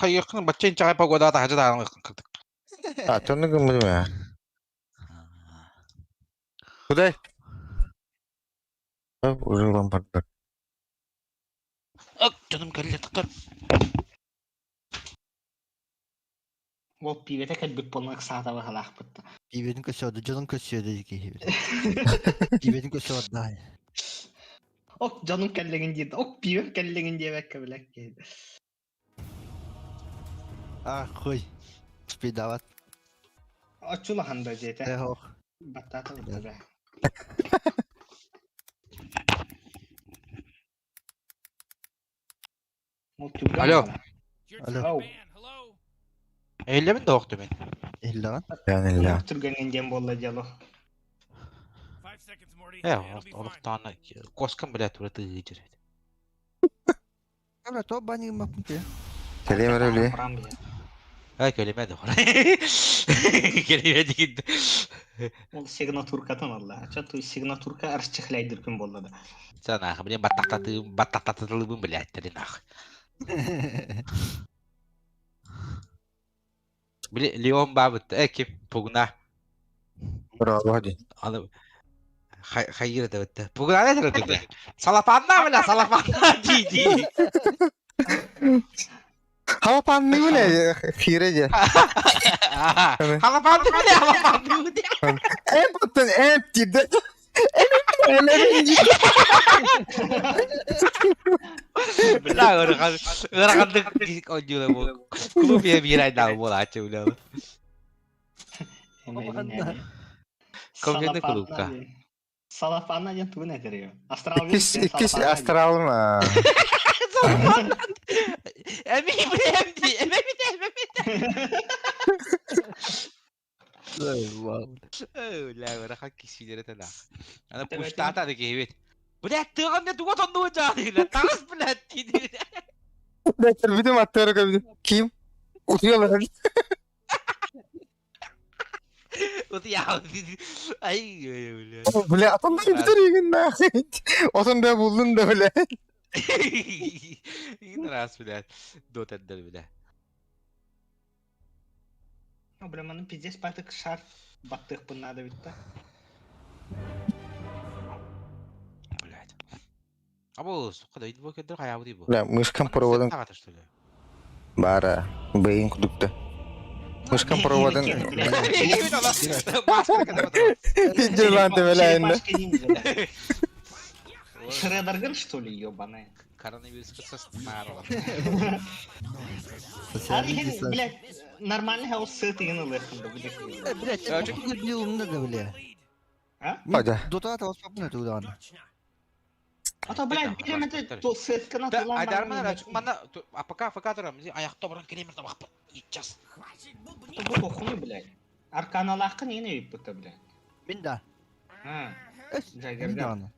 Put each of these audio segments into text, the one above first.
Kayıkın bacın çay pagoda da hacı da kırdık. Atını gümrüm ya. Kuday. Ulan bak. Ak canım geldi tıkır. Ол пивете кәлбек болмак саата бахалах бытта. Пиведin köşüyordu, canın köşüyordu ki. Pivедin köşüyordu daha. Ок жаным кәллеген дейді. Ок пиве кәллеген деп әкке білек кейді. Ah koy. Spidavat. Очулахан да жете. Eho. Баттата бытта бә. Ол түрген Alo. бала. Alo. Eylemin de oktu ben. Ellan. Yani ya. Түргенген дем болла жало. Oluktan koskan bile turatı geçir. Evet o bana bakmış ya. Kelime öyle. Прам бе. Ha kelime de var. Kelime de gitti. Ол сигнатуркатын алла. Чату сигнатурка арчыхлайдыр күн болла да. Sen ah benim bataktatılığımı bile ettirin ah. Bile Leon Babıt kim buguna Bravo hadi. alıp hayır da bitti. Buguna ne dedi? Salapanla bile salapanla dedi. Hava pandı mı ne? Firece. Halapanlı bile halapanlı bile. En batın en ciddi. En Benar orang kandık onjula bu. Kumu bir ay daha bola açı bile. Komşuda kulukka. Salafanla yan tuğun ediriyor. Astral İkisi astral mı? Emi bile emi Ulan orang kişilere tela. Ana puştata da ki evet. Bırak tığında tuğat onu ucağıyla. Tağız bile dedi. Bekler bir de matları koydu. Kim? Utuyorlar hadi. Utu ya. Ay öyle. Bile atanlar bitiriyor günde. Otan da buldun da öyle. Ini ras bile. Dotadır bile. Обраманın pizdes batık şarf battık bunlar da bitti. Блядь. Abo suka da bu kadar hayal değil bu. Ulan mышкам проводын bara. Beyin kudukta. Mышкам проводын. Джелан темелайында. Шредерган, что ли, ёбаная? Коронавирус состарила. Блядь, нормально хаос сытыгын ылыхында, блядь. Блять, çok bir yılında da bile. А? Hadi. Dota da olsa bunu tuğdan. А то, блядь, берем это, то сыткана тулан. Aydarman açık mana apakah fakaturam ayakta bırak kelimir tabak yiyeceğiz. Это был хуй, блядь. Арканалахкын yine үйіп бұты, блядь. Ben de. Ha. Ben de onu.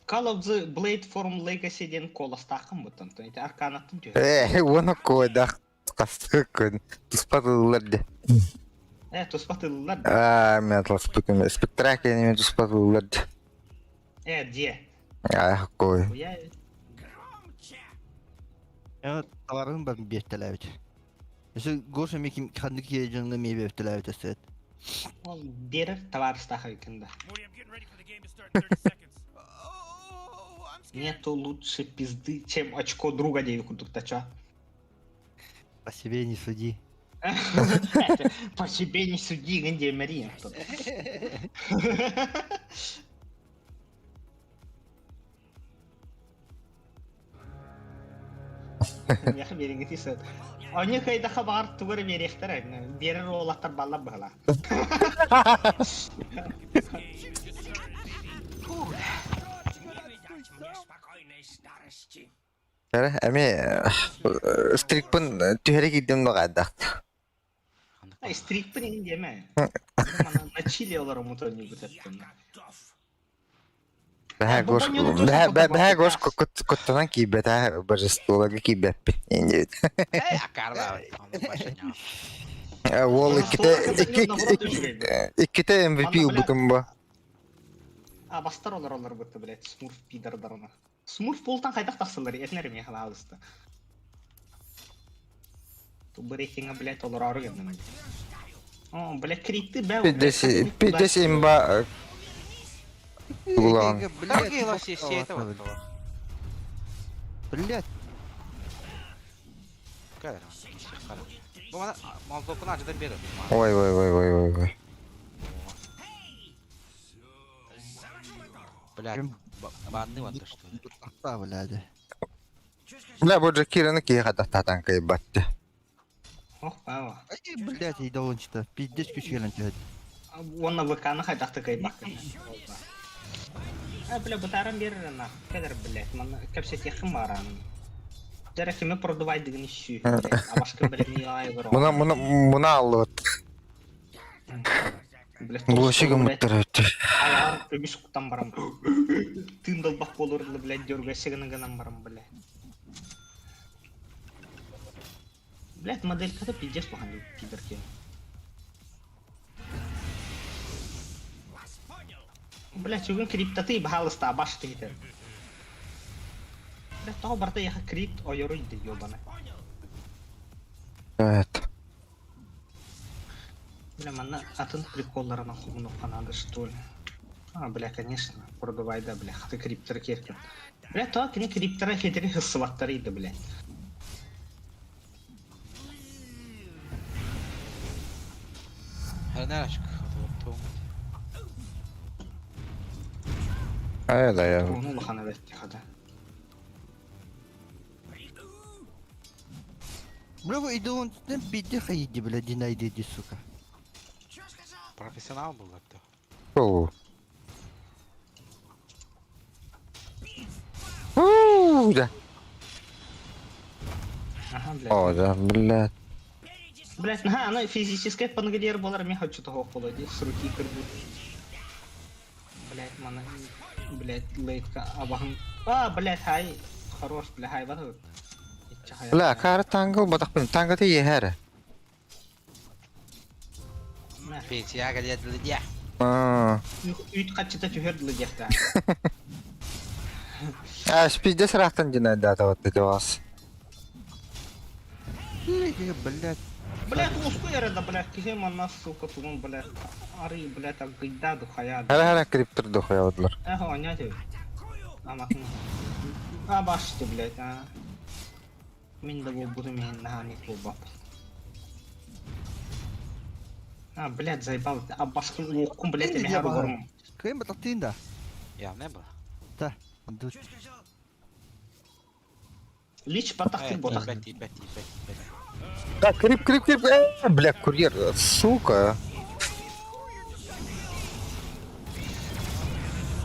Call of the Blade Form Legacy'den kolastaqın бұтын. Это арканаттың түйі. Onu koydak. Kastı koydum. Tuspatılılar de. Тұспатылылар. Мен атлас бüküm. Spektraki немен tuspatılılar de. Де. Koy. Я... Evet, tavarın ben bir telavit. Mesela Gosha mekim kandık yiyeceğinde meyve telavit eset. Ол берір товарыстақы екінді. Нету лучше пизды, чем очко друга девику тут-то, чё? По себе не суди. По себе не суди, где Мария. Яхы беріңгі тесет. Оны қайдаға бағар туғыры беректер, берір олақтар баллап бағыла. Tara, ami strikpun tühere gittim de kadar. Стрикпін ең деме. На чили олар ұмыт өне бүтеттім. Бәһә гош коттанан кибет божестволага кибет. Инде. Akarda. Ол икките MVP убутум ба. Бастар олар бұтты, блядь, смурф пидардарына. Смурф болтан қайдақ тақсылар, етінерім яқын алысты. Тубы рейтинга, блядь, олар ару генде. О, блядь, крипты, бә. Пидес имба Углан. Какие лоси сети вот этого? Блять, Кәдір. Bu bana Moldova'nın acıdan beri. Ой. Блядь, банный вот то что. тақта, блядь. Бля, бу Джакираны киға тақтатан кайбатты. Ох, бәу. Ай, блядь, идолончта. Пиздец күш келен тәд. Оны ВК-ны хайдақты кайбақын. Бля, бұтарым берір ана. Кәдір, блядь, маны көпсет яқын баран. Жары кеме продувай деген иші. Абашкын білемей айғыр. Муна аллыт. Бұлышығы мұттыр өтті. Аяр көбіс құттан барам. Тындылбақ болырды, блядь, дөргәсігінің гынан барам, блядь. Блядь, моделька-то пиздец бұған пидорки. Блядь, үгін криптаты бахалыста абашты кетер. Блядь, тағы барда яха крипт ойыру иді, ёбаны. Evet. Бля, манна атын приколларына хумну қанады, что ли. Бля, конечно, продувайда, бля, хаты криптары керкен. Бля, то кіне криптары хетері хыссываттары иді, блядь. Her ne açık? Да, я. Оны лохана бәтті қада. Бля, bu idolonчтан пидде хайди, блядь, динайды ди, сука. Profesyonel bu laptop. О. Да. Ага, блядь. О, да, блядь. Блядь, ага, она физическая пангадер болар, мен хочу того холоди, с руки кырды. Блядь, мана, блядь, лейтка, абахын. Блядь, хай, хорош, блядь, хай, бата. Бля, кары тангыл батақпын. Тангыты ехәрі. Pensiya geldi diye. Үйт қатчыта түйерділі декта. Спизде сырақтан жинайды атаватты девас. Блядь. Блядь, ушку ярада, блядь, кисе манна, сука, тугун, блядь, ары, блядь, агыйда духая. Хара криптор духая одлар. Оня тебе. Амакын. Башты, блядь, Мен да буду мен нахани клуба. Блядь, заебал. Башкын луккун, блядь, я мехару горм. Кайын батақтайын да. Ya ne bu? Та. Душ. Лич батахты ботах. Бeti. Да, крип. Бля, курьер, сука.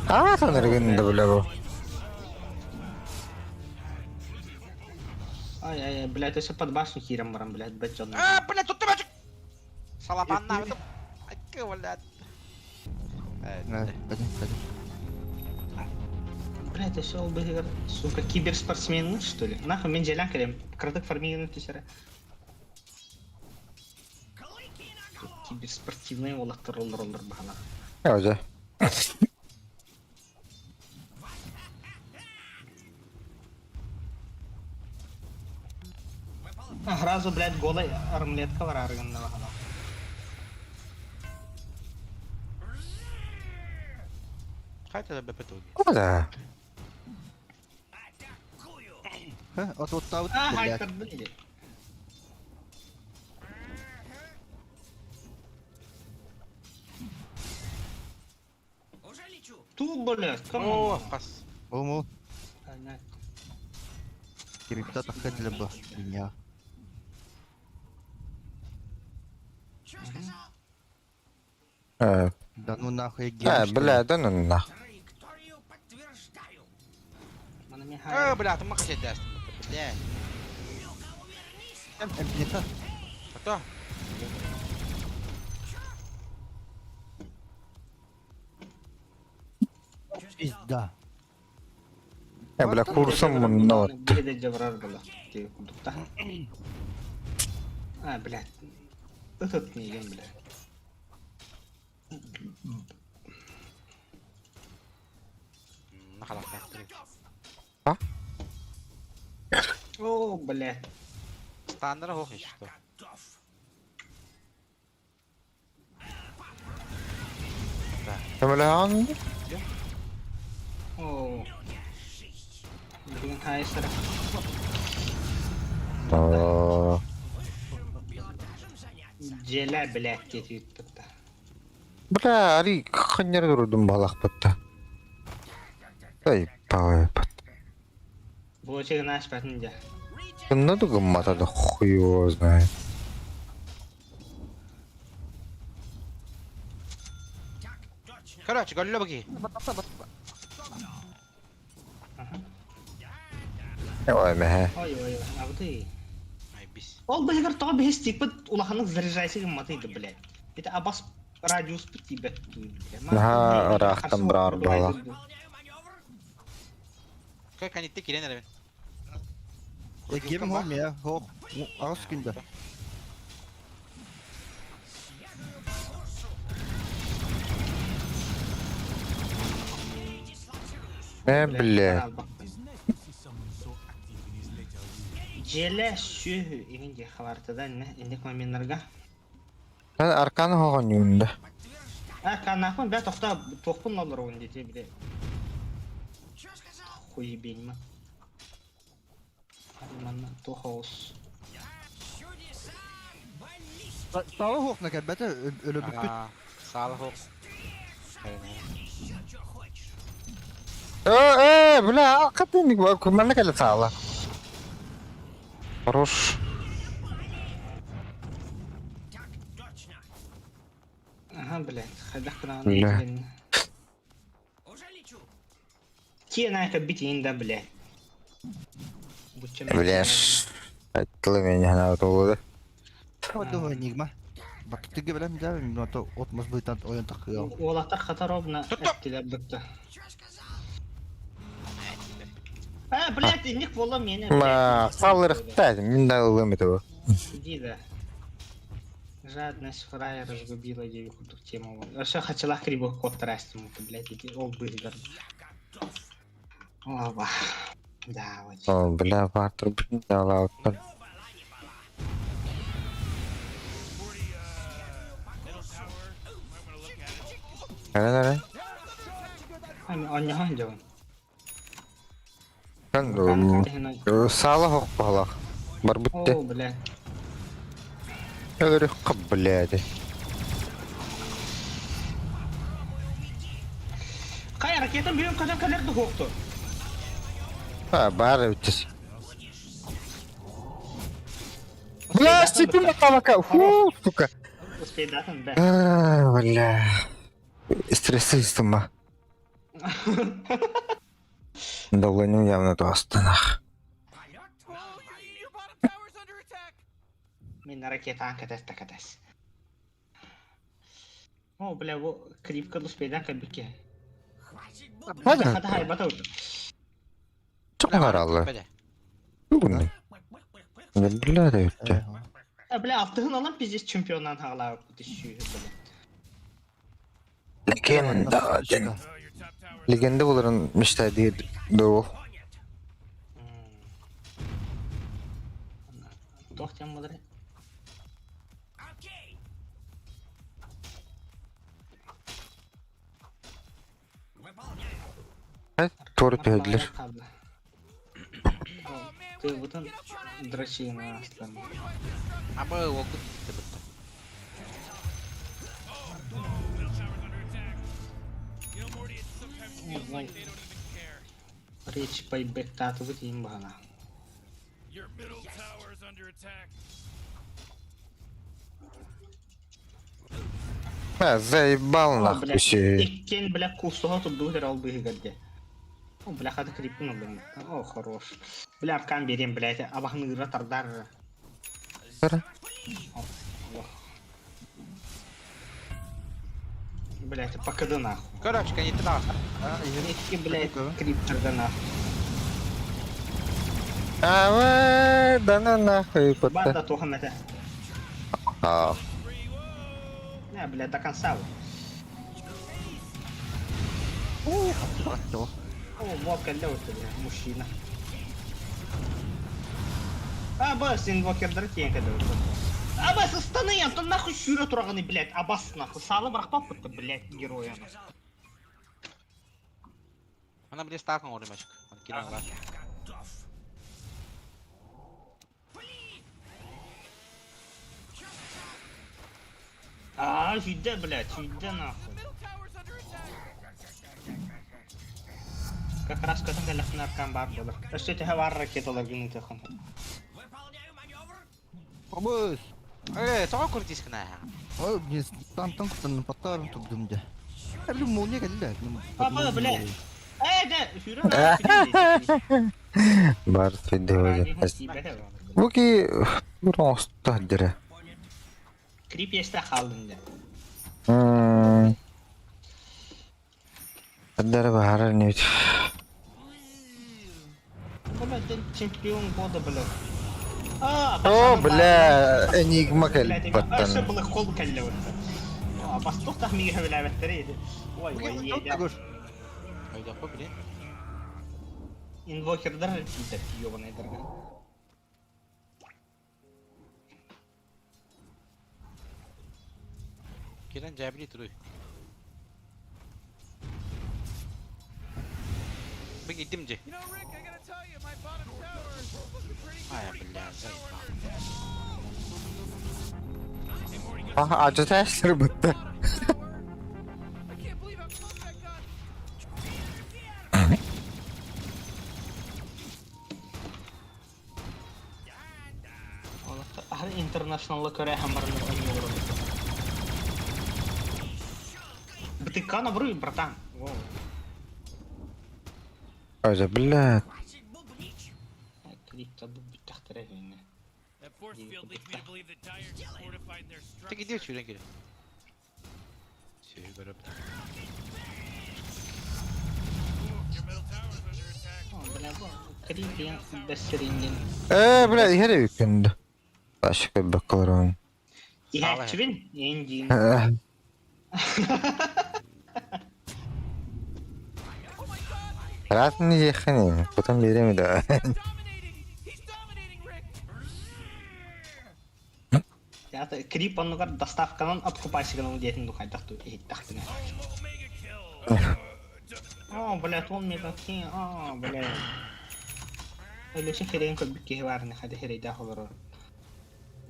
Таныргынды, бля, бу. Ай, блядь, если под башню хиром барам, блядь, бэтчон. Блядь, тут ты бачишь? Салапанна, это... Ай, блядь. Блядь, я шел бы, сука, киберспортсмен, что ли? Нахуй, мен желян келем, краток формированный тесера. Киберспортивный олақтар роллар бағана. Я уже. Сразу, блядь, голый армлетка бар арганда бағана. Хай-то да бепетуги. О, да. Ототтау, блядь. Хайттарды, блядь. Ту, блядь, О, кому? пас. Ому. Крипта таққатылы ба. Меня. Да ну нахуй я гейм. Бля, да ну на. Бля, ты махать даст. Бля. Эмпнита. Кто? Пизда. Бля, курсом но. Беде жаврар была. Блядь. Этот не ем, блядь. Нахалах так. О, блядь. Стандарт ох и что. Эмлеан. О. Блин, хайсер. Желе, блядь, кетип тутта. Бля, ари ханнер дурдум балакпатта. Ай, павайпат. Блочек наш патынja. Надо гаммата да хуй его знает. Короче, голлё баки. Ой, мэ. Ой, абды. Ай, бис. Ол бігер тоға бігес типа улаханық заряжайсы гамматыйды, блядь. Это абас радиус пытибет. Наха, рахтан брар бала. Как они ты кирен Gem hom ya. Hop. Ağız günde. Бля. Желе сүйі егенде хабартыда не индек моментларға. Sen arkanı hoğun yunda. Канахмын, бә тоқпын олар оғын дете біле. Хуй беймі. Арманна тоқауыз. Sağlı hok ne kadar ölü büktü. Sağlık ol. Бля, hakikaten bak kumanda kale sağla. Хорош. Ага, блядь, хайдақ қырағын Бля. еткен. Кен айқа битейін да, блядь. Бляш. Айтылы мен яна отолуды. Hadi o enigma. Bak tüge bilem de mi noto otmaz bu tant oyun takıyor. Олақтар қатар обына әттілер бұқты. Блядь, индек бола мені. Ма, салырықта, мен да ылым это. Иди. Жадность фрая разгубила ее худых тему. Вообще хотела криво контрастим, блядь, иди ол быгар. Оба. Да, вот. О, бля, вартыр блин, дала оттан. Кара. Он не ходил. Kan sağla hoq balaq. Бар битте. О, блядь. Өлөрү каббляди. Кай ракетам бүйін қадан кәлерді хоқты. Бар өтес. Бля, степина табака. Фу, сука. Успейдатын, бә. Бля. Стрессистым ма. Долыню явно тостанах. Мен ракетаан кәтәс. О, бля, бұл крипка успейдан кәбіке. Hadi. Хада хайбата өті. Çok hararlı. Bu ne? Ne bля de öttü. Бля, автығын алам пиздес чемпионнан хағалағы бұты шүйі, бля. Legenda. Legenda buların müşteri doğu. Тоқтен бұдыры. Торы төгділер. Ты бұтын драчина астан. Абы оқыт бітті. Речь пайбек тату бұтын бағана. Заебал нахуй все. Иккен, бля, кустуға тұдды өтер ал бұғы гәлде. О, бля, қады криппін олым. О, хорош. Бля, аркан берем, бля, абағын ұйра тардар. Кара. Бля, это покады нахуй. Короче, канеті да. Эти, бля, криптарды нахуй. Да на нахуй Банда пота. тохан это. Не, бля, до конца. О, водка для вот, бля, мужчина. Абас инвокердер тиен кеде. Абас станыян, то нахуй шүрө тураганы, блядь, абас нахуй. Салы быракпап бутты, блядь, героя. Ana bir stakan oraya maçık. Kiran var. Жүйде, блядь, жүйде нахуй. Как раз көтің кәліқтің арқан бар болыр. Өсті тәхе бар ракеталар гүнің тәхін. Обыз. Soğa kurtis kına ya. О, мен там кутанын паттарын турдумда. Әлі молния келді. Абы, блядь. Да, шүрі Бар фидеоге. Bu ki Rost'ta dire. Крип есті қалдың да. Adara bahara ne? Блядь, чемпион года, блядь. О, бля, enigma geldi Öyle pattan. balık kol kelle vurdu. Bastık tahmini hevelavetleriydi. Vay vay yedi. Öyle yapma bile. Invoker'dan repeater yoban edergen. Kiran cebili duruyor. Bir gittimci. Ay billahi zayıf. Ah, acı taşları bitti. Her international'a göre hamurunu oynuyorum. Бтыкана вруй, братан. Acı billah. Клип tabi bir tahtire yine. That force field leads me to believe the Dire fortified their Tek structure. gidiyor şuradan geliyor. Şey garip. Your middle tower's under attack. Bla bu klip ya besseringin. Bля, her yükündü. Başka bir bakalım. İhekçivin engin. Rahat mı yiyeceğim? Kutum biri mi daha? Dominating! He's dominating, Rick! Ya da klip onlugar dastavkanan откупайсыгынан диетин духайдакту эйттактыны. Omega kill! Блядь, он мега ки. Блядь. Öyleyse Fere'nin köpük gehi var ne hadi Fere'de olur.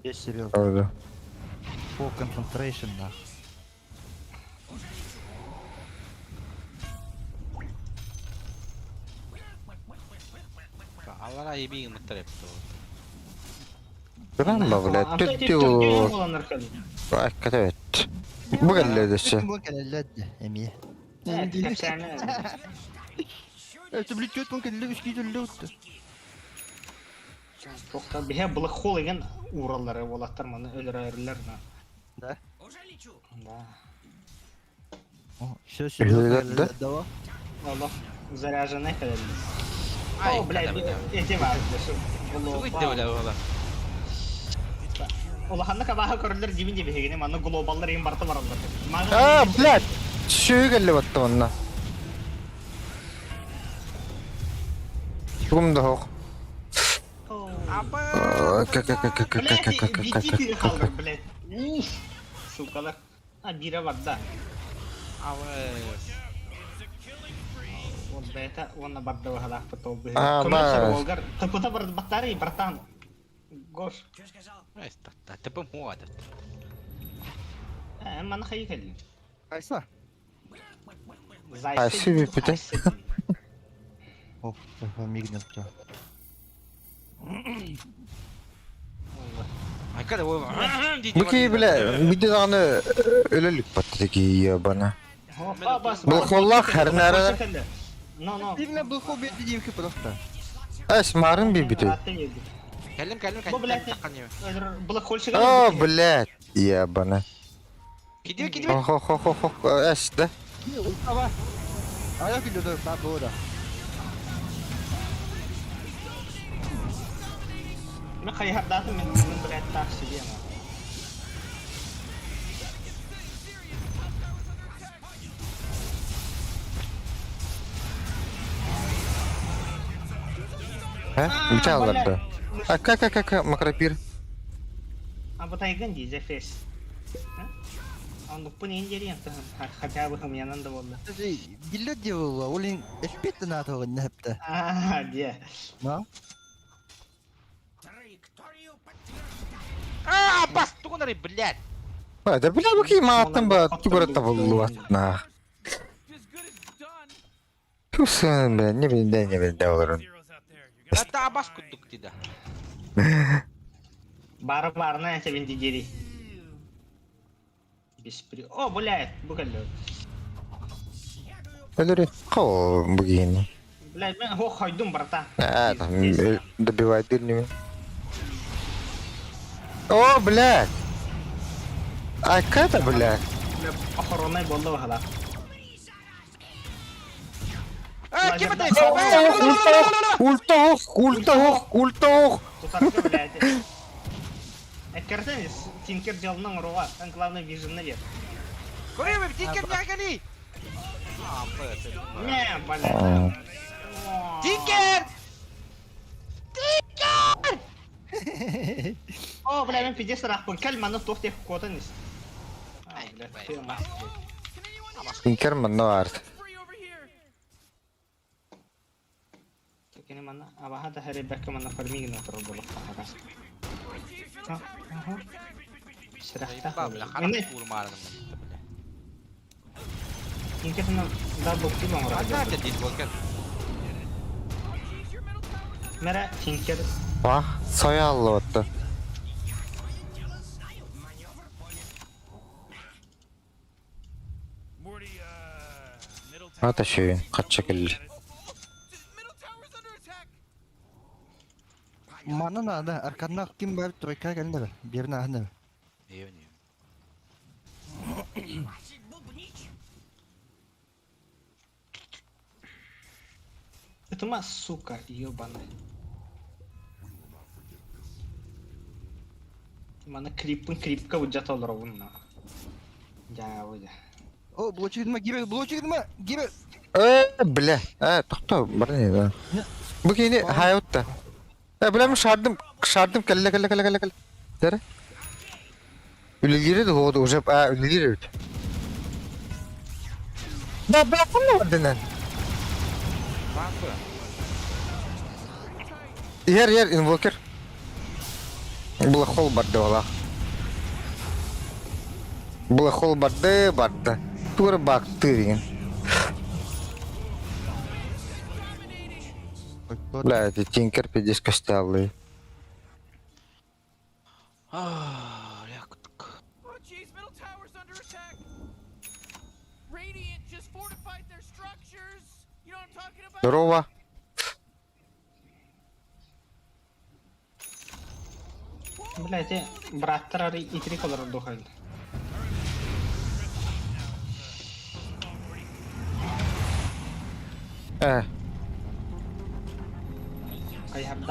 Yes, серьезно. Orada. Full concentration, да. Allah iyi bir yılmıktır hep doğru. Duran mı bля? Tüttü. Hakikaten evet. Bu geldi de şey. ممكن اللد امي تبليت ممكن اللي مش كيدو اللوت Çok bir balık hol egen uğraları olatlar mana ölür ayrılar na. Да. Da. Все اللد. دوا. Allah заряженный kadar. Ay Блядь, эти var. Bu gitti öyle valla. Olahanna kabaha körler dibin dibi hegene mana globallar en barta var onlar. Bля. Şu geldi battı onunla. Şum da hoş. Блядь, kalır blядь. Sukalar. Bira var da. Evet. Вот это он на борду галах потом. Бля. Ты куда батареи, братан? Гош. Neyse tabi muhadet. Mana hayır geldi. Айса. Ayşe bir püte. Оп, мигнет всё. Ay kada o. Bu ki bile bir de tane ölülük battı ki ya bana. Bu kollar her nere? No. Именно был хобби девки просто. Esmarın bir biti. Kellim Bu blek. takan yeme. Bula kol çıkar. Bля. Ya bana. Gidiyor. Este. Давай. А я иду до бабура. Ma khayar datu min blek taksi dia. He? Bir tane vardı. Ака, макропир. А вот айган дизе фес. Он бупун индерин хотя бы мне надо было. Диллер делала, олин эспетта на то не хепта. Где? Ну? Бас, тугунары, блядь! Да бля, баки матам ба, тигурата болуат на. As good as done. Тусан бля, не билде оларын. Zeros out there. You're gonna Это бас куттук тида. Барна это виндигери. Беспри. О, блядь, бугалё. Өлери, хо бугини. Блядь, мен хо хайдум брата. Там добивает дырними. О, блядь! А это, блядь? Охороной болду хала. Кем это? Ультох! Тутарга, блядь. Эккертен Тинкер делал руа, там главный вижен наверх. Курим, тикер нягани! Не, блядь. Тикер! О, блядь, мен пиздец рахпын. Кальманы тохтех котанис. Блядь, фирма. Тинкер манно арт. free over here. Кene mana abaha da hare back mana farming na tro bolo hagas. Serahta. Babla, Ini kanak kurmaran naman. Tinker na da bukti bang ora. Ada aja di Walker. Mera Tinker Вах, сояллы отты. Morty, middle tower. Ата шүйін, қатша келі. Middle tower's under attack. Мана нада, арканна ким бар тройка geldi be. Birine ahne be. İyi oynuyor. это ма сука ёбаная. Mana крипка уджат олар уна. Ja, уя. О, блочигдма, гибе, гибе. Бля, тоқта, барне, да. Бұгені, хайотта. Бля, шардым, кәлі. Дәрі? Үлілері де ғоды, уже, үлілері өт. Да, бля, қымна бардынан. Ер, инвокер. Бұл қол барды ола. Бұл қол барды. Тур бақты деген. Бля, это Тинкер 50 костялый. Yakuttuk. Oh, jeez, middle tower's under attack. Radiant just fortified their structures. You know what I'm talking about? Здорово. Бля, эти браттар и три колора духают.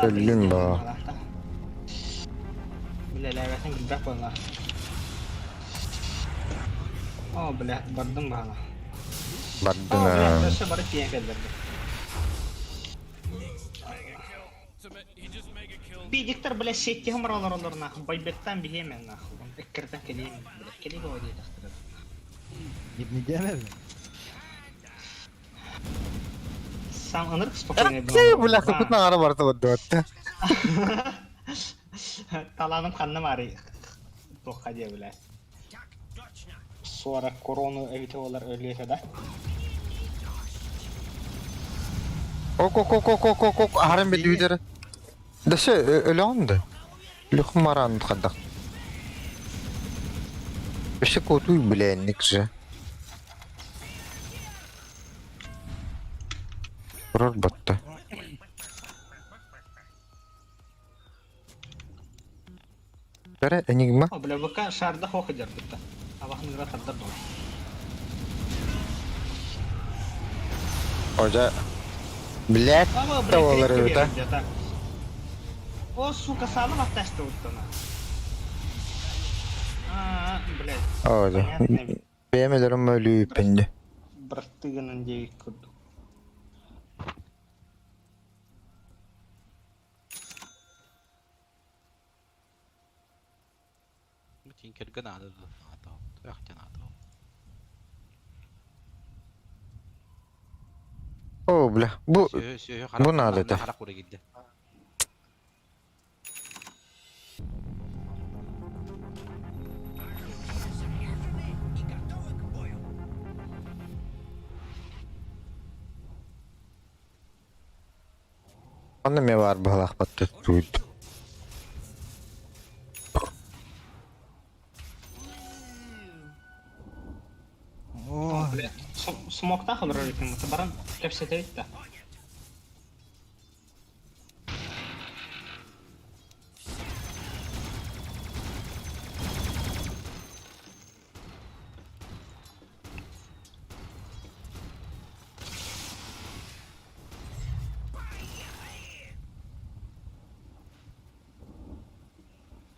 Ölüm be. Bля, левесен гидбек болна. О, бля, бардым бала. О, бля, Бардына. дөрсе бары тиен келдерди. He just mega killed. Бидиктер, бля, сетти хымралар олар нахуй. Байбеттен бихемен нахуй. Эккерден келейм. Бля, келейм о дейді ақтырады. Gibni deme be. Сам ынырк спокойно Бля, құтына ара барды барды барды. Таланым ханным ари. Тоққа де, бля. Sonra koroну evite олар өлейті да. Ок, арам беді өйдері. Дәші, өлі онды. Лүхім маранды қадақ. Біші көтуй біләнік же. Ұрар батты. Бәрі, энигма? О, бля, бұқа шарда хоқы дер бітті. Абақын ғыра тардар бол. Ожа. Блядь, Ama да олар bırak өйті. kripto verin O сука салым атташты уттана. Блядь. Ожа. Бәмелерім өлі өйпенде. Браттыгынан дейік күрді. Tinker надо. Ах, тебе надо. О, бля. Bu надо, да. Харак ура гидди. Onda me var balaq batdı. О, Блядь, смокта хабар екен, баран кепсетейт да.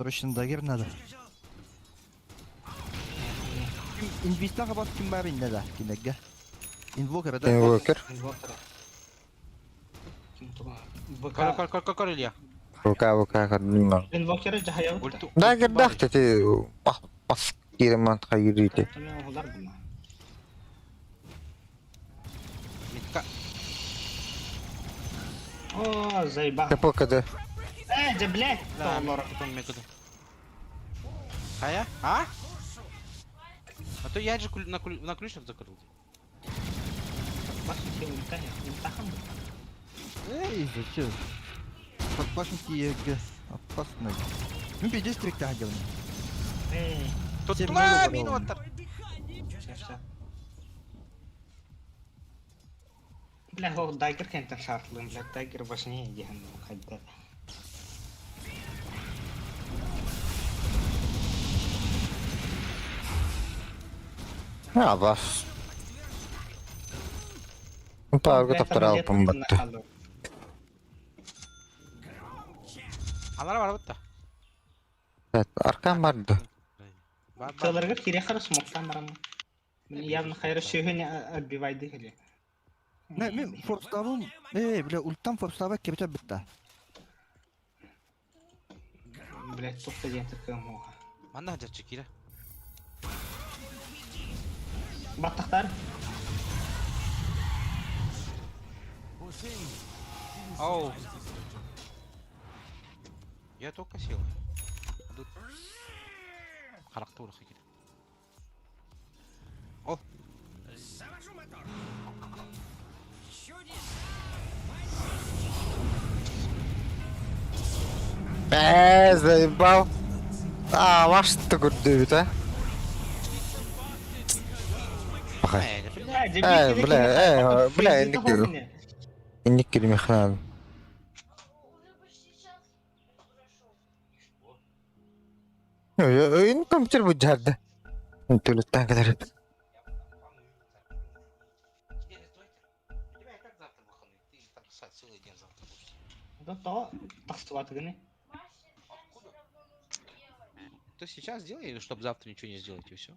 срочно дагер надо. Инвестна хабар ким бар инде да, кинеге. Инвокер да. Invoker. Инвокер. Ким туга? Кор Илья. Vuka bilmem. Инвокер жахаяу. Ульту. Da gırdak dedi. Bas girman hayırıydı. Таны олар буна. Митка. О, заеба. Kapı Да, блядь. Да, Олар. потом мекуду. Хая? А? А то я же на ключик закрыл. Баш все улетая. Улетахан. Эй, зачем? Подпашники егэ. Опасно. Ну, 50 стрикта делаем. Эй, Тут Всем тла много минута. все. Бля, го дайгер кентен шартлым, бля, дайгер важнее деген хайда. Ha bas. Parga taptara alpım battı. Алар бар бутта. Evet, arkam vardı. Тыларга кире хара смоктан барам. Явно хайра шөһөне отбивайды хеле. Мен форставым. Бля, ультам форстава кепте битта. Блядь, топта деген тыркым оға. Манда хаджатчы кире. Баттақтар. Оу. Я только сел. Тут характер хикер. О, Заебал. Ваш ты гурдует, а? Ага. Бля, инник кирмехнан. Энэ компьютер буджаад. Төлөттэй гадар. Да то тастуват гыны. то сейчас сделай, чтобы завтра ничего не сделать и все.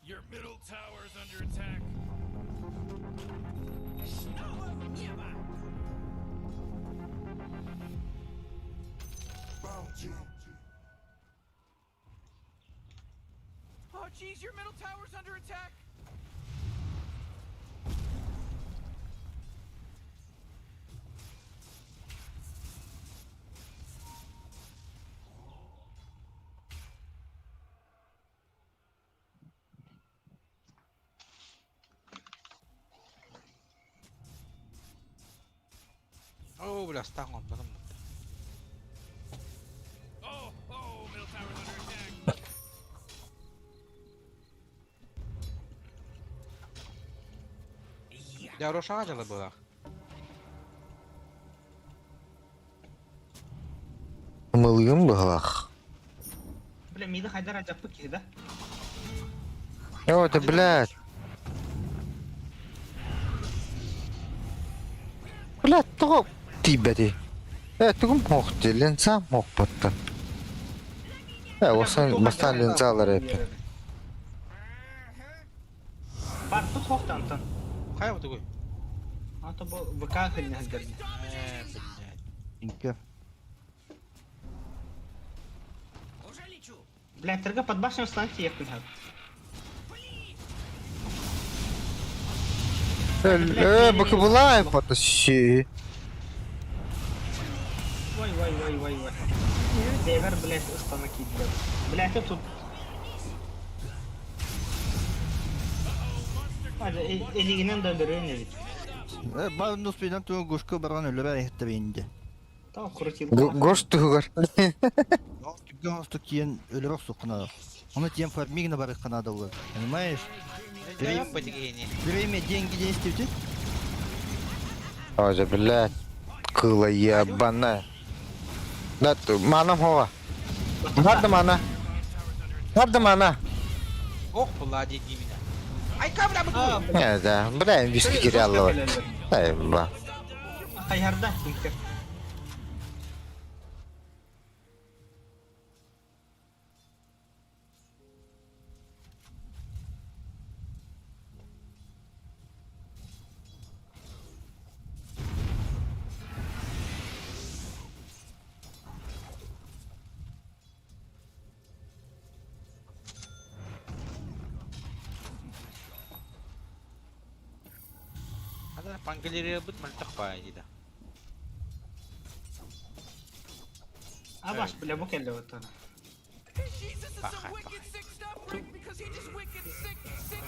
Your middle tower is under attack. Oh, jeez, your middle tower's under attack. О, бля, стал он потом. Oh, middle tower's under attack. Я Роша Аджала была. Мылыгым быгалах. Бля, мида хайдар ажаппы кеда. О, да блядь. Блядь, топ тибеди. Тугум мохти, ленца мохпатта. Осан бастан ленцалар эпи. Хоқтантан. Кая вот такой? Ата бу ВК хилне хилдерди. Блядь. Инке. Блядь, терге под башню станцию ехать хат. Бакı bulayım patası. Вай. Девер, блядь, станок идет. Блядь, я тут. Hadi eliğinden döndürüyor ne bit. Ben Nuspey'den tuğun Goşko baran ölü ben ehette beyinde. Tamam kurutil. Goş tuğur. Tüpken hasta kiyen ölü bak sokuna. Onu tiyen farmigna barık kanada var. Понимаешь? Да ёбать гений. Время деньги не истевчит? Hoca блядь. Kıla yabana. Да, manam hova. Nerede mana? Nerede mana? Ох, Влади, иди меня. Ай, камера буду. Ne de, buraya bir fikir Allah var. Eyvah. Hayarda çünkü. Ada panggil rebut meletak pa gitu. Abaş bile bu kelle otur. Jesus, this is Baja, some wicked baja. sick stuff, Rick, because he just wicked sick shit.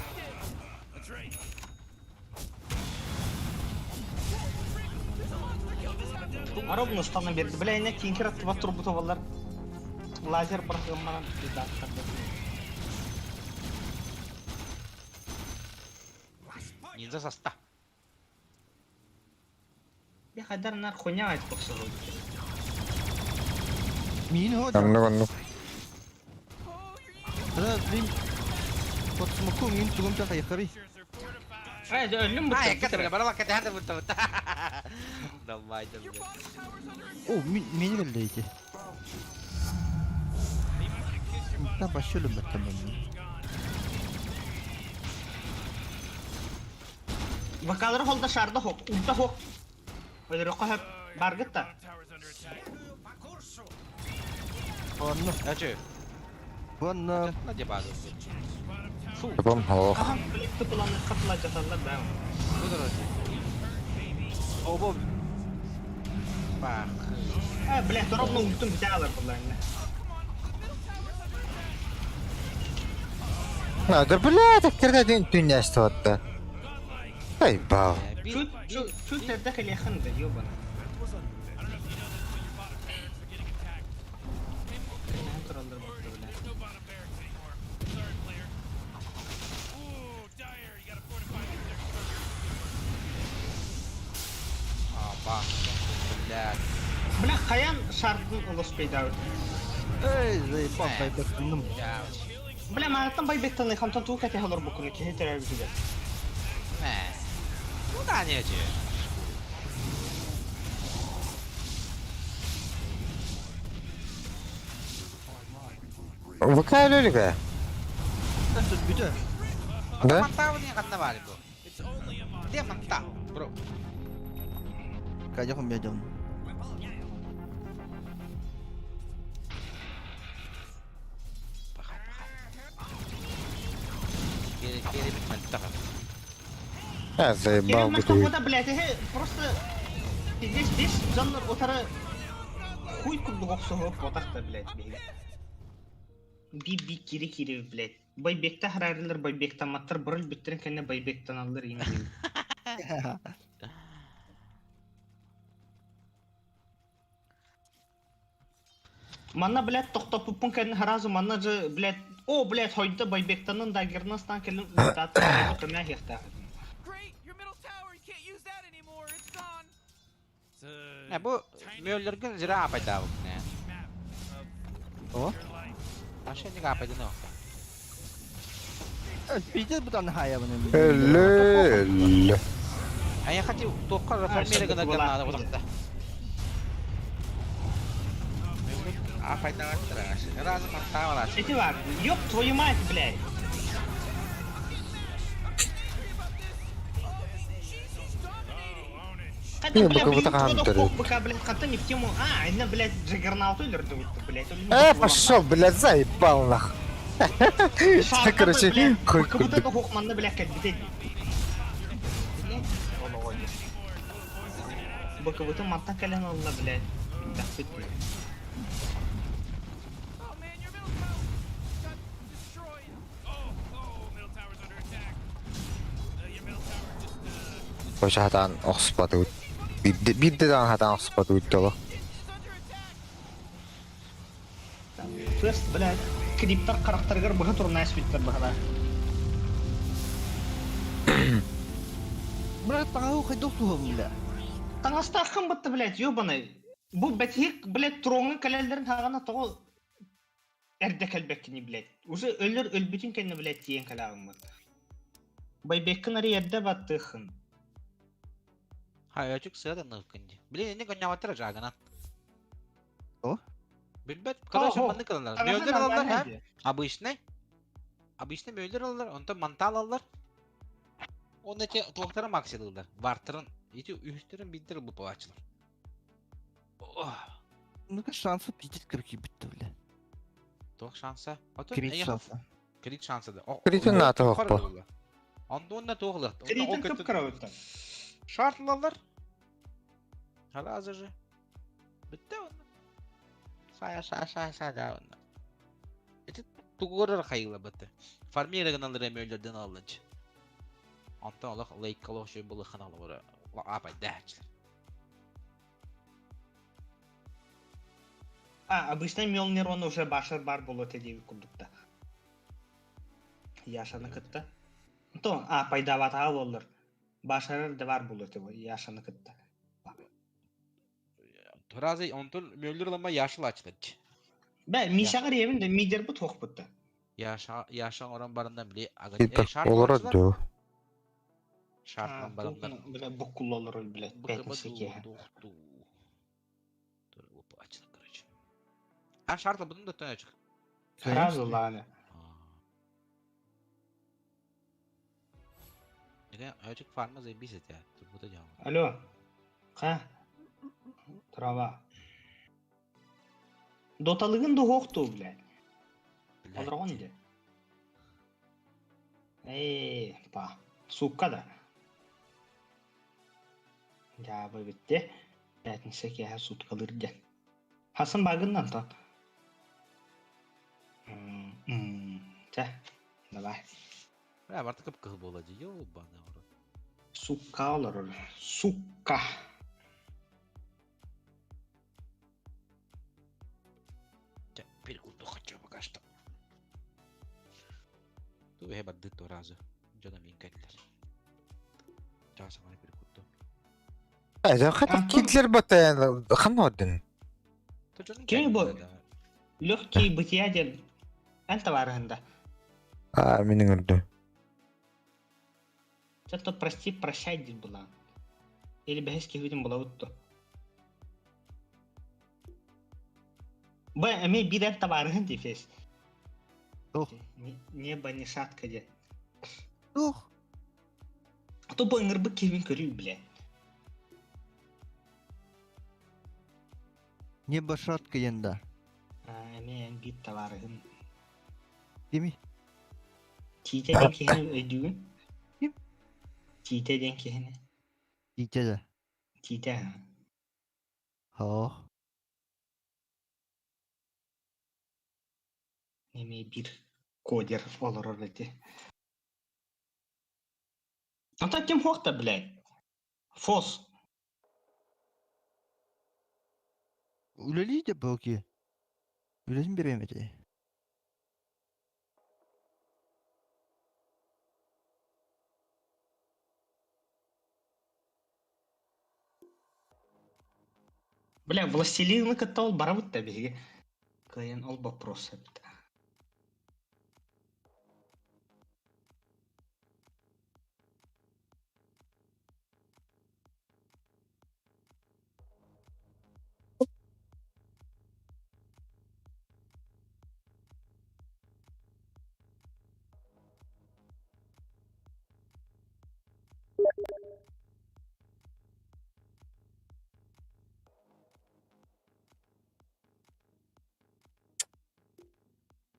That's right. Arabın ustanına verdi. Bile yine kinker attı bat turbu tavalar. Lazer bırakılmadan bir daha çıkardı. Ninja sasta. Bir kadar nar konya ait koksa oldu. Mini hoca. Anlık anlık. Hada benim Potsmoku min tugum ta kayakari. Haydi ölüm bu. Ah, kata bala bak kata hada betul betul. Dalmay da. O mini geldiydi. Ta başlıyorum ben tamam. Vakaları holda şarda hok. Ulta hok. Öyle roka hep bargıt da. Tower's under attack. Anla. Acı. Anla. Ne diye bağlı? Yapam ho. Aha böyle tıkılanır katılacak Allah ben. Budur acı. Oh bu. Bak. Ha bile torobla ultum bir daha alır bunlar yine. Nerede blядь, kerden dünya istahatta. Eyvah. Şu terdek yakındı diyor bana. Kuralları bakıyor böyle. No bottom barracks anymore. Sorry, player. Ooh, Dyer, you gotta fortify this there. Ah bak. Blad. Bile kayan şartın ulus peyda. Ey zey papay baktım. Ya. Bile manattan bay bektanı kamtan tuğ kate halor bu konu ki heterer bir güzel. Ne? Bu da ne acı? Vakalı öyle be. Nasıl bir de? Da? Mantap nih kata balik bro. Dia mantap bro. Kaya kong medyo. Bakal. Kiri bir mantap. Ha Kerem eyvah bu maçta değil. bu da bilete he просто здесь жанр отара хуй курду гоксо хоп отак да билет бейли. Би кири билет. Байбекте харарлар байбектен маттар бурул бүттерин кенне байбектен алыр ине. Манна билет токтоп пупун кенне харазу манна же билет о билет хойда байбектенин дагернастан келин датта кенне хехта. Great, your middle tower, you can't use that anymore. It's gone. It's a Ya bu Mjölnir'in zira apa tawag na? map of O? your life. Asya niya kapay din ako. Bir de bu da nihaya bunun. Helal. Ay kasi tukar farmira ka nagana ako sakta. Apa ito nga talaga siya? Rasa mang tawa na siya. Эти var. Ёб твою мать, блядь. Не, боковой тахан дыры. Быка, блядь, хата не в тему. А, она, блядь, Джаггернаут өлірді өтті, блядь. Пошел, блядь, заебал нах. Короче, хуй Быкыбыта курдук. да хоқманды, блядь, кәлбітеді. Быкыбыта мантан кәлен алына, блядь. Биттақ бітті. Oh man, your middle tower got destroyed. Oh, middle tower's under attack. Your middle tower just Koşa hatan oxspadı. Bir de dan hatan oxspadı dolu. First, блядь, криптар қарақтарғар бұға тұрын әспеттер бұғада. Брат, таңау қайдық туғым, бля. Таңаста ақын бұтты, блядь, ёбаны. Бұл бәтек, блядь, тұроңын кәлелдерін тағана тұғы әрді кәлбәккені, блядь. Уже өлір өлбітін кәні, блядь, дейін кәлағым бұтты. Байбеккін әрі әрді батты ұқын. Hayacık sıradan ıkkınca. Bilin ne gönyamatır jagana. O? Bilbet, kadar Ho, ho. şambanlık alırlar. Таңаста Mölder alırlar ha. нормально. Обычный. Обычный mölder alırlar. Ondan mantal alırlar. Onun için tohtara max alırlar. Vartırın. Eti üstürün bindir bu poğaçlar. Oh. Ну-ка, шансы пиздец, короче, бітті, бля. Toh şansa. Otur. Крит iyi. шансы. Krit şansı da. Krit'in ne atı yok bu? Ondan toğluk. Кредитін көп қыра өтті. Şartlılar. Hala hazırcı. Bitti onlar. Say da onlar. Eti tuğurar kayıla bitti. Farmiye reganalları emöllerden alınca. Ondan olaq lake kalo şey bulu kanalı var. Apay dəhçiler. А, обычно Мьёлнир он уже башар бар болот деп курдукта. Яшаны кытта. То, а пайдават алалар. Башарыр да бар болот деп яшаны кытта. Turazı ondan mölder alama yaşıl açılınca. Бә, мишагыр ебин де мидер бу тох бутта. Yaşan oran barından bile. Gittik olur diyor. Şartlan barından. Бля, букуллалар өл, блядь, пятница ке. Dur bu açılır kırıcı. Ha şartla bunun da tane açık. Сразу лаля. Ne açık farmaz en biset ya. Dur bu da cevap. Алло. Ха. Трава. Доталыгын да хоқту, блядь. Алырған де. Па. Сукка да. Жабы бітті. Пятница ке суткалыр ден. Хасын багыннан та. Та. Давай. Ya artık kıpkı bolacı. Yo bana orada. Сукка олар. Сукка. Перекурду хочу пока что. Ту я бадды то разу. Джона минкадилер. Часа мани перекурду. Ayda hatta kitler batayan xanodun. То Джона Кем бу? Легкий бытия ден. Әнті барығында. Менің үрді. Что-то прости, прощай дед была. Или бәхеске хүдін была ұтты. Бә, әме бір әнті барығын дефес. Ох. Небо не шатка де. Ох, А то бойңыр бы кевин көрі, бля. не башатка янда. Әме ән бір табарығын. Деми? Тите ден кехені өйдігін? Кем? Тите ден кехені. Дите да. Тите. Ох. Әме бір кодер олар орды. Ата кем хоқта, блядь? Фос. Өлелі де бөке. Өлесін беремеді. Бля, властелины катта ол бара бұтта беге. Кайын ол вопрос әпті.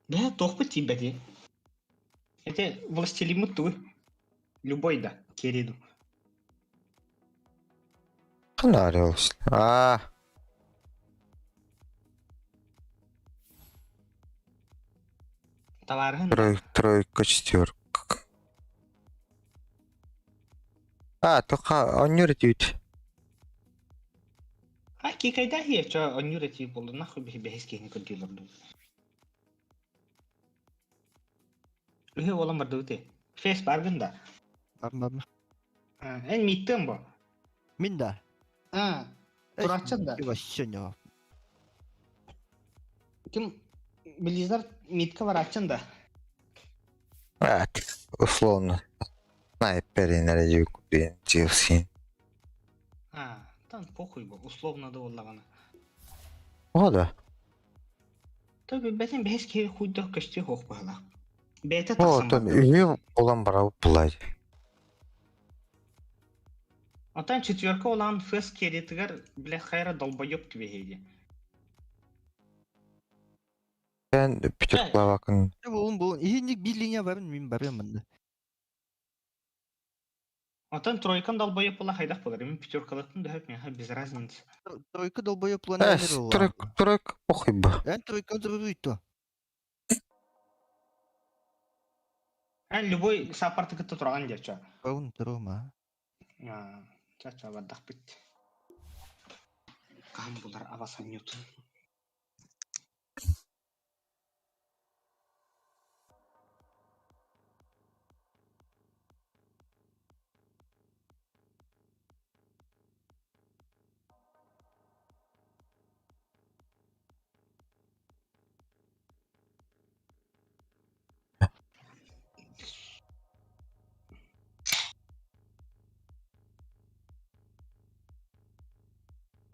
Да, тохпы тибети. Это властелин муту. Любой да, кериду. Кана аралаш. Товаргын да. Тройка, четверка. Тоха онюритют. Кикайда хие, чо онюрети болду, нахуй бехис кехни коддилорду. Үхе олам бардуте. Фейс баргын да. Барма. Эн миттен бо. Мин да. Турачын да. Вообще Ким Близзар митка барачын да. Условно. Снайперин ради купин. Тилсин. Там похуй бо, условно да оллагана. О, да. Tabii бәтен бәс ке хуйда кашты хох бала. Бәте О, тахсам там бар. үйе olan барау бұлай. Атан четверка olan фэс керетигер бле хайра долбоёб gibi хейди. Ben Петербург'a bakın. bu ihinlik bir linya var min barım. Атан тройкан долбоёб була хайдах булар. Мен пятеркалатын да хәп мен без разницы. Тройка долбоёб планер oldu. Тройка похуй бы. Ben тройка duruydu. Любой сапарты кытта турган деча. Baun turma. Чача бардах бит. Кам булар авасан ньютон.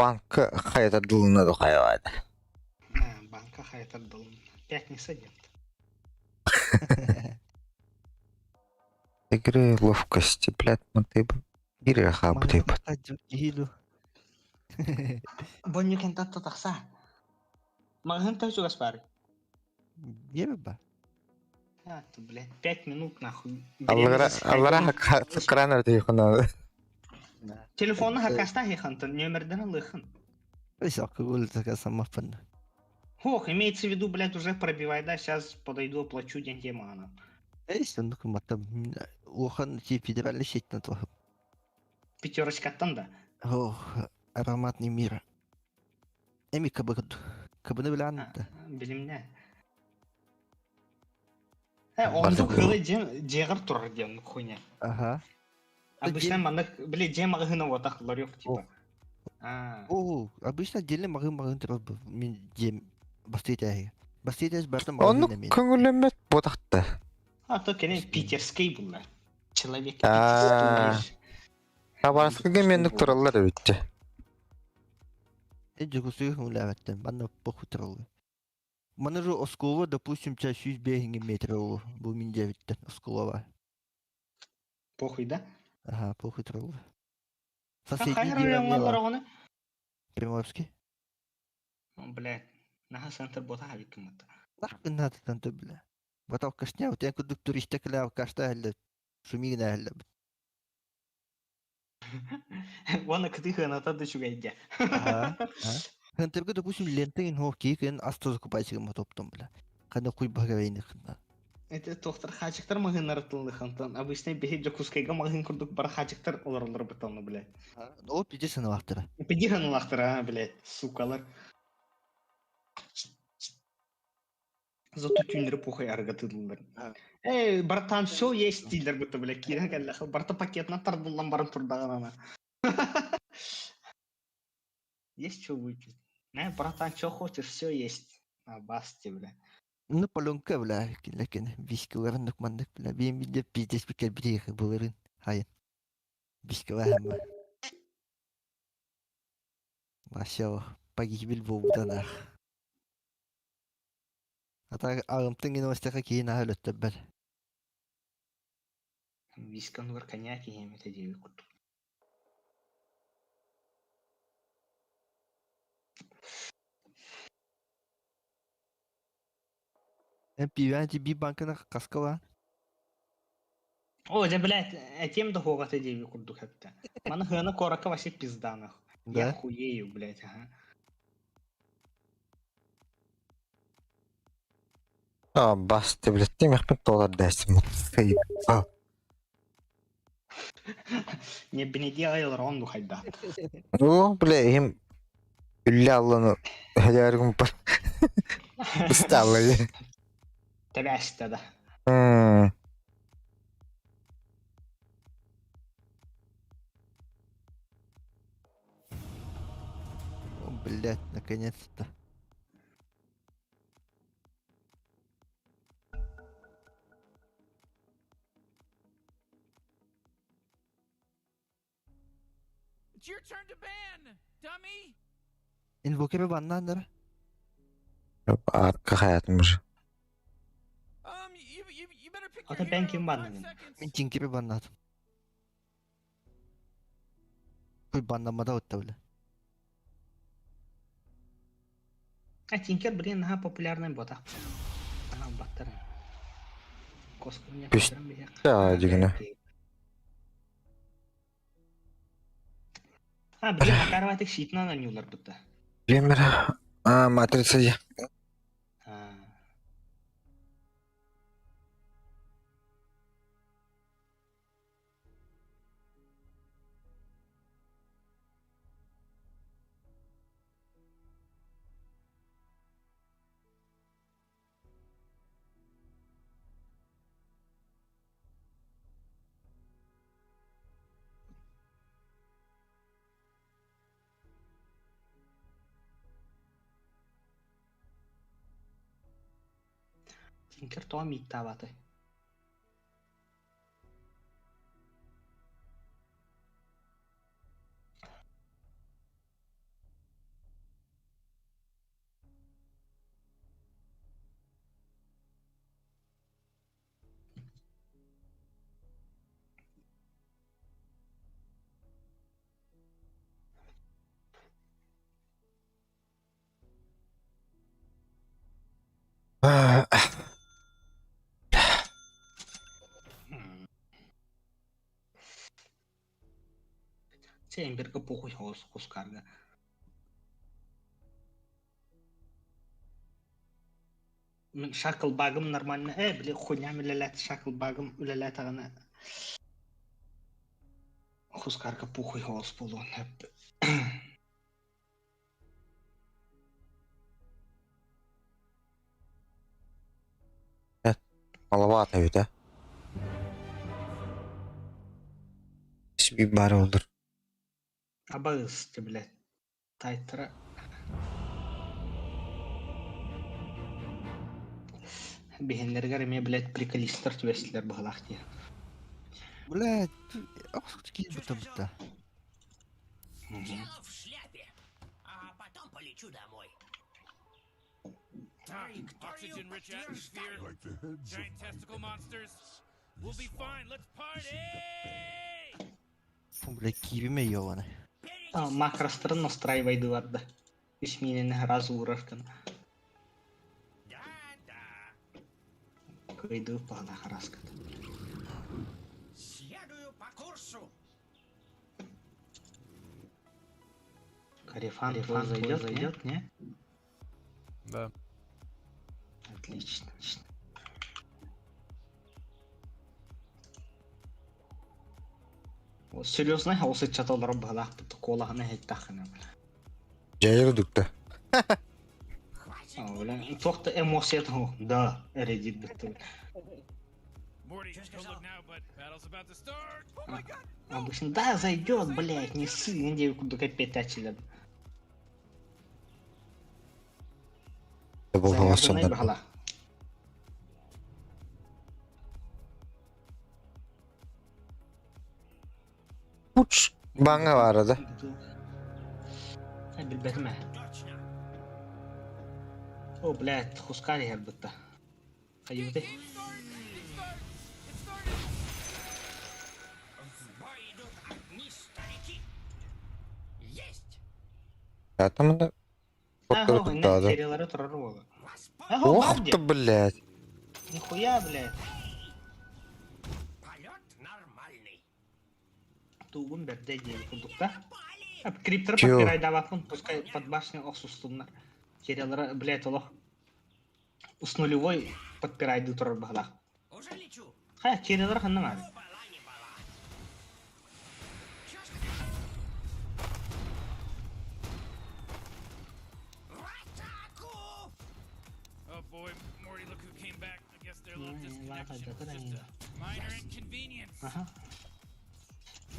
Banka hayata dılına da hayvada. Банка хайта дал. Пятница нет. Игры ловкости, блядь, ты бы. Ири хаб ты бы. Gihilu. Бонни кента тахса. Маган та juga спари. Еба. Ты, блядь, 5 минут нахуй. Аллара фыкранар да юхана. Телефонны хакаста хихантын, номерден алыхын. Исак улица самопан. Хох, имеется в виду, блядь, уже пробивай, да, сейчас подойду, оплачу деньги мана. Сонук матам ухан ти федеральный сеть на то. Пятерочка-тан да. Ароматный мир. Эми кабыгд. Кабыны белән да. Билимне. Онду кылы жегыр турар дем хуйня. Ага. Обычно маны, блядь, жем агына вот так ларёк типа. Обычно отдельно магын тұрып мен жем бастыйтай. Бастыйтай бартым Onu магын мен. köngülümet bodakta. То кене питерский булар. Человек А. питерский. Табарскы геменlik туралlar өтті. Жүгүсү хүләвәттен. Бана поху тұрылы. Мана же Осколова, допустим, час 100 метр олу. Бұл мен жевіттен Осколова. Похуй, да? Ага, поху тұрылы. Қай районға барағаны? Приморский. Блядь, наха центр бота хавик кымыта. Нахкын надо танты бля. Батау кашня, вот я кудук туристекля кашта әлі. Шумигін әлі. Вона кытыхы анатады шугайдя. Хантыргы, допустим, лентеген хоккей, кен асты закупайсыгын матоптым бля. Қаны құй бағавайны қында. Это тоқтар хачықтар мағын аратылды хантан. Обычно бехе жокускайга мағын күрдік бар хачықтар оларлар біталны, блядь. О, пиде сынавақтыры. Пиди ханалақтыр, блядь, сукалар. Зато тюнеры похуй аргатыдылдар. Братан, все есть стилер бұты, блядь, кирен кәлләхі. Барта пакетна тардылдан барын тұрдаған ана. Есть что выпить? Братан, что хочешь, все есть. Басти, блядь. Ну, полонка, бля, ләкен, вискаларындық мандық, бля, бейін биде пиздес бікер бірейхі боларын. Хайын. Вискаларымы. Машау, погибель болудан ақ. Ата ағымтың инвестиға кейін ағыл өтті бір. Вискан var коньяк и это девять кут. Пивянти би банкына каскала. О, же, блядь, тем да хогата деви курдук хепте. Мана хына корака вообще пизданах. Я Да. хуею, блядь, ага. Басты, блядь, ты мехпен толар дәсім. Не бенеди айлар онду хайда. Бля, им үлі алланы әләргім бар. Ұсталы. Тәбәшті да. О, блядь, наконец-то. It's your turn to ban, dummy. Инвокеры баннандыр. Arka hayatım уже. You better pick Ata your ben hero kim in banladım? 5 seconds. Мен тинкері баннадым. Кой баннамада отта бля. А Тинкер, блин, ага, популярный бот. Ага, баттары. Коскар мне Пусть- кадырым бияк. Да, дегені. Блин, акарватык шитнан анюлар бутта. Жемір. Матрица я. Тинкер то митта баты. Сен берге похуй хоос Коскарга. Мен шакл багым нормально. Бля, хуйня милалят шакл багым улалат агана. Коскарга похуй хоос полон. Маловато ведь, а? Bir bari olur. Абагыс, блядь. Тайтра. Бехендергер ме, блядь, приколистер твестлер бахлахти. Блядь, охуй бутта. Дело в шляпе. А потом полечу домой. Oxygen-rich atmosphere. Giant testicle monsters. We'll be fine. Let's party. Блядь, кивиме ёбаны. Макростарын настраивайды варды. Исминен разу уровкан. Да-да. Кайду пахлах раскат. Следую по курсу. Карифан твой зайдет, не? Да. Отлично, отлично. Вот серьезно, а осы чаталар бахлах бутта колаханы хеттахына. Жайырдық да. Блин, тоқты эмоция того. Да, редит бутта. Morty, don't look now, but battle's about to start. Oh my god. Обычно, да, зайдет, блядь, не ссы, где куда петачили. Bu hava sonunda. бахла. Uç. Bana var arada. بالبتمة. Точно. О, блядь, хускали я будто. Ходим ты. It started. В бой идут одни старики. Есть. Ya tamam da. Korkları Ага, tuttu adam. сериялары турар болу. Вас Ага, Oh бабди. da блядь. Нихуя, блядь. Полет нормальный. Тугун берде дейли курдук да. Криптер Чё? подпирай давапын, пускай под башню оксустуннар. Керелары, блядь, олох. С нулевой подпирайды турар бахлах. Уже лечу. Ха, керелары ханна мар. Бала не бала. Чё сказал? В атаку! Oh boy, Morty, look who came back. I guess their little Mm, disconnection lahat was da just a minor inconvenience. Ага.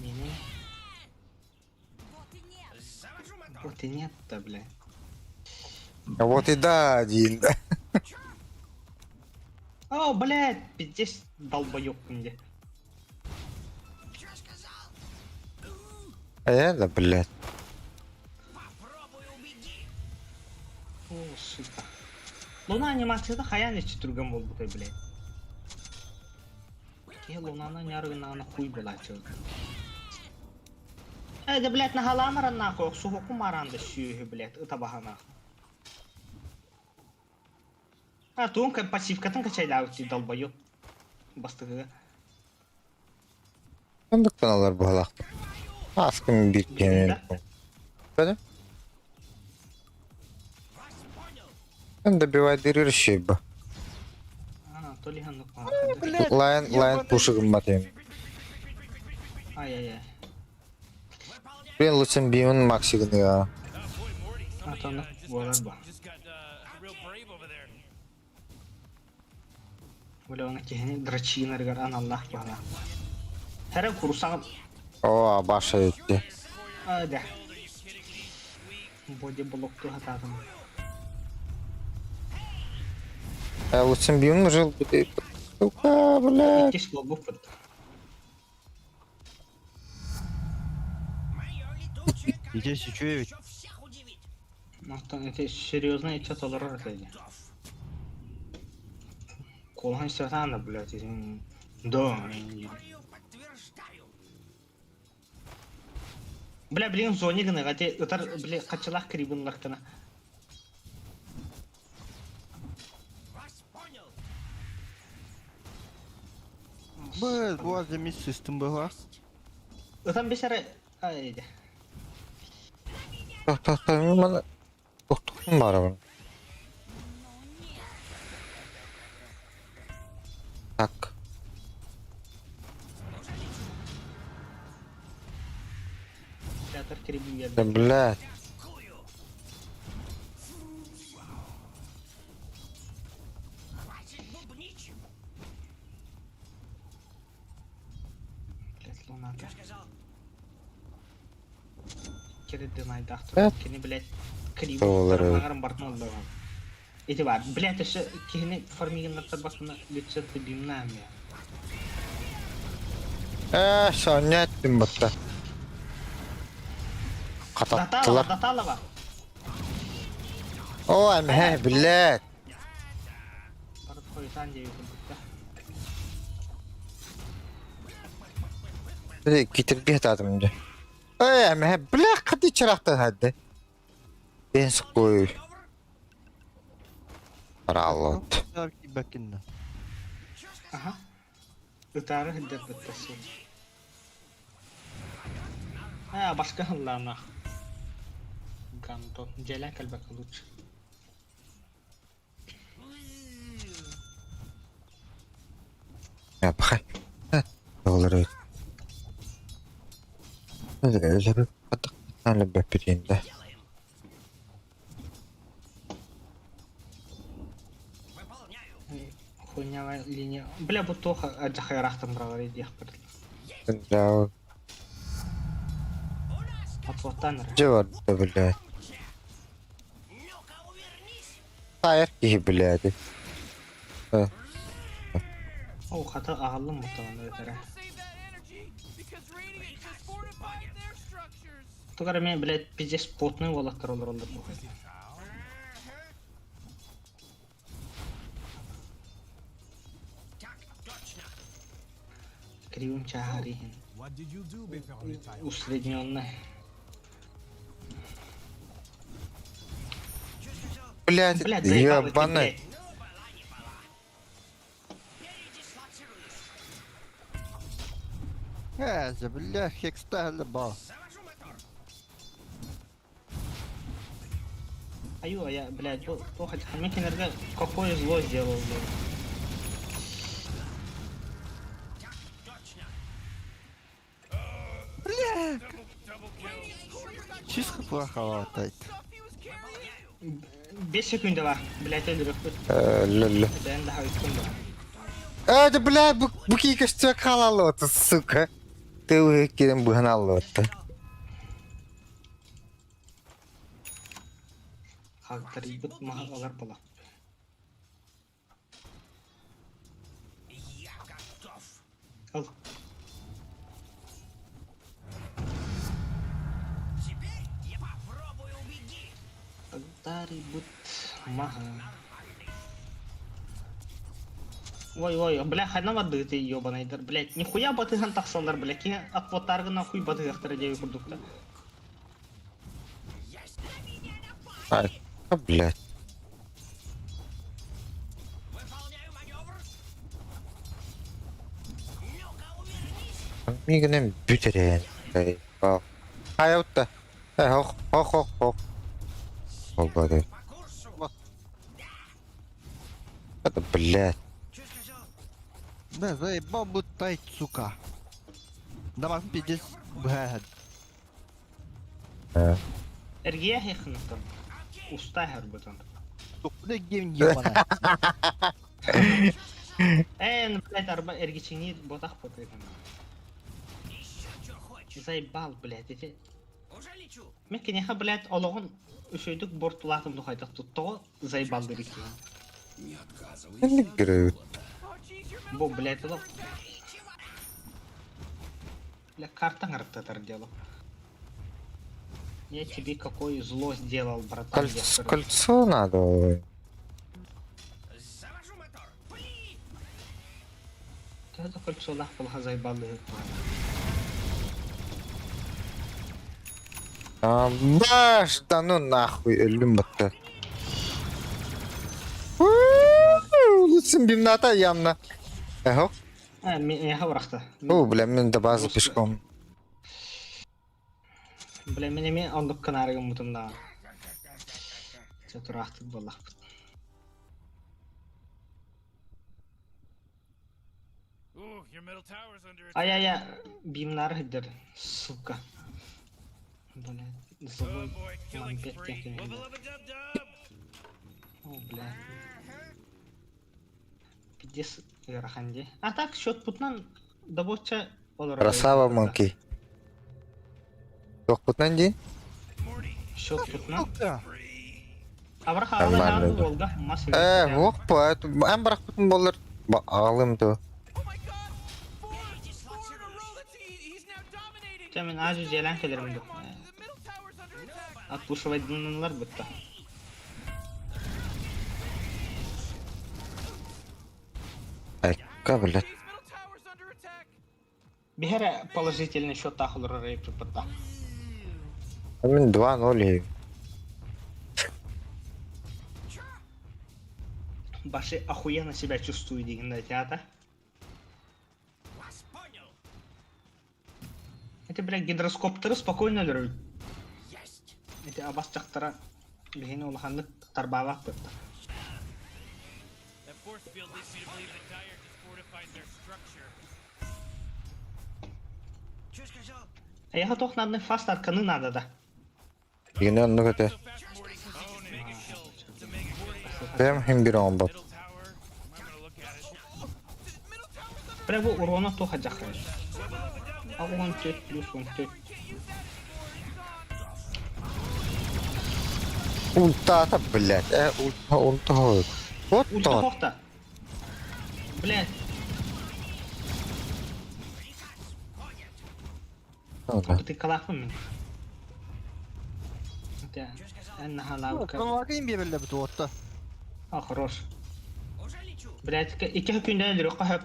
Не-не. Завожу мотор. Вот и нет-то, блядь. А вот и да, один. О, блядь, пиздец, долбоёб мне. Чё сказал? А я, да, блядь. Попробуй убеги. О, сука. Луна анимацияда хаян ичи турган болду той, блядь. Лунаны нярыгына ана хуй болачы. Да, блядь, на халамаран нахуй, оксухоку маранды сүйі, блядь, ытабахана. А, туын пассивкатын качайда өтті долбоёб. Бастыгыга. Сондықтан алар бағалақ. Аскын биркенен. Бәді? Вас понял. Sen добивай дырыр шейба. А, то ли ганук Лайн пушы кымбат ем. Ай-яй-яй. Выполняй. Мен лучшын беймін максигін я. Oh boy, Morty, somebody Атаны болар ба. just got real brave over there. Бля, оны кехіне драчинаргар аналлах бала. Хәрі курсағып. О, баша өтті. Да. Боди блокту хатадым. Лучшын беймін жыл бітей. Сука, блядь. Кеш бол бұппыд. Моё летучее Иди, колесо чё я ведь? ещё всех удивит. Мақтан это серьезно ича толырар атайды. Колхан сатана, блядь, изин. Да. Теорию подтверждаю. Бля, блин, зоне гына, гате ытар, бля, качалах крибын лахтана. Вас понял. Блядь, вот за мисс систем была. Ытан бешара, айда. Мен мана тоқтықпын бары бұн. Так. Театр крибын Да, берді. блядь. Хватит бубнить. Блядь, луната. Чё сказал? Кередден айдақтыр. Да. Кені, блядь, крибын. Толыры. Мағарым бартын олды. Эти бар, блядь, еще кені формиген наттар басына летсетті бимнам я. Sen ne ettin batta? Даталова, Katattılar. даталова. O emhe, блядь. Барып қойсан дейі күлдікті. Getir bir hatadım önce. Ey emhe, блядь, hadi çıraktın hadi. Ben sıkıyorum. Ралот. Бакинна. Ага. Ытары хиддер біттесі. Башка хыллана. Гантон. Желя кәлбәк лучше. Ya bakay. Olur öyle. Öyle bir katık. Öyle bir birinde. Выполняю. Хуйнявая линия. Бля, бутоха аджахайрахтан бравари дiyах бірді. Ya У нас Атваттан рі. ne var burada блядь? ну-ка увернись. Hayır ki блядь. О, хата ағылым мұттаған өтірі. Save that energy because radiant just fortified their structures. Тугары мен, блядь, пиздес потный олаттар олар олар бұқай. Так точно. Кривым чагарихин. What did you do before retiring? Усредненный. Чё сказал? Блядь, Блядь, заебал эти, ебаный. блядь. бля, хекстайлы ба. Завожу мотор. Аю, я, блядь, то хоть Хамекинерга какое зло сделал, блядь. Так точно. Double kill. Чисто плохо хватает. Выполняю. 5 секунда var, блядь, öldürüp öt. Лөлө. Ben daha üstüm var. Да, бля, bu кикашты қалалы оты, сука. Ты өкерен бұғыналы оты. Halklar iyi bıt mağazalar bula. Я готов. Al. Теперь я попробую убеги. Halklar iyi bıt maha. Ой, бля, хана бады ты ёбанайдар, блядь. Нихуя батыган тахсандар, блядь. Ки акваттарга нахуй батыгахтар деби курдукта. Ай, блядь. Выполняю маневр. Ну-ка, увернись. Мигнем бүтерен. Ай, аутта. Хох. Олбады. По курсу. Это, блядь. Чё сказал? Да, заебал бы тайт, сука. Дамаг пиздец, блядь. Эргия хехнутан. Уста хербытан. Куда гейм ебаная? Блядь, арба эргичини ботах потайдан. Еще чё хочешь? Заебал, блядь, эти... Уже лечу. Мен кенеха, блядь, олоғын үшөйдік бортулатым дұқайдық тұттығы заебал дырек. Не греют. Бо, блядь, олоқ. Бля, картан ырықтатар дело. Я тебе какое зло сделал, братан. Кольцо надо. Завожу мотор. Пли! Это кольцо нахуй заебал дырек. Баш, да ну нахуй, өлім бітті. Лучшим бимната ямна. Эхо? Мен хаврақта. О, бля, мен де базы пешком. Бля, мен ондық канарығым мұтымда. Тұрақты болақ. Ooh, your middle tower's under attack. Ай, бимнар хиддер, сука. Бля, Oh злой boy, killing мамбет spree. текін. Wubba lubba dub dub. О, бля. Пиздец ыраханде. А так, счет путнан добоча олар. Красава, монки. Жоқ бұтнан дейін? Morty, Счет путнан. Сука. Абраха Нормально, алай да. болда. Мас. Оқ па, әм бірақ бұтын болыр. Алым да. oh my god! Four in a row. He's now dominating. Мен ажу желен келерім деп. The middle tower's under attack. Атпушывайдынлар бітті. Әкка, блядь. His middle tower's under attack. Бихера положительный счет тахулар рейп бітті. Мен 2-0 ей. Баши охуенно себя чувствую, дегенда театра. Вас понял. Это, блядь, гидроскоптары спокойно лөрөй. Есть. Эти абастактара бихени улаханды тарбавак бітті. That force field leads me to believe that Dyer just fortified their structure. Чё сказал? Аяха тохнадны фаст арканы надо да. Ені онны көте. So fast, Morty. Oh, mega kill. It's a mega kill. Бәм хем бір оң бап. Middle tower. I'm gonna look at it. Middle tower's under Прямо урона тоха жақрай. А 14 плюс 14. Ультата, блядь. Ульта ғой. Вот Ульта то. хохта. Блядь, ты калафын мен. Энна халавка. Помогай мне, бля, бутуотта. А, хорош. Уже лечу. Блядь, iki күнден жүрек қахып.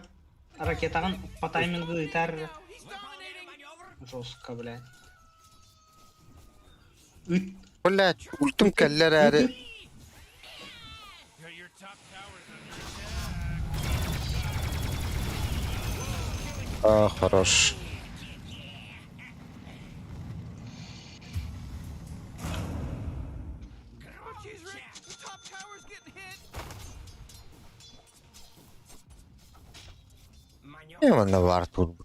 Ракетаған по таймингу итар. Выполняю маневр. Жестко, блядь. Үт. Блядь, ультым кәлләр әрі. Your top tower's under attack. Хорош. Именно бар тут.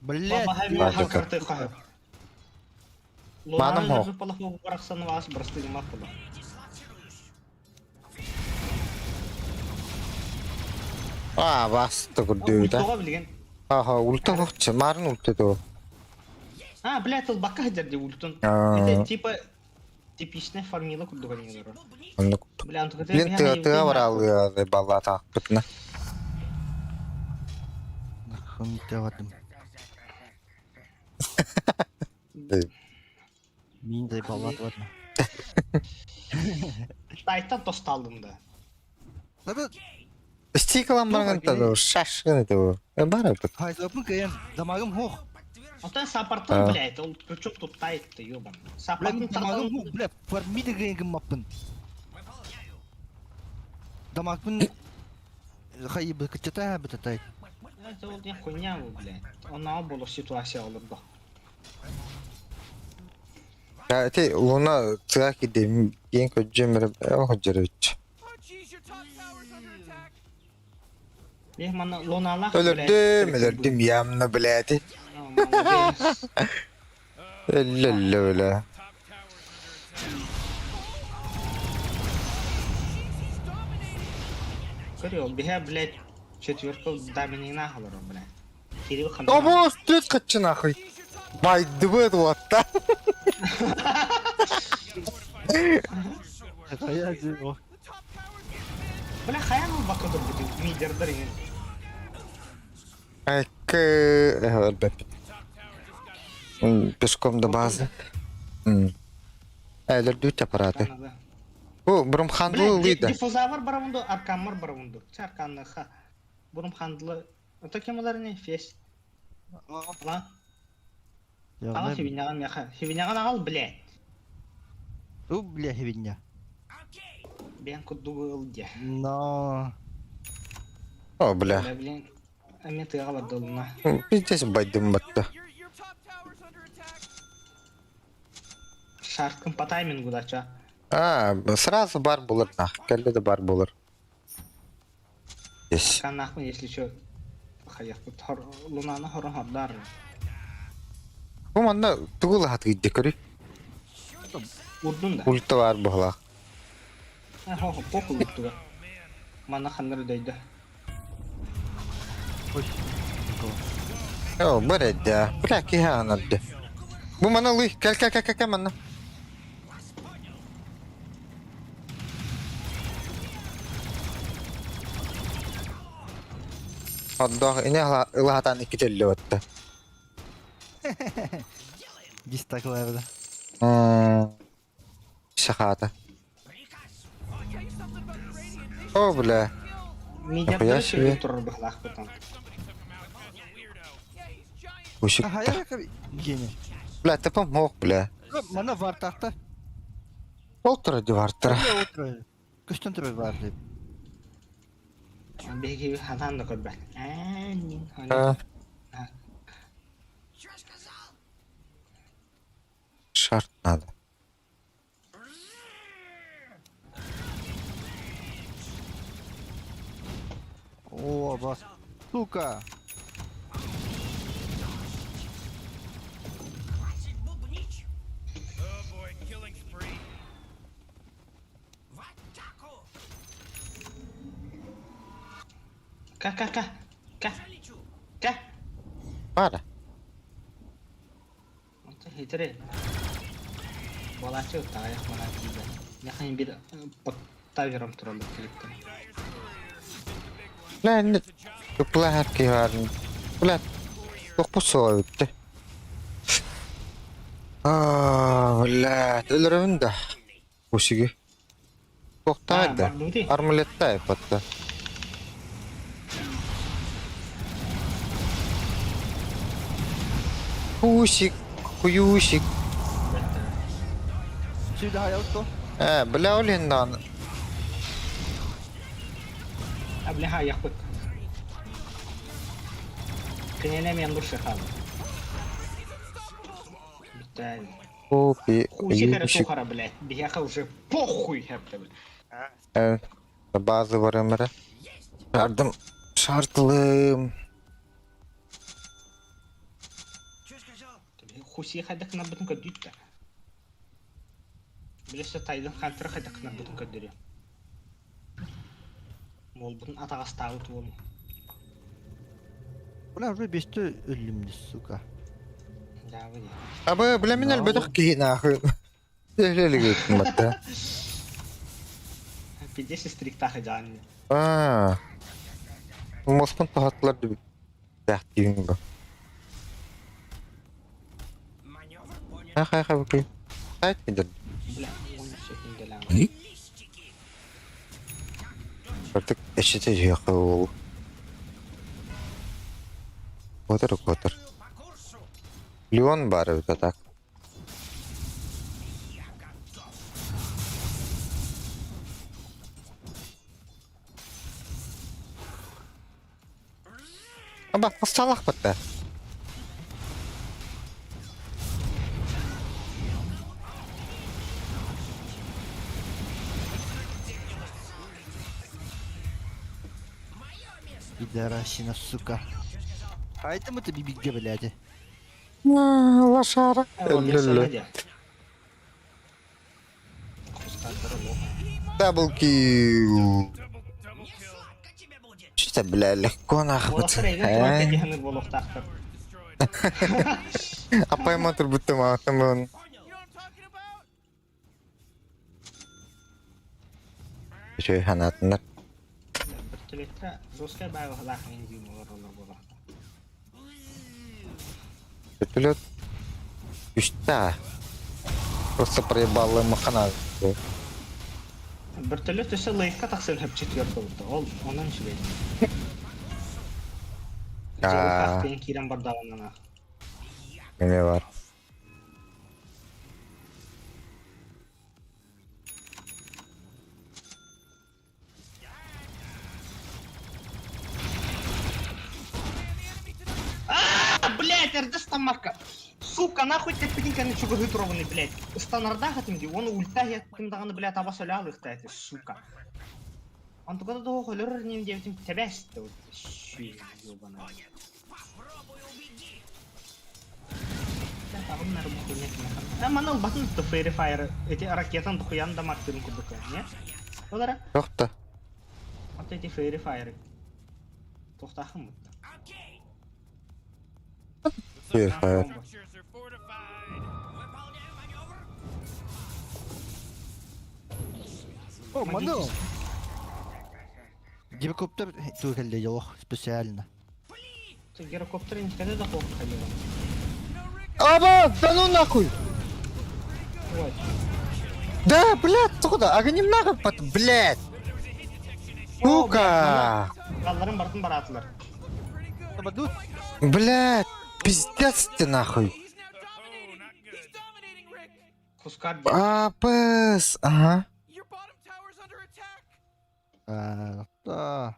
Блядь, Баба ладно, хай карты хай. Маным Луна хо. же полоху барахсан вас простыгы маппала. Басты күрдүү да. Ультуга билген. Ульта бокчу, марын ульта то. Блядь, ол бакка жерде ультун. А. Это типа типичная формила курдуга негер. Онны Бля, антуга Блин, ты баралы балла таакпытна. нахуй тавадым. Мин дай баллат вадым. Тайтан тосталдым да. Таби, Стикалам барган да, шашкын это. Бар опыт. хайзапын кайын, дамагым хох. Антон сапартан, блядь, он причем тут тайт-то, ёбан. Блядь, Сапартан дамагым тартан. хох, блядь, формиды гайгым маппын. Дамагын хайыбы кычата бітатай. Это вот не хуйня, блядь. Он на оболу ситуация олурду. Ти луна цаки де ген көжөмөр хожөрөч. Oh, jeez, your top tower's under attack. Бех мана луналах, Өлөрдүм ямны блядь. Лелеле. Top tower's under attack. Көрüyor, беха, блядь, четверка даминина халару, блядь. Кирилл О, хандана. бос, ты качы нахуй. Байды вот-то. Хая жио. Бля, хаян ол бакыдыр бүті, мидердір ең. Пешком до базы. Әлердүт аппараты. О, бұрым хандлы Бля, лыйды. диффузавр баравунду, аркаммар баравунду. Чарканны ха. Бұрым хандлы. Это кемалар не, фес. Ала, ала хивиняған яха. Хивиняған ағал, блядь. У, бля, хивиня. Бен куддуғы ылге. Но. О, бля. Бля, блин, әме тыға барды олына. Пиздец байдым батты. Your top tower's under attack. Шарткын по таймингу дача. Сразу бар болыр нах. Кәлі де бар болыр. Здесь. Канахмын, если чё. Хаяқ бұд. Лунаны хорын хордар. Bu manda tugul hat giddi körü. Урдун да. Ульта var бұғла. Хо-хо, похуй ұттыға. Мана хандар өдейді. О, бір әдді. Бір әкі ханадды. Bu mana lый. Кәл мана. Отдох, ине ылахатан iki телі өтті. Дистакларда. Шахата. I'll tell you something about the radiant. They О, бля. Мидердір Нихуя шүрге себе. тұрыр бұғлақ бұтан. Yeah, he's giant. Ушик. Хая каби. Гене. Бля, ты помог, бля. Мана вартахта. Олтыра девартыра. Күстен тұрой барды. Беги хатан да көтбәк. Нин. Шарт надо. О, бас. Сука. Oh boy, killing spree. Ка. Пара. Хитре. Балачы таяқ мана дейді. Яқын бір тавером тұрады клипті. Бля, не. Бля, әрке барын. Бля. Жоқ бұл солай өтті. Бля, өлірімін да. Ушиги. Тоқтайды. Армулетта айпатты. Кусик, куюшик. Сүйді хая ұтты. Бля, олен Бля, аяқ бұт. Кінене мен дұршы қалды. Бітті. Купи, Усикары куюшик. сухара, блядь. Бияқа уже похуй, хэпті, блядь. Базы бар өмірі. Шартылым. Что сказал? Хуси хайдакна бүтін көддүйді. Білесі тайдың қантыры хайдакна бүтін көддірі. Мол бүтін атағастағы туын. Ulan уже бесте ölümlü сука. Жабы де. Абы, бля, мен әлбәтіқ кейін ақы. Әлелі көттім бәтті. Пидесі стриктахы жанны. Моспан тағатылар деп дәқтейін ба. Маневр понял. Ай, бүкіл. Айт медер. Бля, оны секунделі. Листики. Artık eşite жақы ол. Отыр. По курсу. Леон бар өте так. Я готов. Аба, салақ бітті. Пидорасина, сука. Поэтому ты бибиге, блядь. Лошара. Оны Лөлі. де. Құстандыры лоха. Дабл килл. Double kill. Сладко тебе будет. Что-то, бля, легко нахуй. Олақтар еген туалетке дегені болуқтақтыр. Destroyed. Апай мотор бұтты мағытым бұн. You know what I'm talking about? Шөй ханатындар. Бір түлетті жосқа бағы ғылақ мен дейін олар болуқтар. Петулет. Үшті. Просто проебалы махана. Бір түлет үсі лайыққа тақсын хөп четверті болды. Ол онан шүбейді. Жауықтақпен керен бардағынан ақ. Неме бар. Блять, эрді стамарка. Сука, нахуй ты пинканы чуга гытрованный, блять. Станарда хатымди, оны ульта яттымдағаны, блять, аба сөйлі алықта әті, сука. Он тугада да оғылыр нем девтім тәбәсті вот. Шүй, ёбана. Попробуй убеди. Тағымнары бұл көрнек. Манал батын тұты Fairy Fire, эти ракетан тұқыян да мақтырын күрдікі, не? Олара? Жоқты. Вот эти Fairy Fire. Тоқтақым бұтты. Окей. Fairy Fire. Structures are fortified. Выполняю маневр. О, мано. Геликоптер турелде yok специально. Ты гирокоптер никогда да плохо ходила. Аба, да ну нахуй. Вот. Да, блядь, туда, огонем нахуй, блядь. Сука. Қалдарын бартын баратылар. Нападут. Блядь, пиздец ты нахуй. He's now dominating. He's dominating, Rick. Кускар Апс, ага. Your bottom tower's under attack. Да.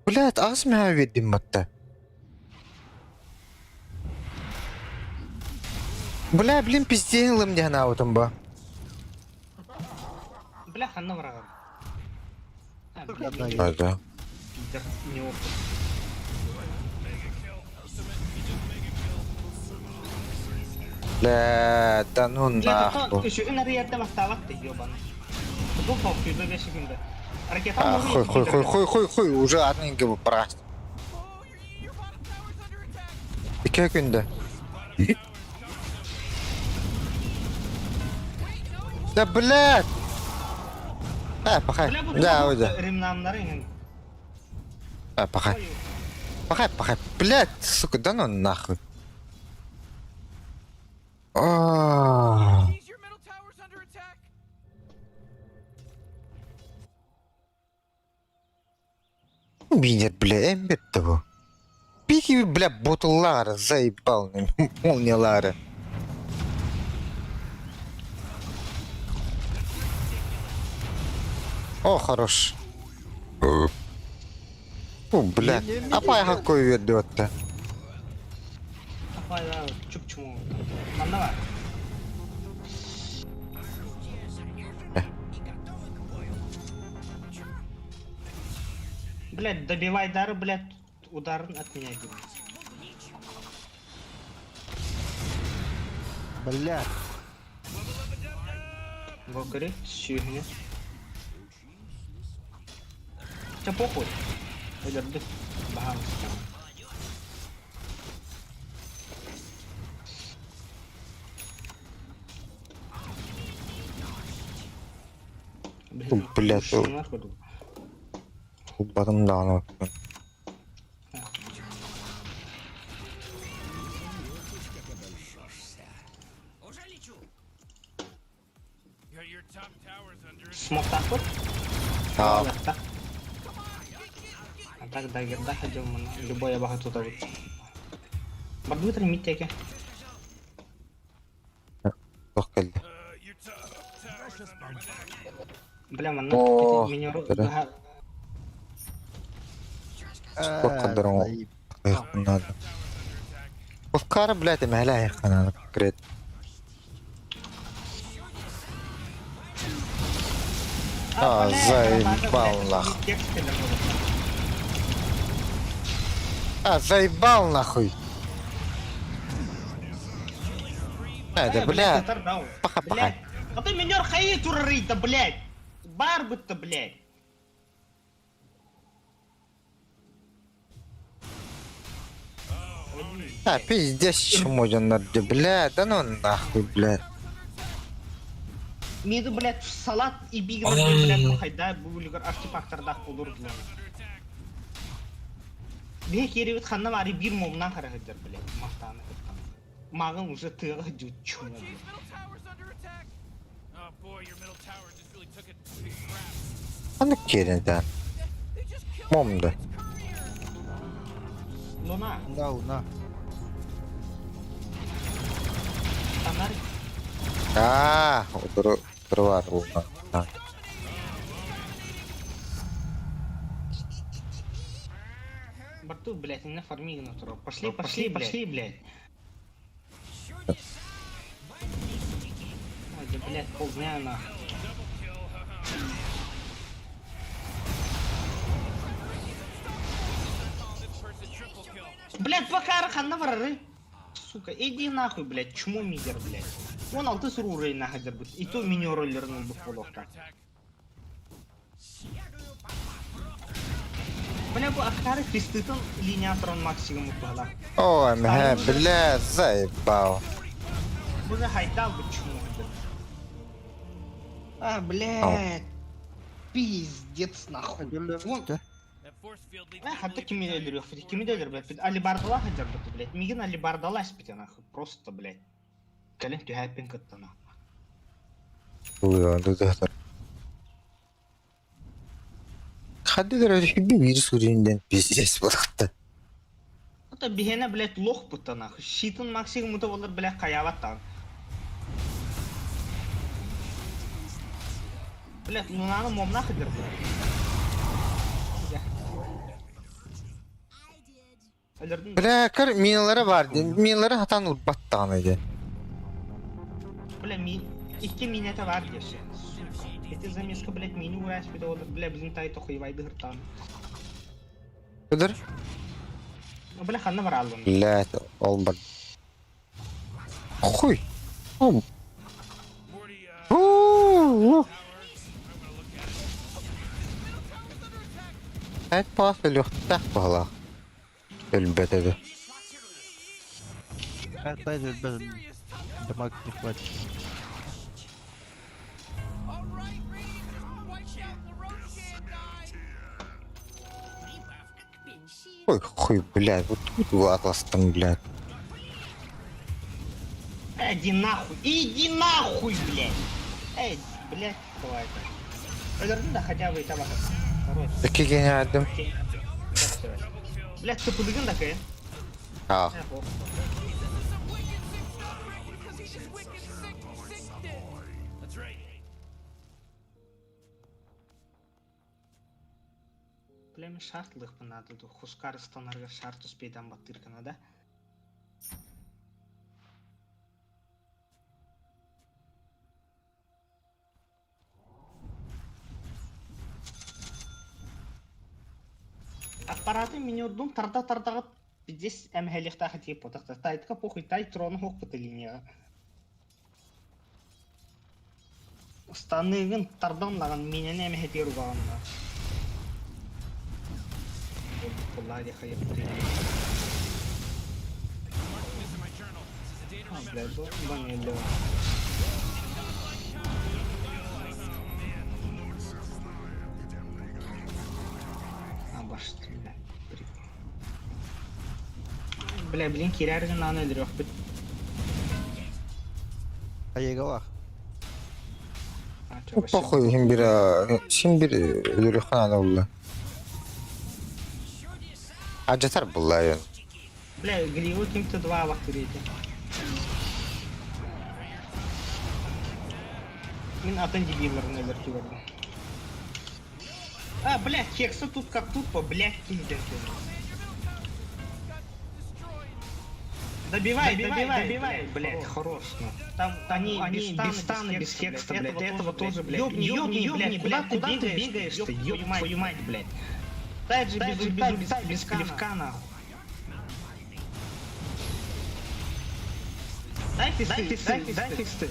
Блядь, аз мя видим это. Бля, блин, пиздец, мне на аутом ба. Бля, ханна врагам. Бля, Да, А, да. пидор, не опыт. Бля, да ну Бля, нахуй. еще и на риерте мақтават ты, ёбан. Бұл фокюда 5 секунды. Ракета А, хуй, уже одненько бы праст. Oh, your bottom tower's under attack. 2 günde. Да, блядь. Пахай. Бля, бұл Да, да. ремнамлары ең. Пахай. Пахай. Блядь, сука, да ну нахуй. Geez, your middle tower's under attack. Видят, бля, эмбет того. Пики, бля, ботулара, заебал, молниялара. О, хорош. О, бля, апай какой ведет-то? Апай, да, чуп-чуму. Манда бар. Блядь, добивай дары, блядь, ударын от меня бил. Бля, Вокари, сүйгіне. Ча похуй. Öldürdü. Baha mısın? Блядь, Şunlar koydu. Batım dağına. Уже лечу. Your top tower's under attack. Смог так вот? Aa, Так. А так дагерда ходил мы. Любой я багато тут. Бардвитер миттеке. çok geldi. Your top tower's under attack. Бля, мана. О, Минеру. да. Çok kadar o. заеб. Bunlar. Ufkar блядь, меля их канал. Крет. заебал нахуй. Заебал нахуй. Это, блядь. Пока-пока. Блядь. А ты минер хаи турарыта, блядь. Барбыт-то, блядь. Пиздец, чему надо, блядь. Да ну нахуй, блядь. Миды, блядь, салат и бигнер, блядь, bu хайда, bu үлгер артефактордах болур, блядь. Бе керебет ханна мари бир момнан харахыдыр, блядь, мақтаны кыттан. Мағын уже тыға жут чумо, блядь. Middle tower's under attack. Oh boy, your middle tower just really took it to crap. Onu кереден. Момды. Луна, Да, луна. фонарь. Var bunlar. Ha. Барту, блядь, на фармиги натурал. Пошли, блядь. Ой, да, блядь, полдня нахуй. Блядь, бакары ханна варары. Сука, иди нахуй, блядь, чмо мигер, блядь. 16 сыр урай нахадыр бит. И то минероллерның бұл болуқта. Бля, bu aktarı Крестытын линиаторын максимум ұтығыла. Ой, блядь, заебал. Бұны хайдал бұл чмо. А, блядь. Пиздец нахуй. Вон, Да. That force field leads hatta kimi öldür yok. Kimi de öldür, блядь. Алибардала хадыр бит, блядь. Мигин алибардала аспит, нахуй. Просто, блядь. Кален тюхайпен кытты, нахуй. Ой, да. Хадди дөрөж хибби вирус үренден пиздец болыкты. Это бихене, блядь, лох бұтты, нахуй. Шитын максимум ұты болыр, блядь, қаяваттан. Блядь, лунаны момна хыдыр, блядь. Öldürdün mü? Бля, кыр миналары бар. Миналары хатан урбаттан иде. Бля, iki minete var diyorsun. Эти замеска, блядь, мини уяс, бля, bizim tayto хуевайды гыртан. Кыдыр? Бля, ханна var албан. Блядь, олбар. Хуй. Morty, Hayt pas ölüyor. Tak bala. Ölbet edi. Опять же, без дамаг не хватит. all right, Reed. Watch out, LaRoche can't die. Хуй, блядь, вот тут его атластом, блядь. Иди нахуй, блядь. Эй, блядь, давай-ка. Öldürdün de хотя бы этого. Короче, Такие гениальным. блядь, ты подыгын да кая? А, That's right. Племе шартлық надо, хускар станарға шарт успейдан баттыркана да. аппараты минердун тарда здесь эмхелихта хотим потахта. Тайтка похуй, тай трону хок по линии. Станыгын тарданлаган минене эмхетер угаганна. Коллари хайып. This in my journal. This is a data Блядь, remember. бан элло. Башты, бля. Бля, блин, кирярген аны өлөрөк бит. Аяга бар. Похуй, şimdi bir ölürü xana oldu. Acıtar bunlar yani. Бля, гливу ким-то два вахтурите. Мен атын дебилерін өлөртү көрдüm. А, бля, кексы тут как тут по, блядь, киндер. Добивай, блядь, хорош, ну. Там они без стана, без хекста, блядь, этого тоже, блядь. Ёбни, блядь, куда ты бегаешь-то, ёб твою мать, блядь. Дай же без плевка, нахуй. Дай фисты.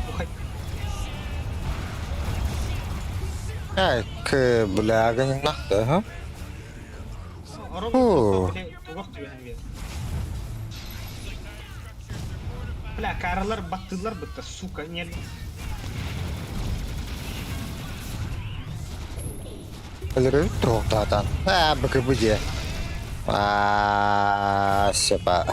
Уходи. Как, бля, не нахуй, ага. Робот, бля, каралар баттылар бытта, сука, не... Ölürü tohtadan. Ha, bakı bu diye. Aa, sepa.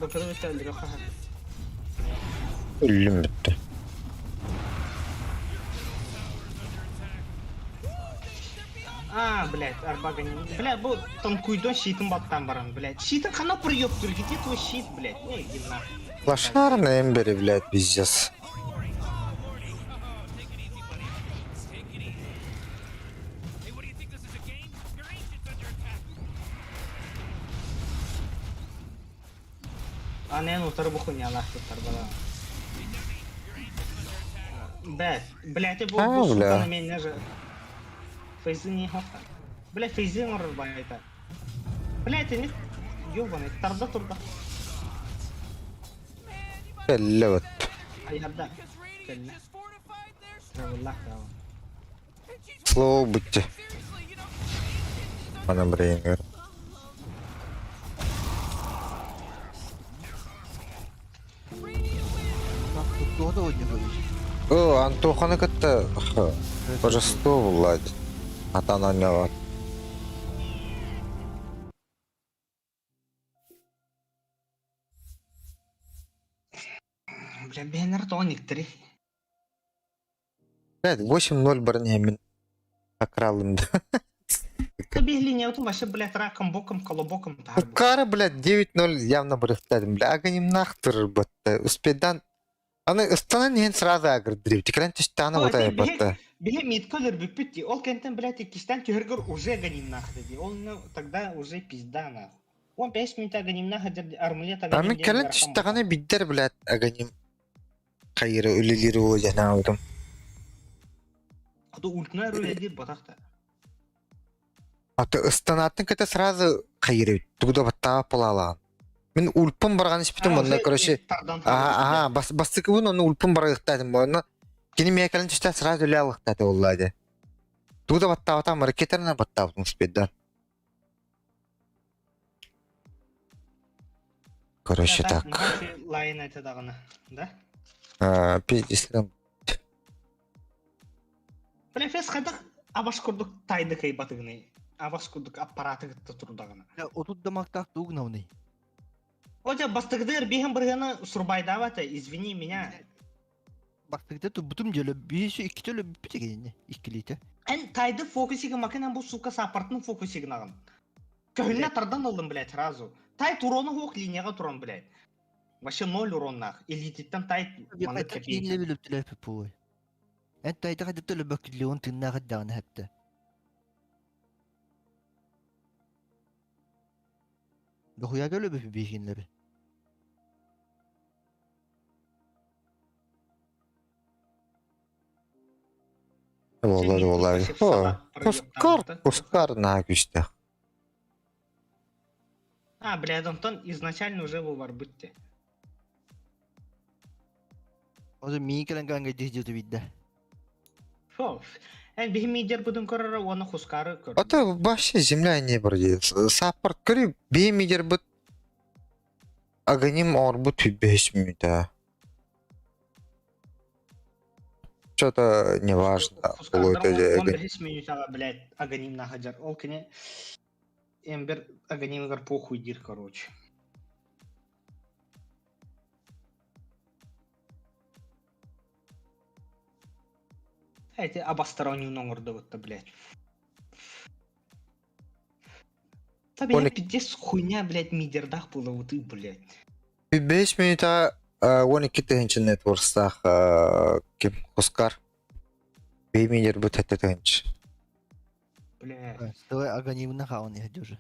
Bakırı öldürüyor, haha. Ölüm bitti. А, блядь, арбага не... Бля, бұл танкуйдон щитын баттан баран, блядь. Щитын қана приёб тұр, где твой щит, блядь? Ой, иди нахуй. Лошарный эмбери, блядь, пиздец. Hey, what do you think this is a game? Your ancient's under attack. А, не, ну, тарбу хуйня, нахуй, тарбала. Блядь, А, бұл сука бля. на меня же... Фейзы не хоха. Блядь, фейзы морыр байта. Блядь, не... Ёбаный, тарда турда. Belli bot. Аярда. Келла. Травыллах, травы. Slow bitti. Bana brain ver. Так, тут кто-то вот не говорит. О, Антоханы кытты. Божество, Владь. Атана не var. Бля, бенер тоник, три. Блядь, 8-0 барнемен. Акралым. Бегли не утум, вообще, блядь, раком, боком, колобоком, тарбу. Кара, блядь, 9-0 явно брехтадым. Бля, агоним нахтыр бытты. Успедан. Аны ыстанан ен сразу агрдрив. Тикран тиштаны Ой, ботай ты бытты. Беги митколер бипити, ол кентен, блядь, и кистан тюргер уже гоним нахуй, он ну, тогда уже пизда нахуй. Он 5 минут гоним нахуй, армулет Аны гоним. келен тиштаганы биддер, блядь, агоним. Кайры үлелері о жана аудым. А то ультна руледи батахта. Аты ыстанатын кете сразу кайры. Тугда баттага полалаан. Мен ульпым барган испитим онда, короче. Ага, бастыкы бун оны ульпым баргыктадым бу. Кини мекален тишта сразу лялыктады оллады. Тугда баттага там ракетерна баттага успеда. Короче, так. Лайн это дагана, да? Пиздец. Бля, фес хадах абаш курдук тайды кай батыгны. Абаш курдук аппараты гытты турдагана. Отут дамактак тугнавный. Отя бастыгдыр бихем биргана сурбайдавата, извини меня. Бактыкта ту бутум жөлө биши iki төлө битегенне иккилите. Эн тайды фокусига макинан бу сука саппартын фокусигин агын. Көхүнө тардан алдым, блядь, сразу. Тай турону хок линияга турон, блядь. Вообще 0 урон нах. Элититтен тай маны Кайта копейки. кийле билип тилеп пой. Эн тайда кайта төлө бакиле он тыннага дагы хәтта. Дохуя төлө бишинлери. Олар олар. Хускар на күстә. Блядь, Антон изначально уже его бар бутте. Озо мии келен ганга диждету бидде. Фу. Бихим мидер будун көрөр, оны хускары көрөр. Ата башы земля не бірде. Саппорт көрі беймедер бұд. Аганим орбут 5 минута. Что-то не важно. Хускардар 15 минутага, блядь, аганим нахаджар. Ол кене эмбер аганимгар похуй дир, короче. Эти обостороннюю номерда вот-то, блядь. Таби я пиздец хуйня, блядь, мидердах было вот и, блядь. 5 минута 12 тыгынчы нетворкстах кем Хускар. Беймедер бұд әтті тыгынчы. Блядь. Давай аганимна хаун я дюже.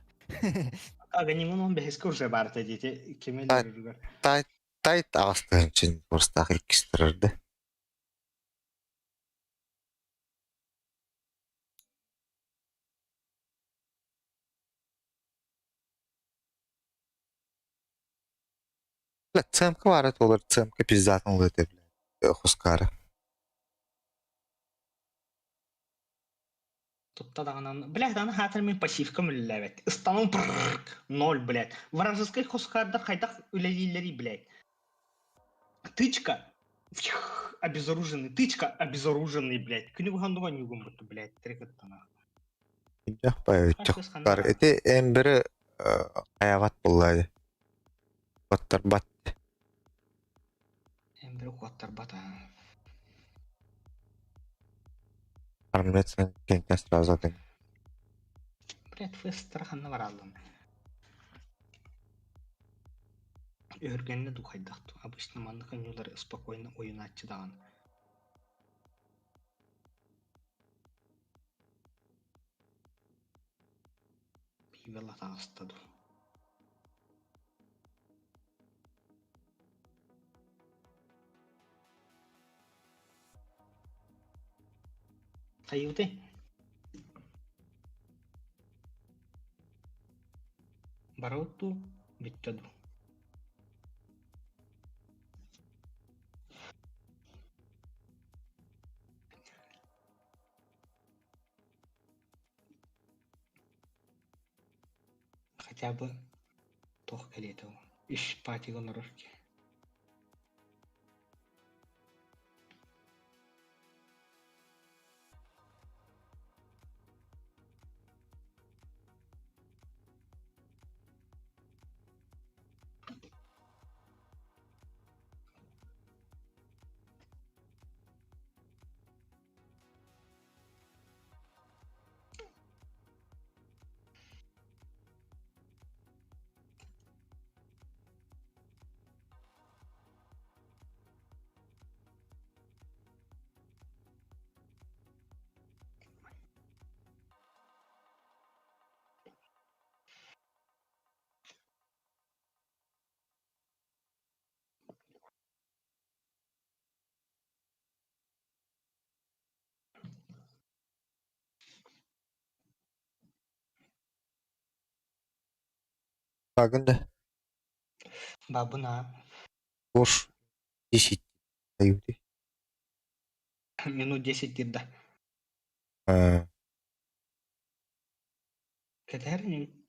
Аганимун 15 уже барта дети. Кемелер үргөр. Тайт ағыз тыгынчы нетворкстах екістірірді. Цемка бар еді олар, цемка пиздатын ұлы еді, Хускары. Тут-то блядь, аны хатыр мен пассивка мүлләбет. Истанун 0, блядь. Вражеский хускардар хайдах үлелилери, блядь. Тычка. Обезоруженный. Тычка обезоруженный, блядь. Күні бұхандыға нюгім бұтты, блядь. Трекеттана. Жақпай, Хускар. Эти әмбірі аяғат болайды. Баттар бат. Эмбер куаттар бата. Армлетсен кенттен сразу адын. Блядь, фест тараханна бар алдым. Өргенне духайдақту. Обычно мандыка нюлар спокойно ойын атчыдаған. Бейвелла тағыстаду. Кайыуды? Барауту биттаду. Хотя бы тох калетого. Иш патиго на рожке. Bagında Бабына. boş 10 ayıbdı. Минут 10 дирда. Катерни.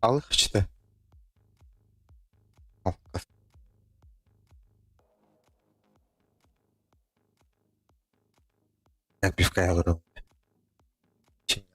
Alık işte. Alık. Ya bir kaya alırım. Şimdi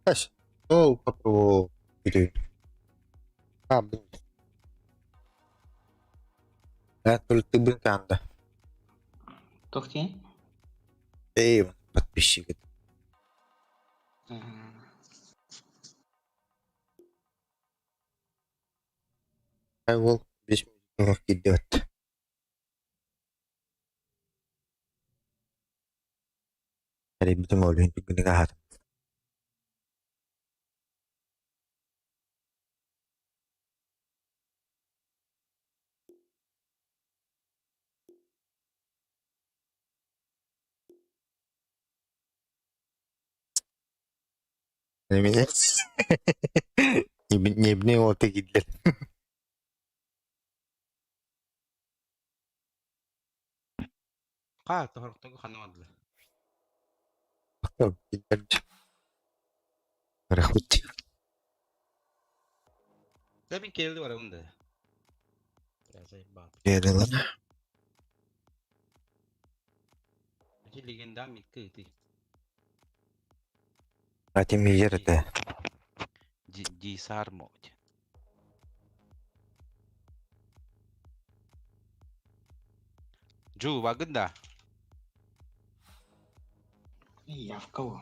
Kaç. Sol kapı gidiyor. Ha bu. Ben tültü kanda. Тоқтайын. Ey подписчик. Ay ол 5 минут gidiyor. Hadi bütün oyun günü rahat. Ne bileyim. Ne bileyim orta gidiyor. Kaa tohortogu hanamadılar. Yok gidiyor. Rahut. Demin keldi var onda. Biraz ayıp bak. Yarılan. Peki legenda mitkı iti. Hadi mi yerde. Cisar mod. Ju bagında. Явка во.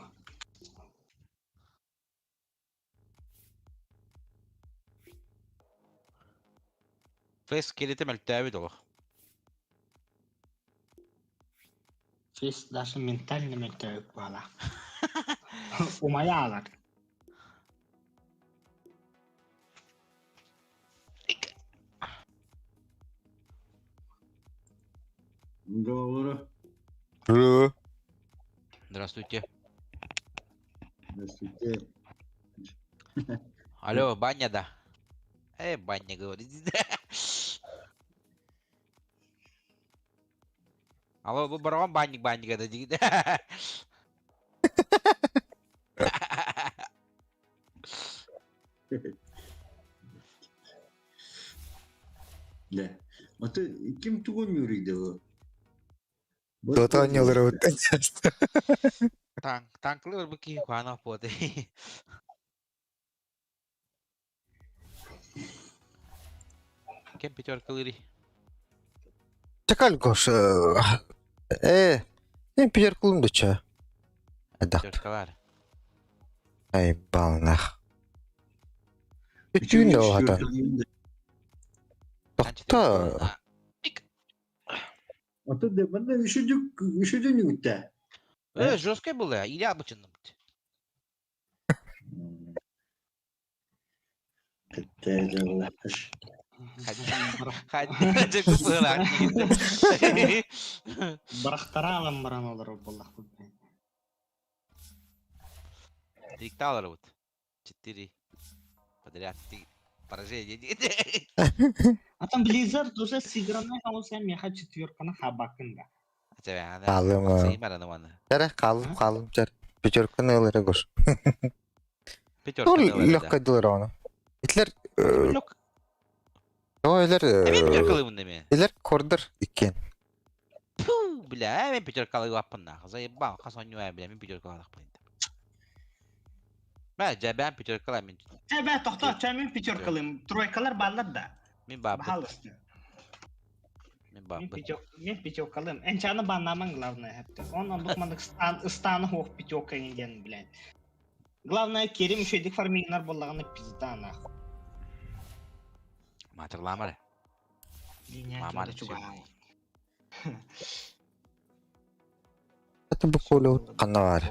Fes kelete meltabi dolu. Фес даже ментально мелтәүек бала. Умая алар. Добро. Ru. Здравствуйте. Здравствуйте. Алло, баня да. Баня говорит. Алло, bu барабан банник ada gitu. Да. А ты кем тугон юрийді о? Dota oynuyorlar o. Tanklı bir ki kuana pote. Kim picture kılırı? Çakal koş. Ben piyer kulum da ça. Adak. Picture kalar. Ay balnah. Bütün de o hatan. Dokta. А ты да, банда üşüdün yükte. Жесткое было, или обычно? Teyze Allah. Hadi kupılar. Барахтара алам баран олар боллах. Диктатор вот. 4 подряд поражение. А там Blizzard уже сыгранный хаусам яха четверканы хабакында. Kalım. Saymadı bana. Cara kalım cara. Piyer kanaları koş. Picture Ol kalar. lokkadılar onu. Hitler Lok. o öler Hemen picture kalı bunda mı? Hitler kordur iken. Puh, bile hemen picture kalı yapın. Zayıf bak, kasan yuva bile hemen picture kalı yapın. Bence ben picture kalı min. Təbə toxta, çəmin picture qılım. Troykalar ballar da. Min babı. Bahal üstü. Min babı. Мен пятеркалым. Энчаны баннаман главное хәтта. Он букмандык станы хох пятерка инген блядь. Главное Керим шөйдик фармингнар боллаганы пизда нахуй. Матırlamar. Мамали Hatta bu kolu kanı var.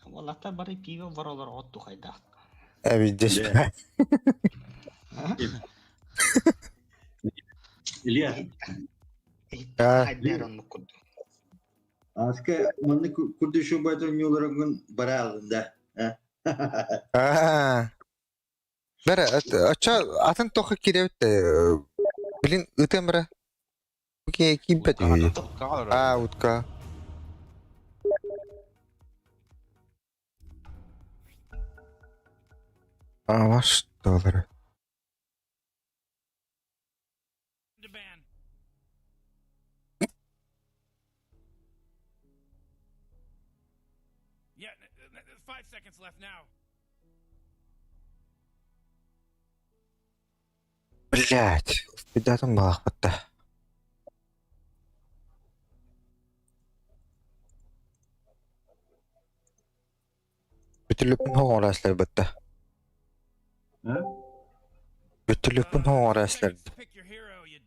Валата бары пиво воролар отту хайда. Abi Да. Илья, Хайдар он куд. aska mandı kurdu şu baytın yollarının bara aldın. Bera atın tohu kirevt bilin ıtemra. Buki kim pet yürü. Utka. Var doları. The ban. 5 seconds left now. Блять, спидатым балахпатта. Бүтүлүпүн хоңораслар бытта. А? Бүтүлүпүн хоңораслар. Pick your hero, you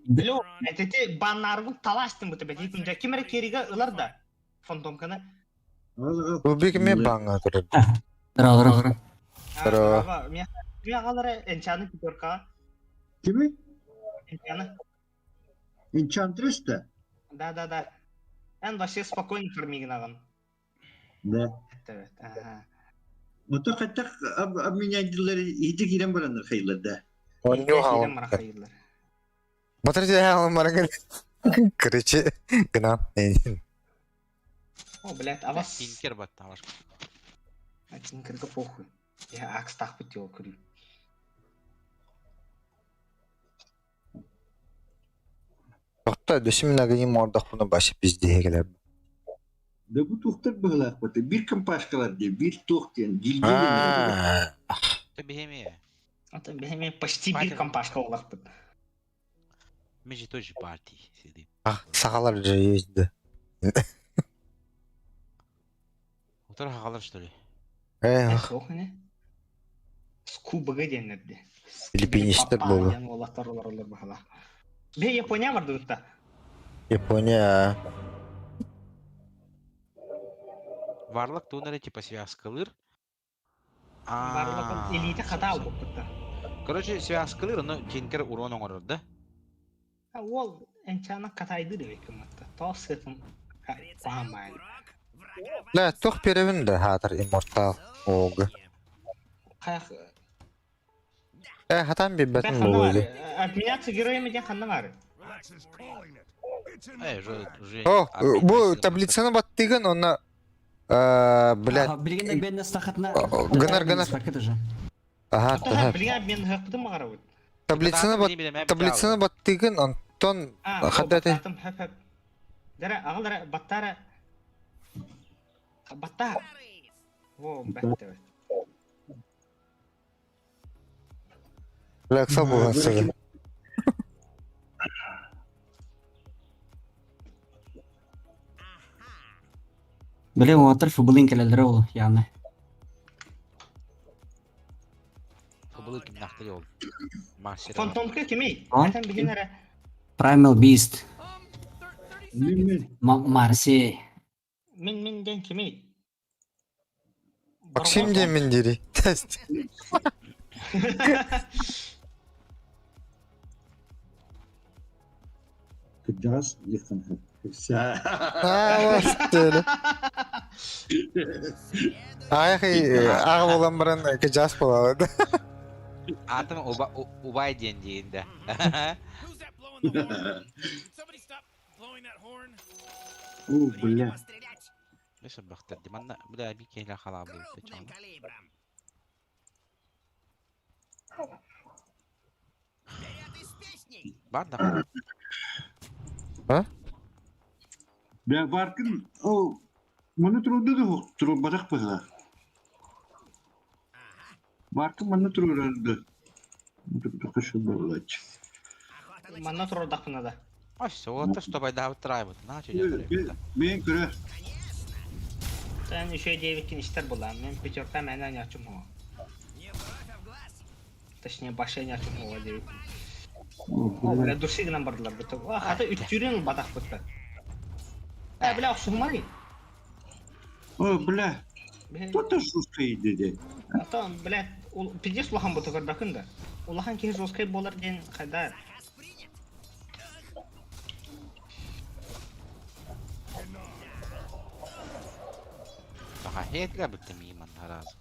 Било, этете баннарбын талаштың бұты бәді. Күнде кемері керігі ылар да. Фантомканы. Бу бигиме баңга турат. Дыралырым. Здорово. Мен ағалары энчаны пятеркаға. Kimi? Энчаны. Enchantress-та? Да. Эн вообще спокойно фармиген ағын. Да. Evet. Ага. Ото каттак обменяйдылар иди кирен барандар хайларда. Онню Кейден хаун. мара хайырлар. Мотор хаун маранган. Короче, гна. О, блядь, а вас... Тинкер бат таваш. Тинкерге похуй. Я акс так бітеу көрейм. Тоқта дөсімнәгі ем ордақ бұны башы бізде келер. Да bu tuhtar bağlak batı. Bir kampaşkalar diye bir tuhten dilgi Ты бегемия. Это бегеме почти Патер. bir компашка олақ бұд. Мы же тоже партии сидим. Сағалар же езді. Утро хакалар что ли? Соқ не? Скубыға денерді. Филиппинистер болу. Олақтар олар бағала. Бе Япония барды ұтта. Япония. Варлок тунere типа связкалыр. Барлығын элиті қата алып бұтта. Короче, связкалыр, но тинкер урон оңырыр, да? Ол энчаны қатайды деп екіматта. Тау сетім қуамайын. Ла, тоқ перевін да хатыр иммортал оғы. Қаяқ... Хатан Бәк беббәтін қанды бұл бары. өзі. Обменяться героями ден қанды бары. Уже... О, бұл таблицаны баттыгын, оны... Блядь, Білгенде бен стахатна. Гынар. Спакет уже. ага, Ота ага. білген обмен ғақпыды мағара өт. Таблицаны баттыгын, Антон... Хаддаты... Хөп. Дәрі, ағылдары, баттары... Батта! Во, бәтті өт. Ләкса болған сығы. Біле отыр футболин келелері ол, яғни. Футболы кім нақты ел. Мастер. Фантомка кемей? А? Әтен білген әрі. Primal Beast. Min. Марсей. Мен ден кемей. Максим демен дери. Тест. Kıcağız yıkın. Бастылы. Аяқи, аға болан баран жас болады. Атым убай ден дейінді. Who's that blowing the horn? Can somebody stop blowing that horn? O bля. Пострелять Несі бақтыр. Деманна, бля, bir кейлі қала болды. крупным калибром. Вперед из песней! Бар да. Ben varkın o bana turda da hok tur badak pala. Varkın bana tur öğrendi. Bu kaşı bolaç. Охота на Манна тұрыр дақпына да. Ой, соғатты, что байда вытрайбыт. На, че не Ben göre Сән үші дейвеккен іштер болам. Мен пятерка мәні нячым хуа. не бровь, а в глаз. Точнее, башы нячым хуа дейвеккен. o О, bля. бля, дұрсы гынан бардылар бұты. Хаты үттюрен бадақ бұтты. Бля, ұқсығымай. O bля. Кто то жесткий dedi. Ата, бля, пиздец улахан бұты көрдақын да. Улахан кей жосқай болар ден қайда. Заказ принят. Таға хетлі біттім емін наразы.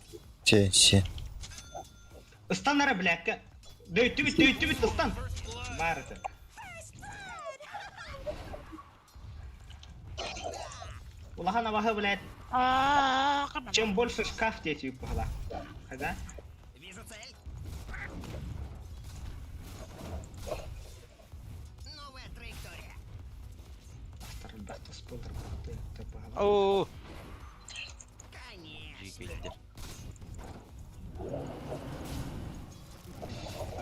Сен.Ыстан әрі, блякка. Дөйтті біт, ыстан. Барыты. Улахан авахы, блядь. Чем больше шкаф дети похла. Когда? Вижу цель. Новая траектория. Второй бахта споттер. Ооо. Конечно. bildir.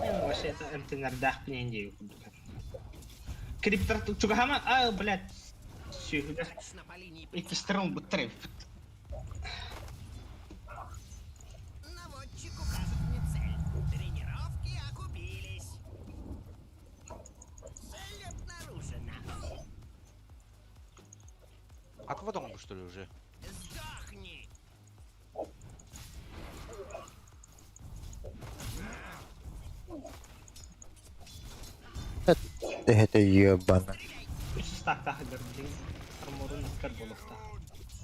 Ben вообще это МТНРдах блин дей. Криптор чугахама, блядь. Сюда. На по линии Эти стрел быстрее. наводчик укажет мне цель. Тренировки окупились. Цель обнаружена. Отводом он, что ли, уже? Сдохни. Это ебано. Üç istakta haber bilin. Armorun nukkar bolukta.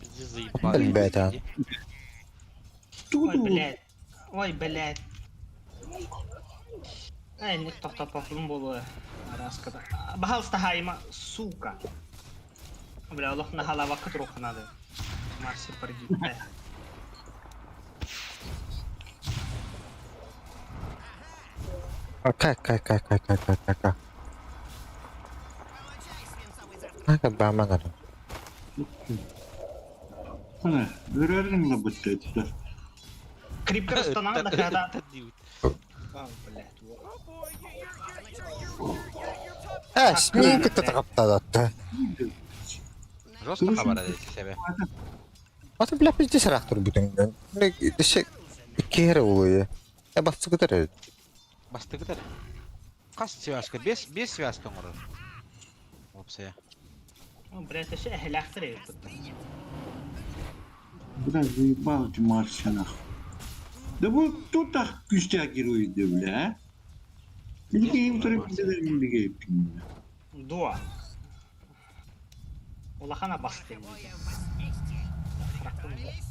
Bizi zayıflar. Elbette. Ой, блядь. Ой, блядь. Ай, не тоқтап популым болуы. Араскада. Пожалуйста, хайма, сука. Бля, Аллах на халава катрох надо. Марси паргитта. Как. Получай свинцовый завтрак. Как баман adam. Ana, öğrendin mi bu tette? Криптор станан на когда. Diyor. А, блядь. вот. Снег это таптадатты. Жестко хабар edildi sebe. Аты бля пизде сарахтыр бүтүн. Деше 2 кere oluyor. Басы кытыр. Bastı gider. Kaç связка? 5 связка var. Opsaya. Ну, блядь, это ще эхляхтыр ебут. Biraz заебал эти марсианах. Да bu тут так güçte giriyor de bile ha. Bir de iyi tarafı da bir de yapayım. Дуа. Улахана басты. Боя в воздействии. Приготовились?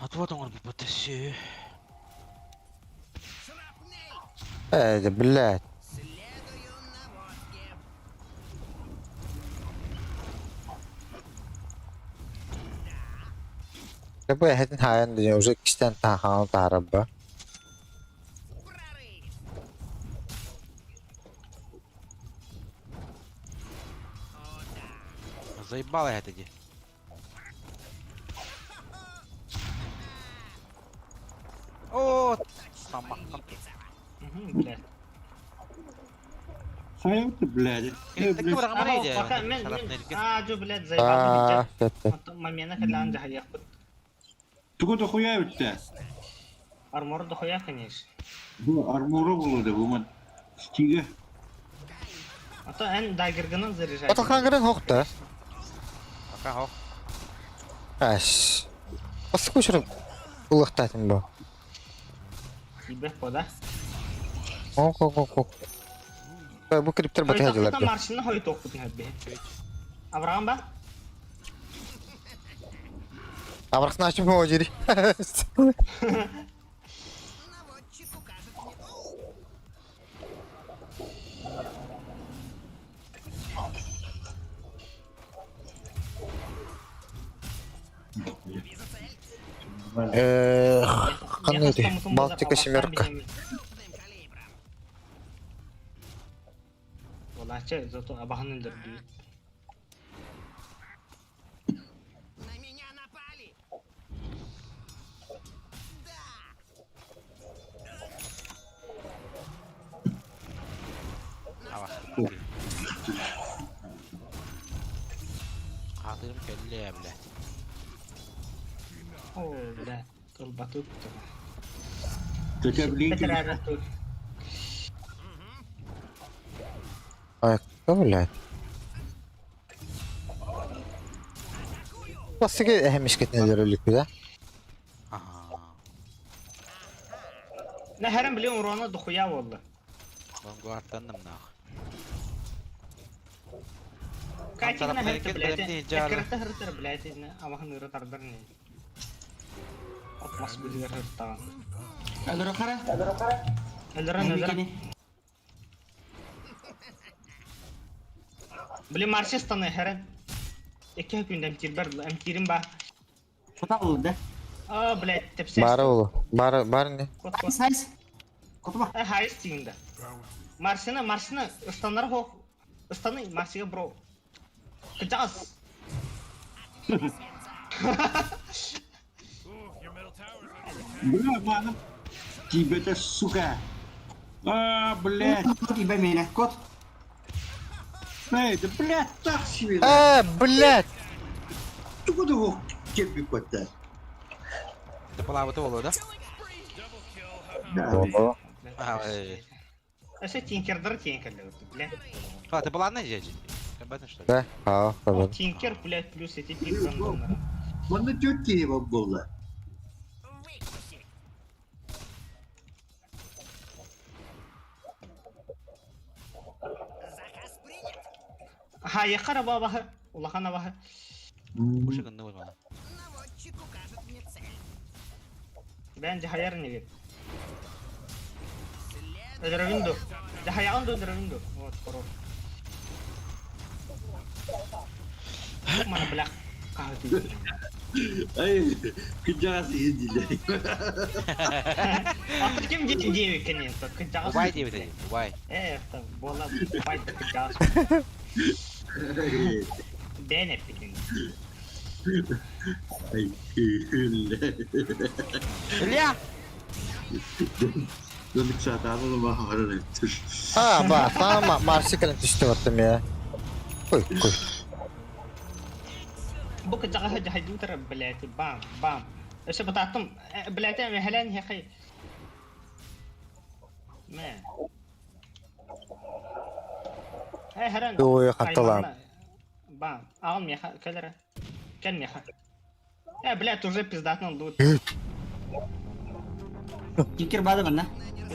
Отводом он bu pataşı. Шрапнель. Блядь. Следую наводке. Bu hedin hayan diye уже 2 tane tahan tarabba. Прорыв. Заебало это ди. О, сама. Блядь. Hayatı bile. Криптор бұрағама нейді? Пока мен... Шарап нелген. Жо, блядь, заебал. Кетти. Мамена калян жа яқпыт. Tuku da koyar bitti. Армор да хоя, конечно. Bu armora buladı bu man. Stiga. А то эн дайгергынан заряжает. Аталхан гэрэн хоохтой. Пока хох. Аш. Бас күшрөм. Улахтатын бо. Тебе пода. Ок. Bu kriptler batı hacılar. Хойто маршины хойто оқпытын хәббе. Авраам ба? Абрахсына açım o jeri. Наводчик укажет мне. Вижу цель. Qanday deydi? Baltika семерка. Крупным калибром. Валача, зато абахан öldürdü. На меня напали. Да. Hava. Hatırım kelli ya bile. О, блядь, колбату. Tekebilin ki. Петрара тут. Ayakta блядь. Basıge ehmiş ketneler öldük bir de. Aha. Не херем блин урона дохуя валла. Ben guardlandım nah. Катина тарапына херте, келген блядь. бәрімде жары. Экрата хертер, блядь. Абахан ырытардар не. Атмас билер хертаган. Алло, қара. Элдерен. Блин, маршистаны херен. Эки күндө эмтир эмтирим ба. Құта болды да. А, блядь, тепсес. Bari oğlu. Bari ne? Кот. Сайс. Құты бар. Хайс тигинде. Маршины ыстандар хо. Ыстаны маршига бро. Кыжас. your middle tower's under attack. Бля, мана. Тебе-то, сука. А, блядь. Tiba mina, kod. Эй, да, блядь, так себе. Блядь! Ты куда его терпи кота? Tıpıla bu olur da. Да, Ого. Ha, evet. Ese Tinker'dır Tinker'le блядь. Ha, tıpıla ne diyecek? Kapadın что ли? Да, О, Tinker, блядь, плюс эти пик гандоны. Бана тётки его было. Выкуси. Заказ принят. Ага, я баба. Улахана баха. Bu şekilde vurma. Наводчик укажет мне цель. Bence hayar ne gibi. Ödüründü. De hayağın da ödüründü. Evet, korur. Mana belak kahve. Ай, кыджас иди. Atır kim diye kenin to kıcağız. Ubay diye bitecek. Ubay. Tabi bola bay da kıcağız. Ben hep bikin. Ай, Hülya! Dönük saat anladı mı? Hararım. Bak, tamam, marşı kalın düştü attım ya. Koy. Bu kıcağız hacı haydu tara bileti bam. İşte batattım bileti mi helen ya kay. Ne? Heren. Yo, хаталам. Бам. Ağam ya kalera. Ken ya. Блядь, уже пиздатно дует. Tinker bada mana?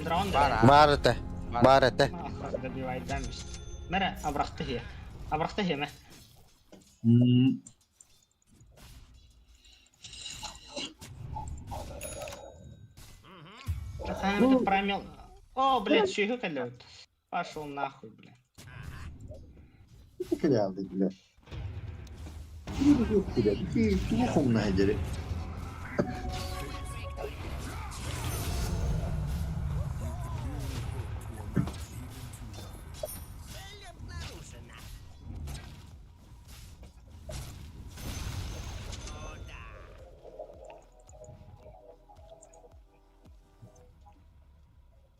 Дрон Var да. ha. Бар это. Добивает дамаж. Мера, Абрахты hier, ме. Ты промел. О, блядь, чего колет? Пошел нахуй, блядь. Ne kadar aldı bile. Yok bile. Bir tuhum nedir? Цель обнаружена. О, да.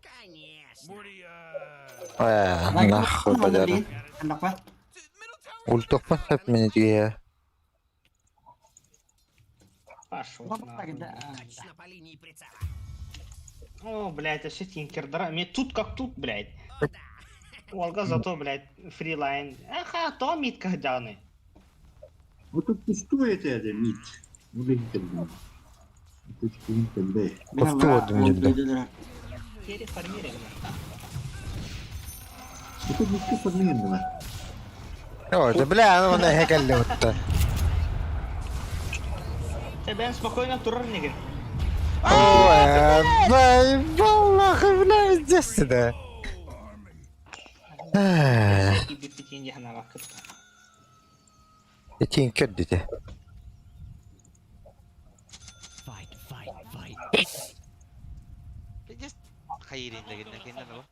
Конечно. Morty, Нахуй, бадяры. Anak pa? Ультох хеп меня диye. Пошел Bak нахуй. da. Точно по линии прицела. О, блядь, это Тинкер дра. Мне тут как тут, блядь. Волга зато, блядь, фрилайн. Ага, то митка даны. Вот тут пустое это мид. Ну да не тогда. Это не тогда. Пустой один, Переформировано. Это не все подменено. Ой, бля, ну не хекалли вот. Ben спокойно турнигин. Ой, дай, валлахи, бля, здесь сюда. И бифтин яхна вакыт. Etiyim kör dedi. Hayır indirdiğinde kendine bu.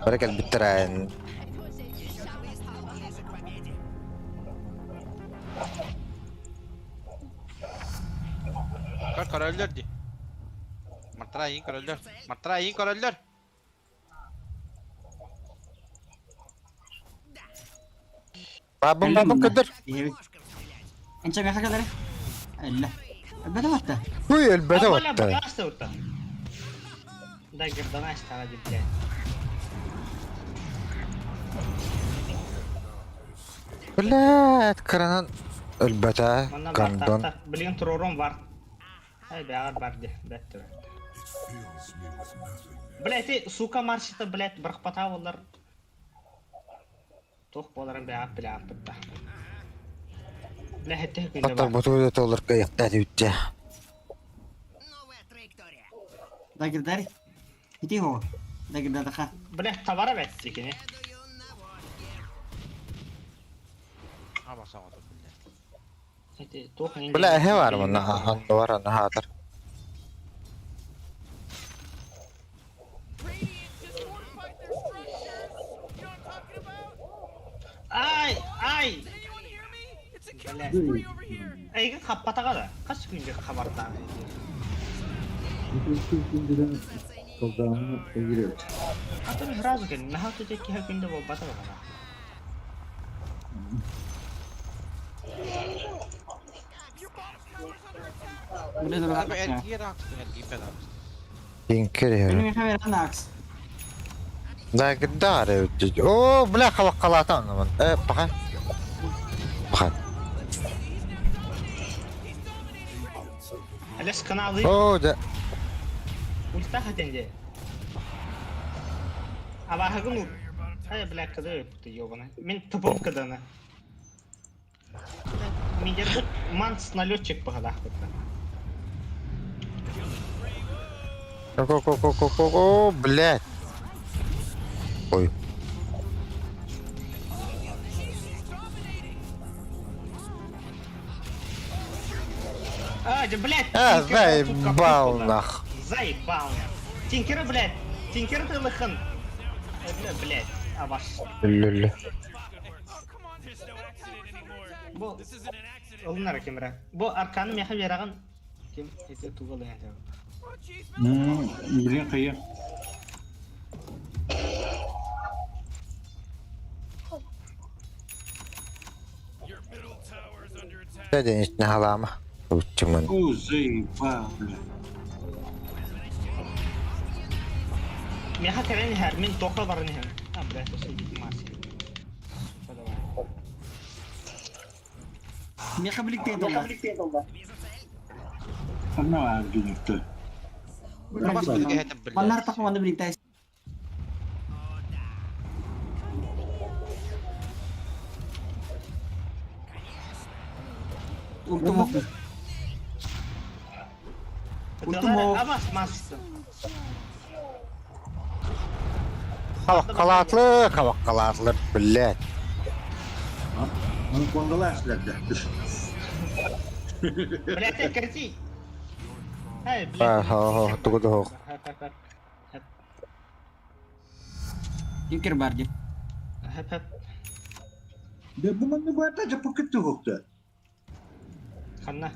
Bırak el bitiren. Ближе к победе. Kar öldürdü. Martara yiyin kar öldür. Martara yiyin kar öldür. Babam kadır. Ложком стрелять. Enca biasa kadar. Allah. Bada mata. Huy elbette Бля, vattı. багаста урта. Дай гордона стала, блядь. Блядь, краnan elbette Манна kandan. бар, блин, турором бар. Ай, бягар бар де, бәттір. Блядь, ты, сука, маршита, блядь, бұрқпата олар. Тоқ боларын бягар, бягар, бітті. Блядь, ты күнде Hatta бар. bu tuğda olur kayakta diye. Новая траектория. Dagir dari. Iti ho. Dagir dadaka. Блядь, товара бәтті кене. Следую наводке. Ama sana da bile. Тоқ ненде. Bula ehe var mı? Anda var ana hatar. Radiant just fortified their structures. You know what I'm talking about? Ай, ай! Эйген хаппатага да. Каш күнде хабарда. Атыр сразу кен, нахал тетеки хакында болбата бага. Bile dur Abi bak ya. erkeğe rahatsın erkeği pedal. Tinker Benim ya. yaşam veren aks. Да гдар. О, бля, халакалатан. Паха. Паха. Алес каналы О, да. ульта хатенде. Абахагын ул. Ай, бля, кыды өптү ёбана. Мен тупым кыданы. Мендер бут манс налетчик багадах бутта. Ко-ко-ко-ко-ко, блядь. Ой. А, да, блядь. А, Тинкера тут капут заебал туда. нах. Заебал. Тинкера, блядь. Тинкера ты лыхан. Блядь. А ваш. Лүлү. Oh, come on, there's no accident anymore. Бу This isn't an accident. олнара кемра. Бу арканы меха бераган. Кем эте тугал янда. Oh, jeez, man. Билен кая. Your middle tower's under attack. Да денег не халама. Учимын. О, заебал, бля. Меха керен хер мен тока барын хем. А, блядь, осы маси. Mecha birlikte dollar. Ana var günlükte. Ama sözge hetem Onlar bilir. takımında birlikte. Ultum yok. Ultum yok. Абас мас. Халакалатлы, блядь. Onu kongalar açtılar. Блядь, крути. Ай, А, блядь. тугу. Tinker bardi. De bu ne bu arada capı kötü koktu. Ханна.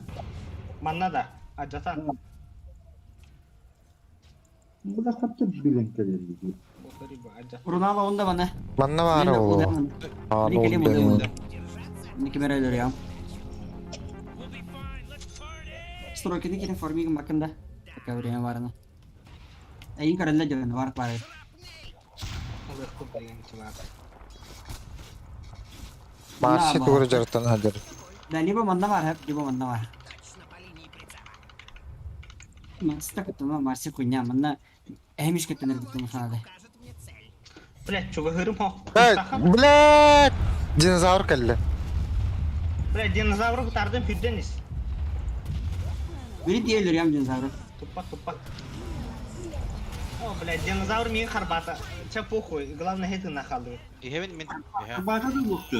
Манна да. Аджатан. Bu da kaptı bilen kadar. Бохари бу аджат. Ronaldo onda bana. Манна var o. Ini kali mau. Ini kamera dulu ya. We'll be fine. Let's party. Stroke ini kira forming makan dah. Kamera warna. Ini karena jalan war parah. Алых купеген чулар. Marşı doğru jartan hadir. Dan ini mana war hab, ini mana war. Mas tak ketemu masih punya mana. Ehmiş ketemu ketemu sana. Блядь, чуга хырым хо. Блядь. Dinozavr kallı. Блядь, динозавры кутардым пирденис. Biri diğerler ya dinozavr. Тупа. О, блядь, динозавр мен харбата. Ча похуй, главное это нахалды. Hemen min. Bana da koktu.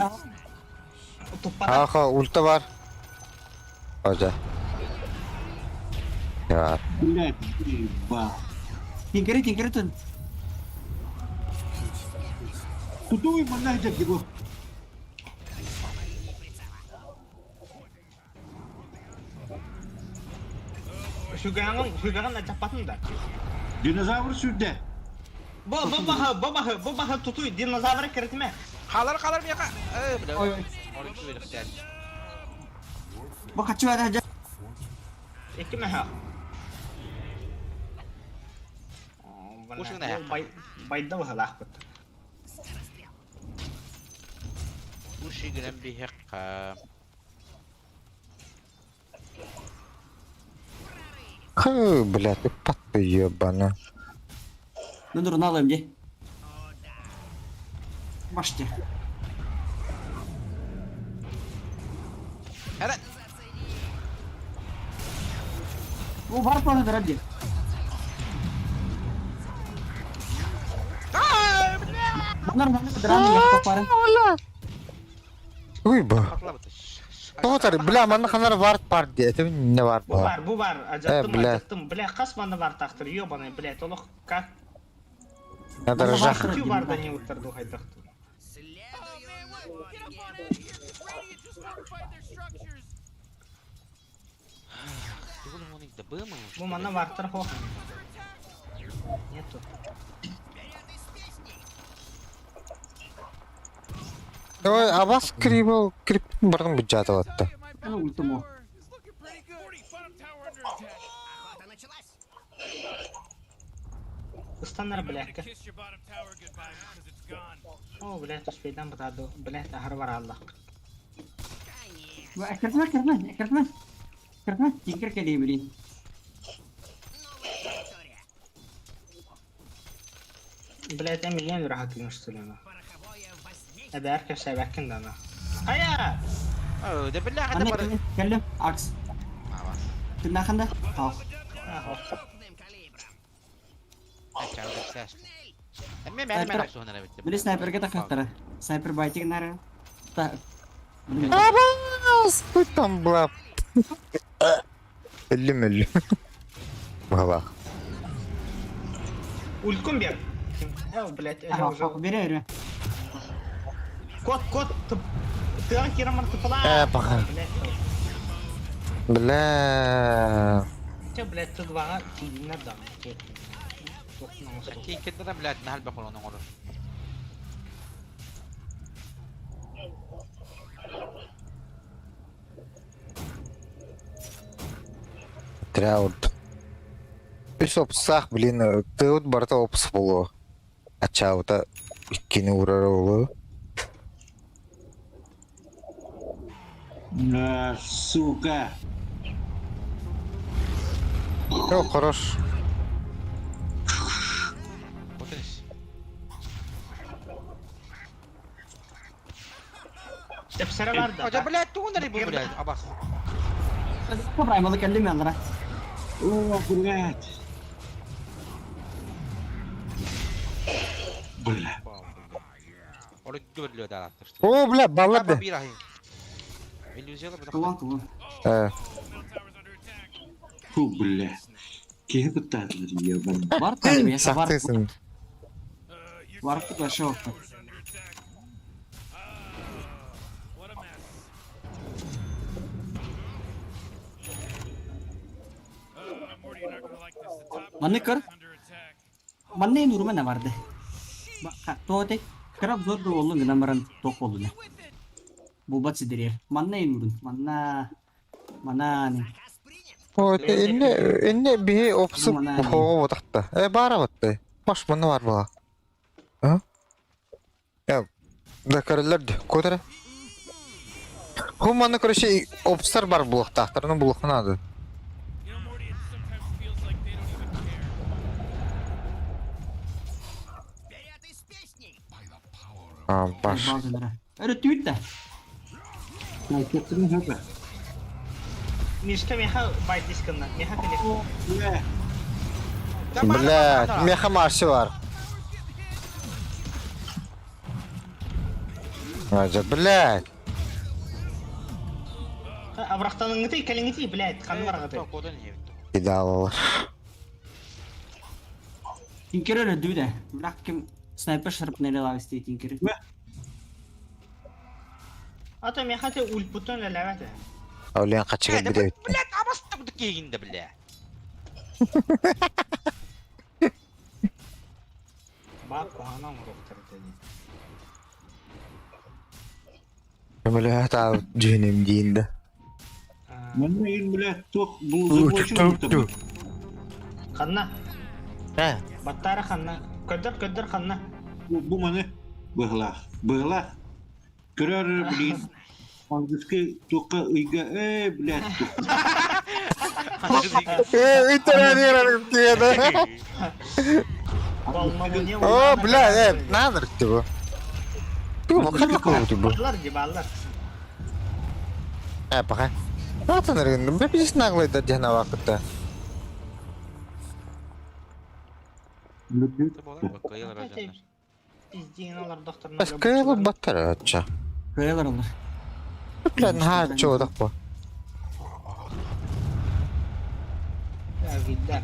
Тупа. Aha ulta var. Hoca. Ya. Блядь, заебал. Tinker tuh. Tutuyor bana hacak gibi. Hüganın acapatın da. Dinozavr sürdü. Bu bahı tutuyor, dinozavra kiritme. Kalır bir yaka. Bile. Oy. Orası verir yani. Bak kaçı var aja. İki meha. Kuşun ne yaptı? Bayda bahı lahbet. Bu şey giren bir hekka. Блядь, ты паты ебана. Dur Ronaldo önce. Başla. Hemen. Bu var mı da hadi. Bunlar bana dram ya paparan. Uy bu. Patla batış. Tuh tadi, bela mana kanar var par dia. Itu ne var Bu var. Acıttım. Bля, kas bana var taktır. Ёбаный, блядь, олох как... Надо ржах. Тю бар да не утырду хайдақты. idiot just fortified their structures. Oğlum onu da bığmı? Bu mana Wartar хох. Нету. Ой, абас крибл криптин бардын бюджеты атты. My Ну, bottom ультимо. tower is looking pretty good. 40, bottom tower under attack. Охота началась. Ыстаннар, I'm gonna блядь. kiss your bottom tower goodbye because it's gone. О, блядь, успейдан бутаду. Блядь, ахыр бар Аллах. Bak kırpma. Tinker kediyi bileyim. Новая территория. Блядь, я миллион раhat гümüş söylüyorum. Пороховое воздействие. Hadi herkes severken de ana. Hayır! Oo da billahi Anne hadi bari. geldim. Aks. Abas. Tırnakında. Al. Крупным калибром. Çağırdı ses. Emme ben sonra bitti. Biri sniper'e takıntırı. Sniper baytı nere? Ta. Абас! Кто там была? Ölüm. Valla. Ulkum bir. Ya блядь, Aha bak biri yürü. Kod. Tığın kiramar tıpıla. Bakın. Блядь. Бля. Че, блядь, тут vaga filmler de. Ki kendine billahi mahal bakol onun olur. Тряут. Üç opsak bilin. Tığıt barda ops bulu. Açauta ikkini uğrar oğlu. Сука. Yok хорош. Oturuş. Tepsere var da. Hoca billahi tuğun bu billahi abas. Kıbraymalı geldim yanlara. О, блядь. Бля. Orada görülüyor da attırdı. O bля balladı. Baba bir ahi. İllüzyonu bir Kullan dakika. kullan. He. Middle tower's under attack. Фу, бля. Кем пытались я, блин. Var tabii ya. Var. Sahtesın. Your Var da şey oldu. tower's under attack. What a mess. Morty, you're not gonna like this. The top Anne kır. tower's under attack. Mana yang nurma ne vardı? Bak to te. Kerap zor da oldu gınamaran tok oldu ne. Bu bat sidir yer. Mana yang nurun. Mana ne? Заказ принят. O enne bir opsu Aman ha. hava vatakta. Bara vattı. Baş bana var bala. Ha? Ya da karılar de kodara. Humana karşı opslar var bulak tahtarının bulakına adı. You know, Morty, it sometimes feels like they don't even care. Вперед из песней. Ha baş. Bazıları. Öyle tweet de. Какие-то это. Мишка меха байт дисканна. Меха калек. Бля. Bля, meha marşı var. Aca bля. Аврахтанын гыты, кален гыты, блядь, kanı var gıты. Yok o da niye bitti? İdealılar. Tinker öyle düğü de. Bırak kim sniper şarap nereye lav istedi Tinker'i. Ata meha te ult butun la lavate. Öyle kaçık bir de. Billahi abas da bu dikeyinde billahi. Bak kohana mı doktor dedi. Böyle hata cehennem deyinde. Mana ин, блядь, тох был закончен. Kanna. He. Battara kanna. Ködür kanna. Bu mana? Быглах. Көрөр, блин. Ангыски тока ыйга, блядь. İtalyan yaranıp diyede. Balmamı ne О, бля, надо ki bu. Bu bakın oldu bu. Ballar gibi ballar. He bakın. Zaten argındım. Ben bir naglıydı cana vakitte. Bak kayılar ajanlar. Pizdiğin alır doktoruna. Başka batar açça. Kayalar olur. Plan ha çoğudak bu. Ya gider.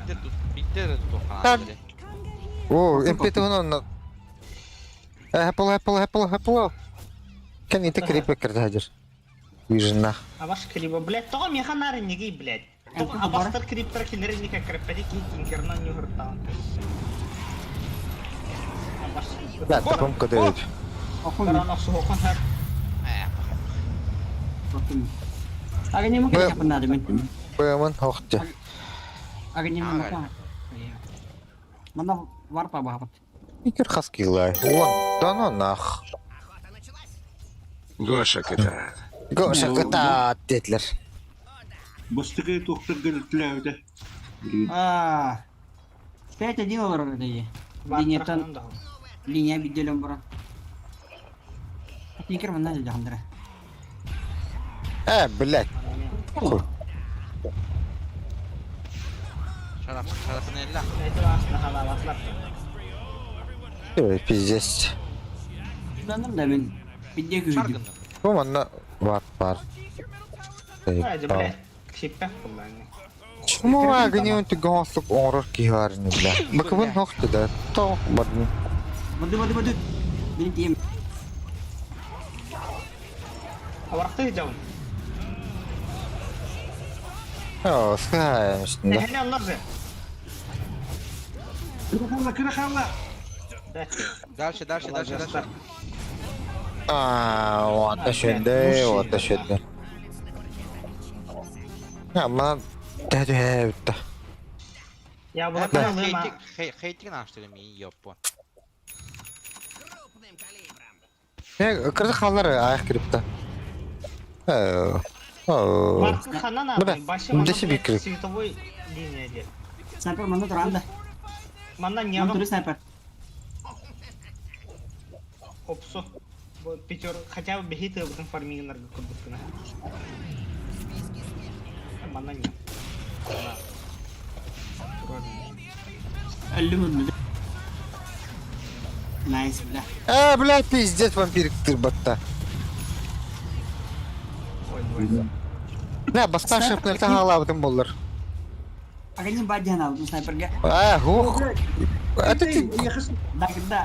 Bitti de Lan. tut. Oo, empati onu. Apple. Kan itu creep kerja hajar. Вижна. Абаш криба, блядь, того механары неги, блядь. Того абастар криптор киллер ника крепеди кинкерна не гуртан. Да, таком кадет. Корона сухохан хар. Agak nyamuk kita pernah ada men. Бэмэн хохте. Agak nyamuk apa? Mana warpa bahapat. Икер хаскилай. Вон, да ну нах. Охота началась. Гоша кидает. Гоша ката детлер. Бастыгай тоқтар гөлтләүдә. Ah, 5-1 olur orada ya. Linya bir dalam bro. Pikir mana aja jangan deh. Блядь. Şarafını elle. Это аслы халаватлар. Пиздец. Kullandım da ben bir de güldüm. Şarkını. Bu manna var. Hadi блядь. Шиппак булланы. Чому агню ти гонсук орор киharны бля. Баквын хохте да. То бадны. Madu. Beni diyem. Аварты жаун. Скай üstünde. Эхне onlar же. Кырахалла. Дальше. O ateş eddi. Ama dedi bitti. Я Ben bunu alıyorum. heytingini açtırdım iyi yapın. Крупным калибром. Kırdı kalları ayak kiripti. Маркы хана Bu da- надо. Başı bu mana da şey bir блядь, крip. световой линияде. Sniper mana duranda. Манда Mana не turu sniper. опсу. Пятер, хотя бы бегите в этом фармингнерге кубкина. Манда не. Öldüm öldüm. Nice bля. Блядь, пиздец, вампирик тырбатта. Ne bastan şapkınlıkta halavatın bollar. Agak nyim bajan aldım sniper'ga. Хух. Это ты... Da gede.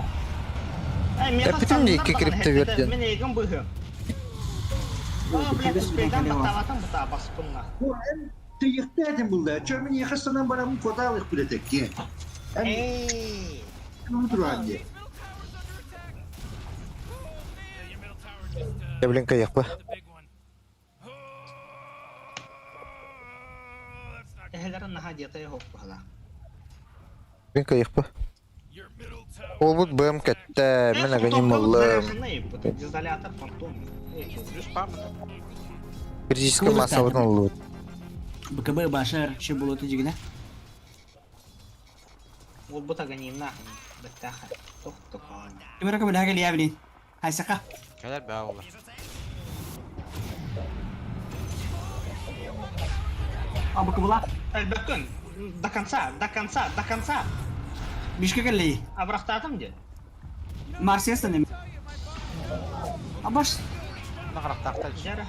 Bütün iki kripto verdin. Мен егін бұғы. Блядь, успейдан бақтаватым бұта баспынна. Тыйыктадым булда. Чөрмен яхасынан барамын фоталык билетекке. Эй! Ну туранды. Your middle tower just Evlen kayak bu. the big one. That's not Эхелерін наға дета еғоқ бұғыла. Evlen kayak bu. your middle tower. Ол бұд бәм кәтті. Мен аганим олым. Дизолятор, фантом. Düz par mı? Физический массовый олым. BKB başar şey bulutu jigine. Ол бұта ғанейна. Біттаға. Тоқ. Kimera kabul haga liya bilin. Hay saka. Keler be oğlum. Abi kabula. Әлбәккін. До конца. Bişke gelli. Абрақтатым де. Marsiya sanırım. Abaş. Ne kadar taktar. Жәрі.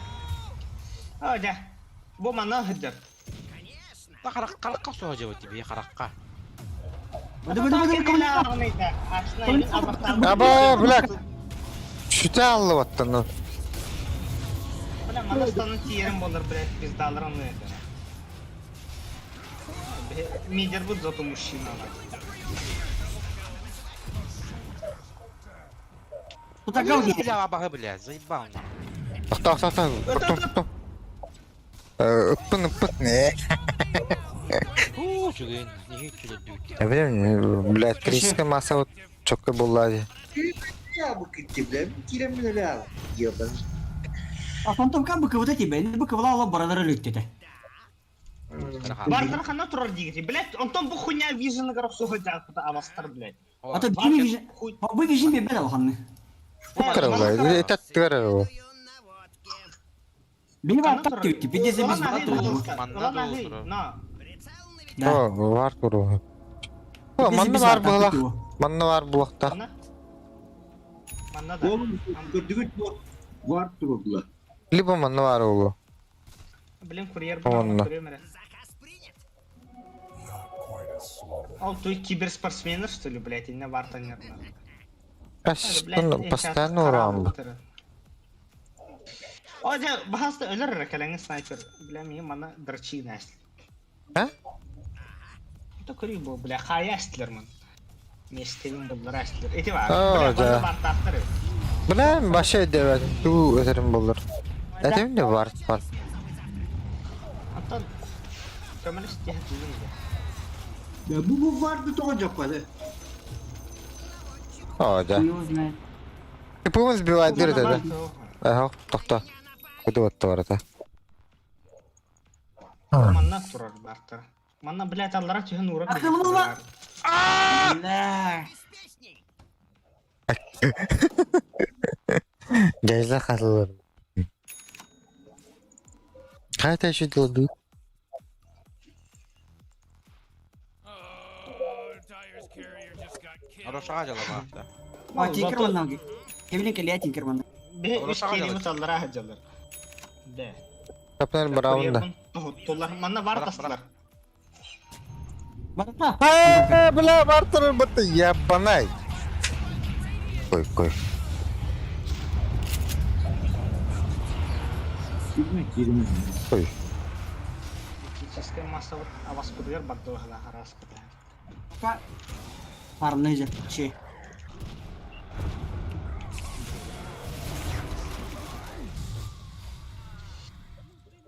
Öde. Bu mana hıdır. Ne kadar karakka soğuca bu tibi karakka. Bıdı kabula. Аба, блядь. Шүте алып аттын. Бля, мана станын тиерім болыр, блядь, пиздалырын это. Мидер будет зато мужчина. Tutak kau Ne dia. bile abahı bile. Zayıbba onlar. Тоқта. Ыппын не. Чугын. Неге чугын дүйт. Я білем, блядь, критический массовый чокка болады. Ya bu kitleler kiremin öyle al. Yapan. Фантом kan BKB tiba. Ini BKB Allah baradara lüttete. Бартын хана тұрар дегеті, блядь, онтон бұл хуйня визаны қарап соға жағыпты авастар, блядь. Ata beni vision. Bu vision bir bedel hanı. Кырылай, это тырыл. Beni var tak diyor ki. Bir de biz var durdu. Var туру. Манны бар бұлақ. Манны бар бұлақта. Манна да. Oğlum gördüğün bu var durdular. Либо манны бар олу. Блин, курьер Онна. был. Заказ принят. Ал, ты киберспортсмены, что ли, блядь, и на варта нет. Постоянно урам. Oca bahasta ölür rekalenge sniper. Bilemiyorum bana dırçı nesli. Ha? Bu da kırıyor bu bile kaya estiler man. Mestevin bunları estiler. Eti var. Aa, Bile hoca. bana bardaktır. Bilen başa ödemedim. Bu öderim bulur. Etim de var. Hatta kömeli istihat değil. Ya bu vardı doğacak hadi. Hoca. Uyuz ne? Hepimiz bir vadir dedi. Aha, tokta. Kudu battı orada. Manna turar bardaktır. Manna bile tallara tühün uğrap. Akıllı olma. Allah. Geyze katılır. Kaç eşit oldu? Oh, Tyre's carrier just got killed. Orası ağacalı bak. Aa, Tinkerman'dan ki. Kevin kelli Tinkerman'dan. Be Orası üç ağacalı. kelime tallara hacalar. Be. Kaptan Brown'da. Tollar manna var Bırak, taslar. Bak ha. Haa, bela bartır batı ya bana. Koy. Gitmek yerimiz. Koy. Sistem masa awas kudur bakto hala haras kudur. Bak. Parlayacak şey.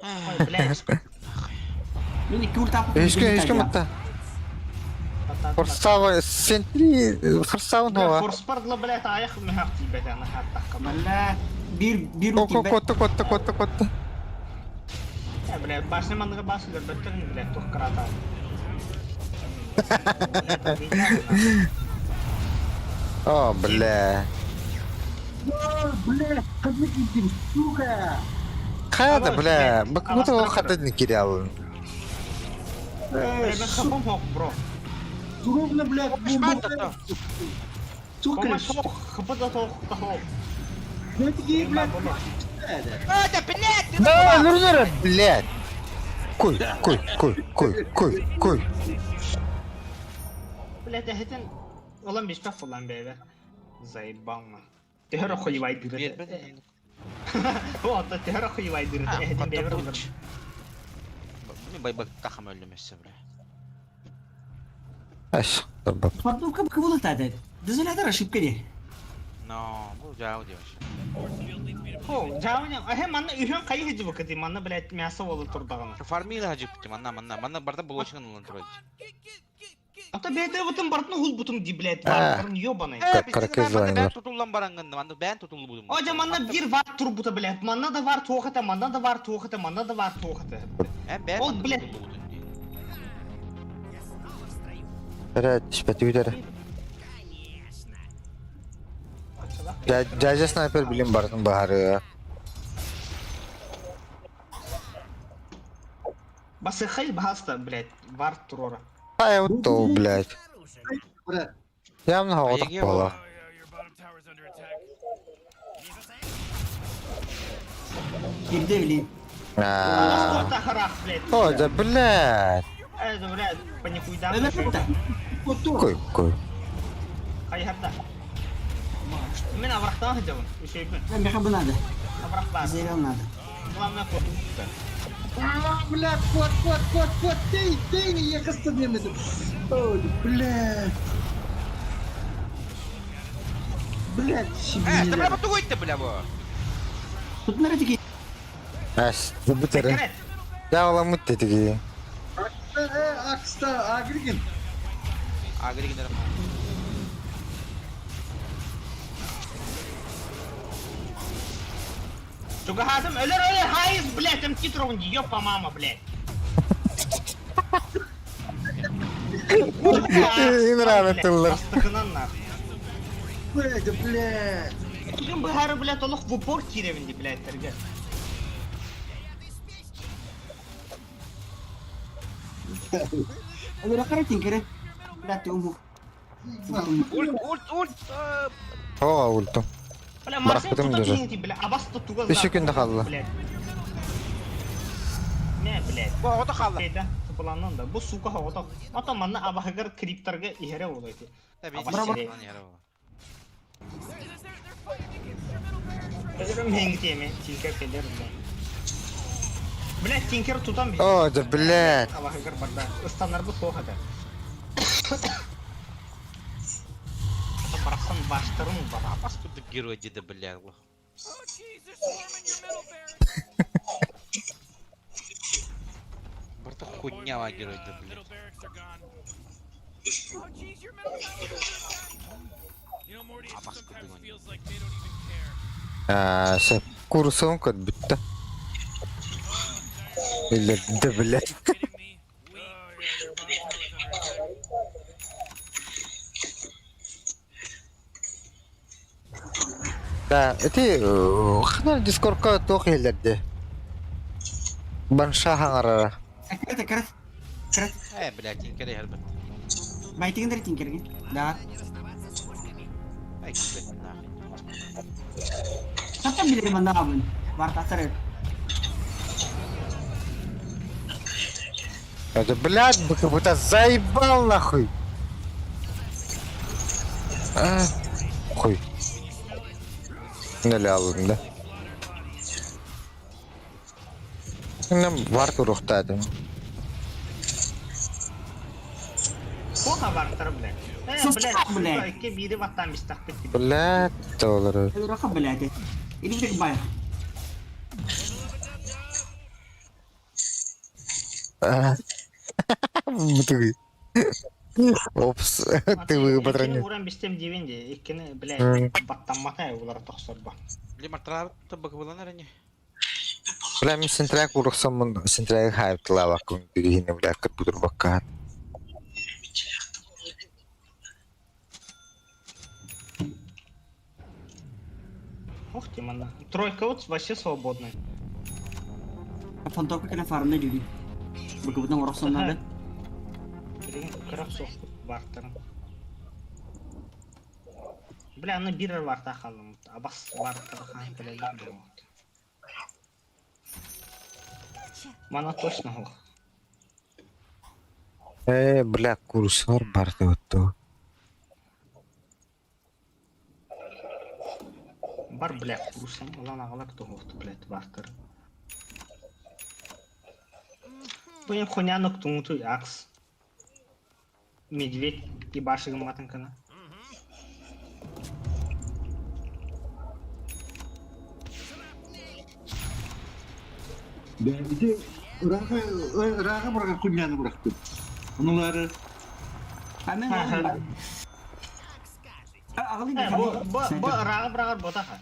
Oy blast. Ini kurta apa? Hiç matta. Forstava sentri forstavan hava. Force part la blast ayak mehaqti betana hatta kamal. Malah bir Koko rutin kotta. Ya blast başne mandıga basılır betten blast tok krata. Oh, bela. Bile hadi gittim. Suka. Kayada bela. Bak bu da o kadar nikiri alın. Ben kapım hok bro. Durumla bile Mantap. Suka. Koma sok kapıda tok tok. Ne diyeyim lan? Hadi bilet. Да, нурнера, блядь. Koy. Blast heten olan bir spek falan bebe. Zaybanma. Tehra koyu vay direte. O hatta tehra koyu vay direte. Ehden bebe olur. Bunu bay bak takım öldürmesi bre. Aş, dur bak. Farklı kabul tadi. Düzele de raşip kedi. No, bu jauh diyor. Ho, jawanya. Hem manna ühün kayı hıcı vakti manna blast miyasa olur turdağına. Şu farmıyla hacı bitti manna barda bulaşıkın olan turacı. Ata bete butun bartna hul butun di blast var. Yo bana. Karakız var. Ben tutulan barangında ben tutuldu budum. Oca manna bir var tur buta blast. Manna da var toğata, manna da var toğata. Hem ben Ol bilet. tutuldu budum. Evet, sepeti biter. Jaja sniper bilim barın baharı. Bası xay bahasta blast. Var turora. Hayır to, блядь. Bırak. Явно hava Ayık tak ya bola. Oh, yeah, your bottom tower's under attack. Girdi evli. Aa. Sporta haraf blast. Hoca, блядь. Ez blast. Panikuydan. Evet burada. Koy. Xay hatta. Men avraktan hıcavın. Üşey ben. Ben bir kabul adı. Avrak var. Zeyl olmadı. Ulan ne koydum. Bля, вот, ты, я кasta demedim. Ой, bля. Блядь, He, şimdi. tabi bu gitti bile bu. Tut nerede ki? Aş, biter. Sekret. Ya ulan mut dedi ki. Aksta, Agrigin. Agri giderim. Juga hadım ölür hayız blast. Titrovun yopa mama blast. İyi rahmetliler. Astıkınanlar. Блядь. Bugün bu her blast oluq bu bor kirevindi blastlarga. Öyle kare tinkere. Berarti umur. Ult. Hava ultum. Bala masen Bıraktım tuta diyor. kiyinti bile abasta tugal. Bir günde kaldı. Ne blast? Bu o da kaldı. Şeyde tıpılandan da bu suka havada. Ata manna abahgar kriptarga ihere olaydı. Tabii Ama bir şey- şey yere o. Ölürüm hengi tiyemi. Tinker keder bile. Блядь, Tinker tutan bir. О, да блядь. Allah'a kır barda. Istanlar bu soğuk hadi. Bıraksan başlarım bana. Абас күрдік герой деді, бля. Oh, jeez, they're swarming your middle barracks. Бірді хуйнява герой деді, бля. Middle barracks are gone. Oh, jeez, your middle tower is gone. You know, Morty, it Абас sometimes күрдік. feels like they don't even care. Сеп курсом код битті. Или да блядь. Kidding me? We. Oh, yeah, your bottom tower is under attack. Да, эти хана дискордка тоқ елдерді. Банша хаңарара. Карат. Бля, тинкер ехал. Байтигин dari tinkerге. Да. Ай, блядь, нахуй. Kapan bilir mana abun? Var kasar. Это, блядь, бы как будто заебал нахуй. Хуй. Налял, да? Нам варту рухтады. Soğuk bartır bile. Sus, Блядь, блядь. suka iki biri vattan biz taktık. Блядь, доллары. Itu rakam belade. Ini udah kebayar. Бутыгы. Опс, ты вы патронил. Vuran bistem divinde. İkkini bile Hı. battan mataya ular toksor bu. Бля, мартарарты бакыбылан әрене. Бля, мен сентряк урықсам, сентряк хайп лава кун дегені, бля, кыт бутыр бакка. Ух ты, мана. Тройка вот вообще свободная. Фантока kena farmnya jadi. Begitu ngorok sama ada. Блин, кырак соқты бартырым. Бля, аны бирер барта қалым. Абас бартыр хан білелер болмады. Мана точно ол. Бля, курсор барты өтті. Бар, бля, курсам. Олан ағалар тоғықты, блядь, бартыр. Бұйын хонянық тұңыты ақс. Медведь и башыгым матынкана. Бәлде раға бұрға күнняны бұрақтым. Онылары Kamen Ага. Ağlı Бұл рағы бірағар ботаға.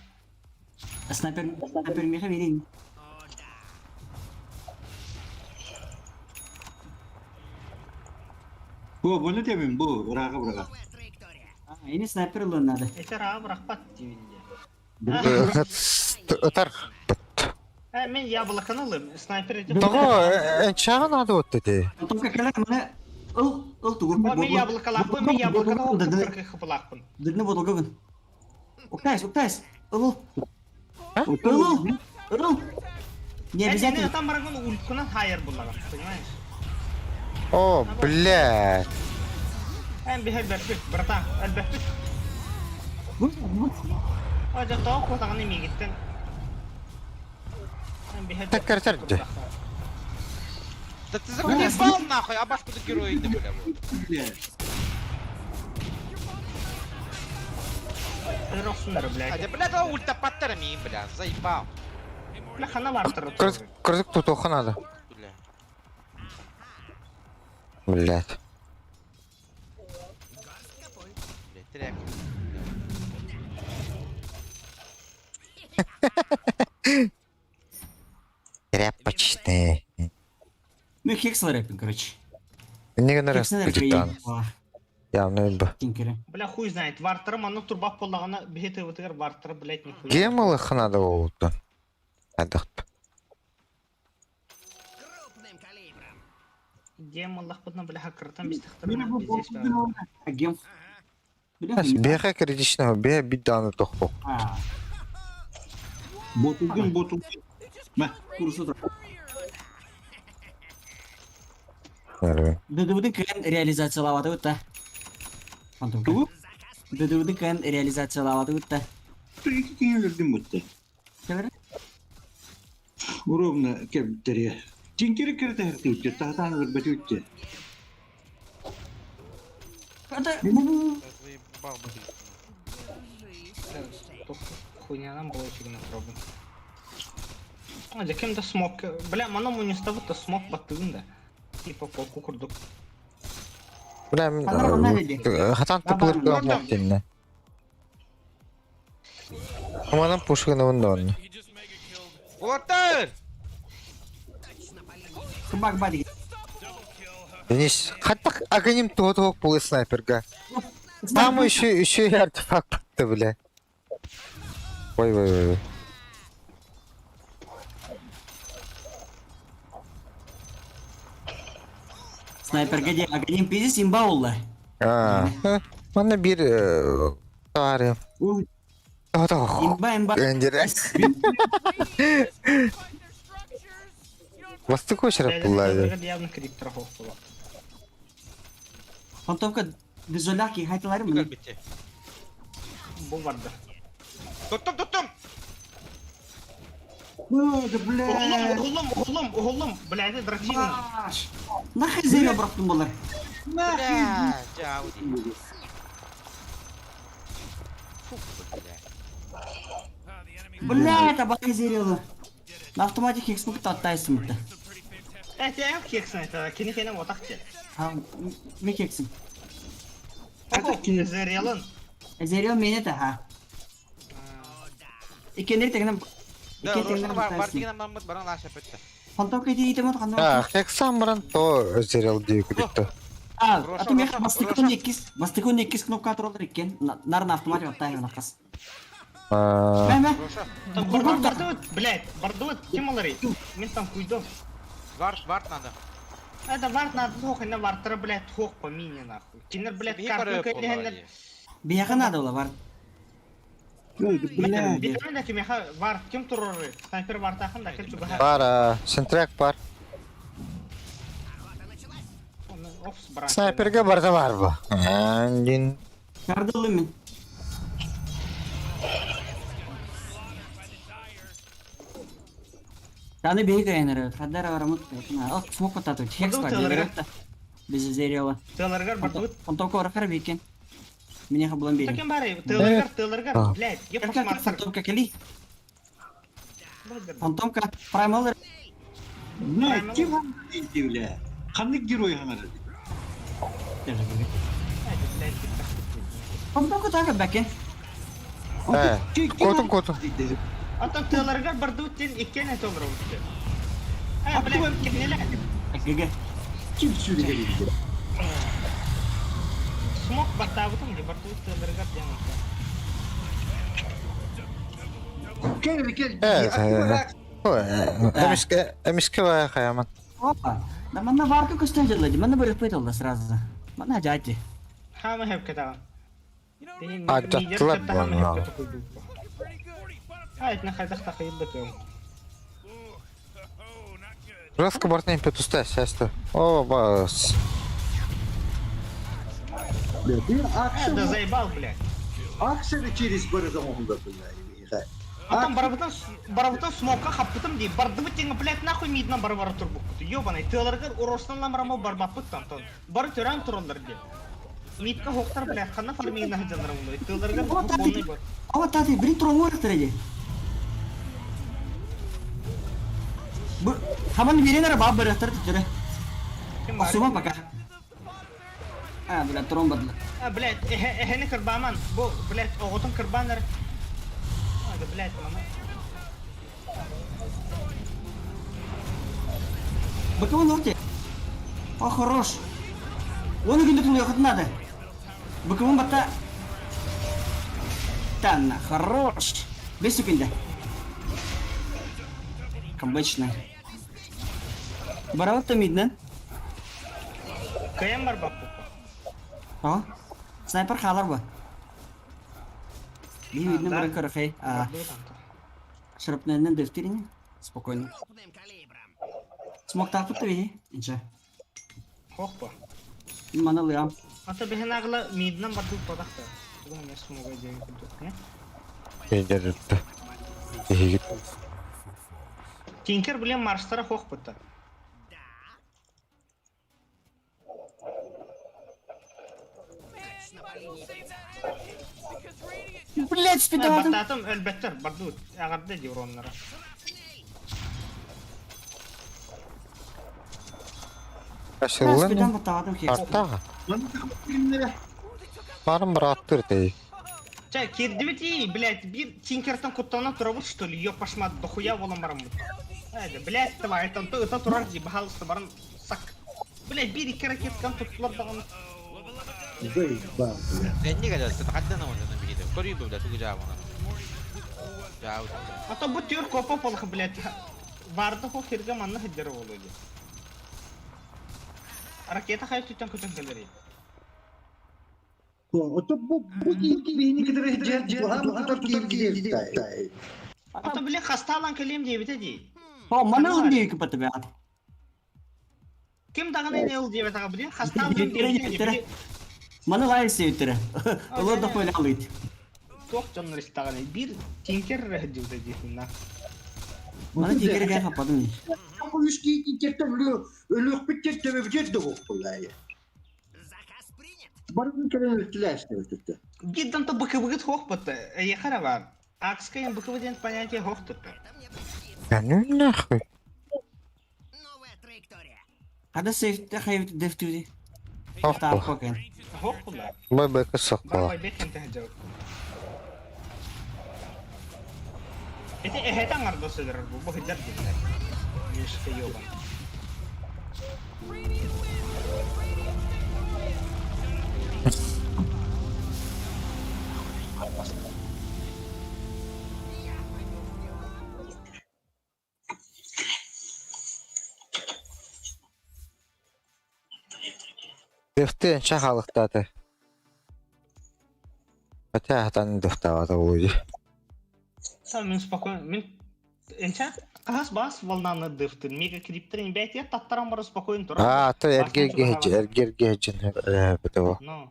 Sniper mereka verin. Бұны демін, бұл раға бұрға. Ini sniper lu nada. Эти рағы бірақ бат дейінде. Отар. Мен яблоканы алым, снайпер етіп. Того, чағы надо өтті де. Потом как раз mana tuh Мен яблокалақпын, мен яблоканы ол күпіркі қыпылақпын. Дырны бодолга gün. Уктайс. Ылыл. Не Сені обязательно. атам барагын ульткынан хайыр бұллаға, понимаешь? О, блядь. Bir elbette, bratан, elbette. Ancak daha kotağını mı gittin? Tekrar terdi. Да ты заколебал нахуй, Абас куда герой деді, бля. Росундар, блядь. Хотя, бля, да ульта паттерами, бля, заебал. Бля, хана вартыр. Кырзык тут оха надо. Бля. Блядь. Бля, тряк. Тряпочные. Ну хекс ларепин, короче. Не гонора Хексен пелетан. Явно ебо. Тинкері. Бля, хуй знает, вартырым, аны турбап болағына бейті өтігер вартыры, блядь, нихуя. Гемалы ханада болду. Адықты. Крупным калибром. Дем Аллах бұдна, бля, хакыртан біз Мені тақтырына бұл біздес бә. Агем. Беха критичного, беха биданы тоқпо. Ботугын. Мә, Курсу тұр. Нервен. ДДУ-дің кән реализациялавады өтті. Фантомка. Тугу? ДДУ-дің кән реализациялавады өтті. Бір екі кеңе өрдім бұтты. Уровна кептери. Тинкери керте херти үтте, тахтан гырбати үтте. Это... Заебал бы ты. Хуйнядан болочигина пробуй. Кем-то смог. Бля, маному не ставит-то смог батында. Типа полку курдук. Бля, мен Анар мына деди. хатан тыпылыр көрмөк тенне. Аманан пушканы вында онны. You just mega killed. Уотер! Кыбак бади. Денис, хаттак агоним тоғ бұл снайперга. Там еще и артефакт бітті, бля. Ой. Снайперге де агадим пиздец имба олла. Мана bir tarih. Ой, Имба. Эндерес. Вастыко шарап буллады. Явно криптор хоқпыла. Фантомка дезоляки хайталары мына. Бітті. Бұл барды. Туттум! да, бля. Уғылым, блядь, дракчина. Нахай зере бұрақтым болар. Бля, жауди. Фу, бля. Бля, это бахай зерелі. На автомате хексмук таттайсың мұтты. Әтең кексін это, кені отақ те. Ме кексің? Зерелін. Зерел мені та, ха. Икендер тегінім... Да, Рошаны бар дегенім мамыт баран лаша бітті. Фантомка ете етім от қандай. Хексам баран то зерел дейі күдікті. Аты мех бастыкон еккіз кнопка атыролдар еккен. Нарын автоматик аттайын нақас. Мәмә. Бардуыт, кем алары? Мен там куйдом. Варт надо. Это варт надо тох, и на вартера, блядь, тох по мини, нахуй. Кинер, блядь, карту кайдегендер. Бияға надо ола бар. Ой, да, бля. Битмен да кемеха варт, кем туроры? Снайпер вартахын да кел чугаха. Бар, сентрек бар. Офс брат. Снайперге барда бар бұл. Әндин. Кардылы мен. Таны бейгі әйнері, қаддар арамыт. Ал, смок батату, хекс бар, деберетті. Безі зерелі. Тыларгар бардуыт. Фантомка орақар бейкен. Мене ха бұлан бейін. Таким бары, тыларгар, блядь, еп Как посматр. фантомка кели? Фантомка праймалыр. Бля, кем он дейді, бля? Қандай герой ханары? Фантомка тағы бәкен. Котun. Дейді. Atan tıllargar bardut ten ikken et olur oldu. Блядь, кенелер. Геге. Кем сөйлеген дейді? Смок баттабытым де бардут тылlargar демек. Кел. Эмиске бая хаяман. Опа. Да манна варка көстен жылады. Манна бір өппейт олды сразу. Манна жайды. Хама хеп кетаған. Жаттылар бұл. Айтна хайдақта қиылды көң. Жестко бортный импетуста, сестры. О, бас. Бля, ты Да заебал, блядь. аксаны через барыдамонда, бля. Атам барабытан смокка хаппытым дей. Бардыбы теңі, блядь, нахуй мидынан бары тұр бұқты. Ёбанай, тыларгар уростан ламарама барбаппыттан тон. Бары төран тұралар де. Мидка хоқтар, блядь, қана фармигна хыджандар мұндай. Тыларгар бұқпонай бар. Ава тати, бірін тұрон ойрық тіреде. Хаман беренер баб біріқтір түтірі. Суман пока. Блядь, тұрон бадылы. Блядь, эхені кырбаман. Бұл, блядь, оғытын кырбанар. Да, блядь, мама. Бакован орте. О, хорош. Оны күндіктің ұяқыты надо. Бакован бата. Танна, хорош. 5 секунда. Комбачно. Бараватта мидна. Каям бар баппу. О, снайпер халар ба. Би видно баран карахай. Шарапнайнан дефтерине. Спокойно. Крупным калибром. Смок тапытты бейі. Инча. Хоқпа. Мана лыям. Ата бехен ағыла мидынан бардук бадақта. Бүгін мен смогай дейін күлдік, не? Егерді. Егет. Tinker bilen marşlara hok bıttı. Блять, спидалdım. Battatım elbette bardu. Ağırda diyor onlara. Aşılın Спидан баталадым Хекс. artağa. Lan takım filmlere. Barın bir attır dey. Чай, кирдивити, блядь, bir Tinker'tan kutlana turabı что ли? Ёп пошма дохуя воламарам. Hadi, блядь, давай, это турар ди бахалысты барын сак. Блядь, bir iki raketten tuttular dağını. Zey bak ya. Sen ne kadar taddan ama bir gidiyor. Koruyu böyle tuğ cevabı ona. Cevabı. Ata bu tür kopa balığı, блядь. Vardı o kirge manlı hidderi oluyordu. Raketa hayal tutan kutan kalori. O da bu ilk kadar hediye bu tutar ki. Ata bile hasta alan kalem diye bite değil. О, мана өлдей кипаты бәғат. Kim dağına ne ol diye bite biliyor? Hasta alan Директора diye директора. bite. Мана лайс сейтері. Олар да қойла алыйды. Çok canlı istağını. Bir Tinker hediye diyorsun lan. Мана текері кәй қападым. Bu üç ki kertem ölüyor bir kertem bir de vallahi. Заказ принят. Barın kere telaş işte. Гиддан то быковыгыт хох быты. Ехара бар. Акскайын быковы деген понятие хох тұтты. Ya ne nahı? Новая траектория. Хада сейфті қайбеті дефтуді. Hop Тап bu. қокен. Хох бұлар. Bay bay kısık Бар bu. бай беккен тәхджау. Эти эхетан арды сөдір бұл. Бұл хиджар дейдер. Ешкі йобан. Defte şahalıkta da. Хотя хатан дефтава да oluyor. Сам мен спокойно. Мен... Энча? Қағас бас волнаны дыфтын. Мега криптерин бәйт я таттаран бары спокойно тұра. Та эргер гejin битево. Ну.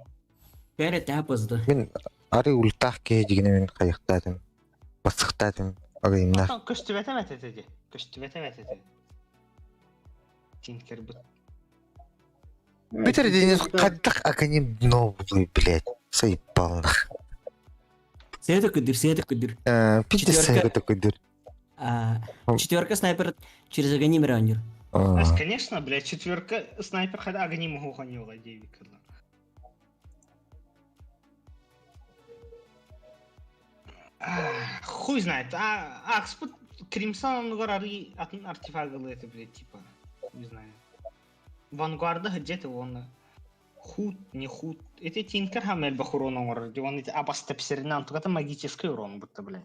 Бәрі тәп ызды. Мен ары ултах гejigine мен кайыктадым. Басыктадым. Агайымна. Atan köstüvete metete. Köstüvete metete. Tinker бұт. Питер денис каддак аканим дно булой, блядь. Заебал нах. Сейді күдір. Пиздец Четвёрка. такой дыр. Четверка снайпер через огонь раундер. Конечно, блядь, четверка снайпер хада огни могу ханила 9 кило. Хуй знает. Акспут Кримсон горары атын артефакты это, блядь, типа. Не знаю. Вангарда где-то он худ, не худ. Это Тинкер хамель бахурона мор, где он эти абастепсеринан, только это магический урон будто, блядь.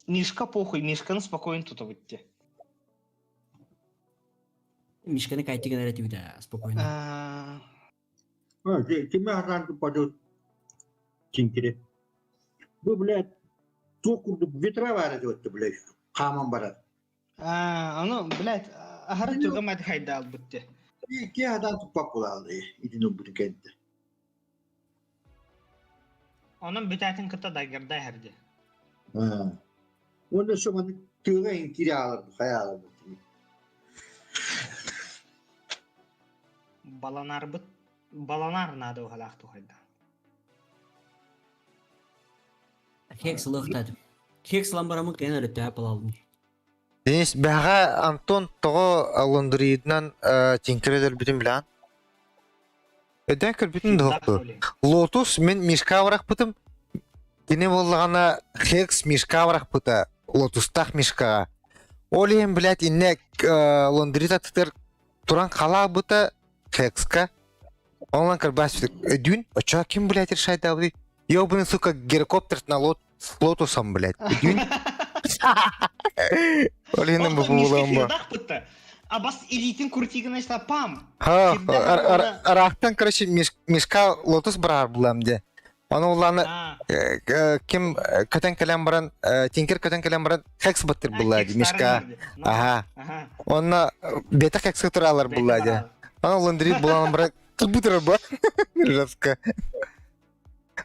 Мишка похуй, Мишка спокойно тут выйти. Мишканы кайтыгын әрәтігі спокойно. Kime hasan pada Tinkeri. Bu блядь çok kurdu ветра var ediyordu блядь. Kaman bara. Ну, блядь, ахары туга мать хайдал будте. Ki adam tupak bulaldı. İdin bu kentte. Onun bütətin kıta da girdi herdi. Ha. Onda şu an tüga inkiri alır, hayal Balanar nadı o halak tuhayda. Хекс лықтадым. Хекс ламбарамын кән әрі тәп алалым. Денис бәға Антон тоғы лондыридынан тинкередер бітім білән. Өден кірбітін доқты. Лотус мен мишка варак бітім. Дене болғана Хекс мишка варак біті. Лотустақ мишкаға. Олейін, блядь, инне лондырида тітер туран қала біті Хекска. Онлан кірбәс өдін. Оча кім, блядь, решайда бұды? Ёбаный, сука, геликоптер на лотусом, блядь. Өдін. Олейінің бұл болуын ба. А бас элитин куртигін айса пам. Ха, арақтан, короче, мишка лотус барар бұлам де. Оны оланы кім көтен кәлем баран, Тинкер көтен кәлем баран Хекс баттыр бұлады, мишка. Аха. Оны бета Хекс тұралар бұлады. Оны лондрит бұланы баран тұр бұтырар ба. Жасқа.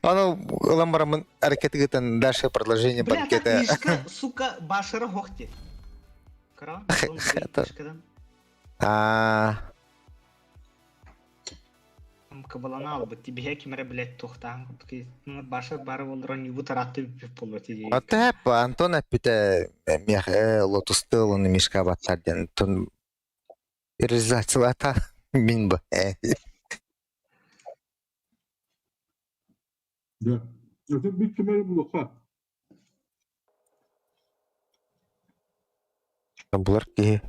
Аны ылам барамын әрекеті гытан дальше продолжение Бля, так банкета. мишка, сука, башыры хохте. Кара, Это- мишкадан. Кабалана албыт, тебе кемере, блядь, тохтан. Башыр бары болдыран юбу таратты бип болбы тиде. Ата Антон аппите мех лотусты лыны мишка баттарден тон реализациялата мин ба. Да. Это бит кемер булуха. Булар ки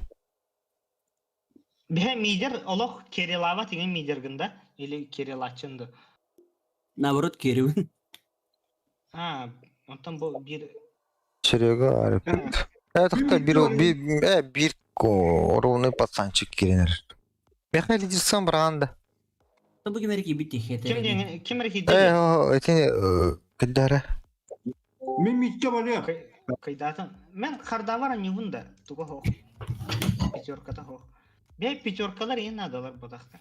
Бе мидер олох Керилава тиген мидергында или Керилачынды. Наоборот, кереуін. Онтан бу бир черега арепет. Тахта бир ровный пацанчик киренер. Меха лидерсам бранда. Та бұл кемер битті хеті. кемер хиде. Эти кидара. Мен митке бар я. Кайдатын. Мен кардавара нивунда. Туга хох. Пятерката хох. Бе пятеркалар ен надалар бодакта.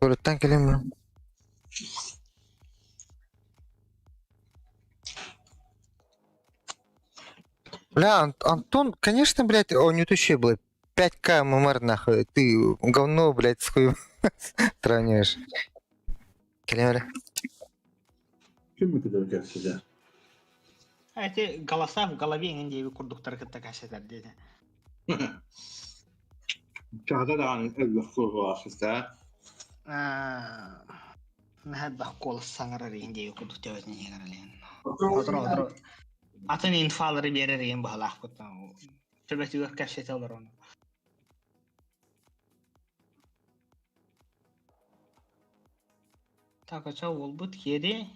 Көрөттен келем. Бля, Антон, конечно, блядь, он не тущий, блядь. 5К ММР, нахуй. Ты говно, блядь, с хуем сравниваешь. Келемер. Kim mi kadar gerçekten? Эти голоса в голове индеви курдуктар кытта кашедар dedi. Çağda da hani ev soru aslında. Нахад бах колос саңарар индеви курдук тевезне егерелен. Одро. Атын инфалары берер ен бахалах куттан. Төбетүгө кашете алар оны. Так, ача олбут кеди.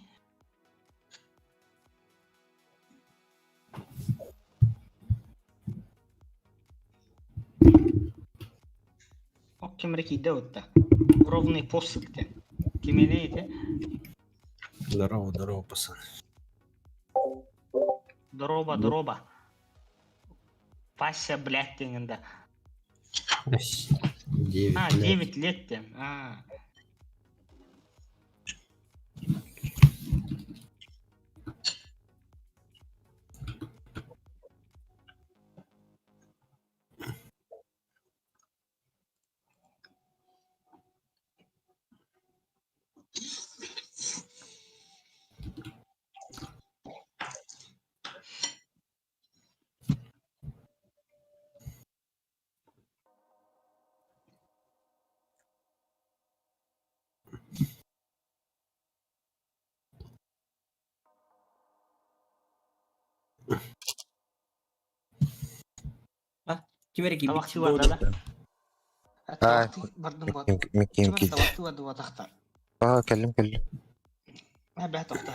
Кемер киде отта. Ровный посылте. Кемене эти? Здорово, пацан. Дроба. Пася, блядь, теңінде. 9 лет тем. Кемер битті Тавакты бар да. Тавакты бардым бот. Ким кид. Тавакты бар да ватакта. Келем. Бә тохта.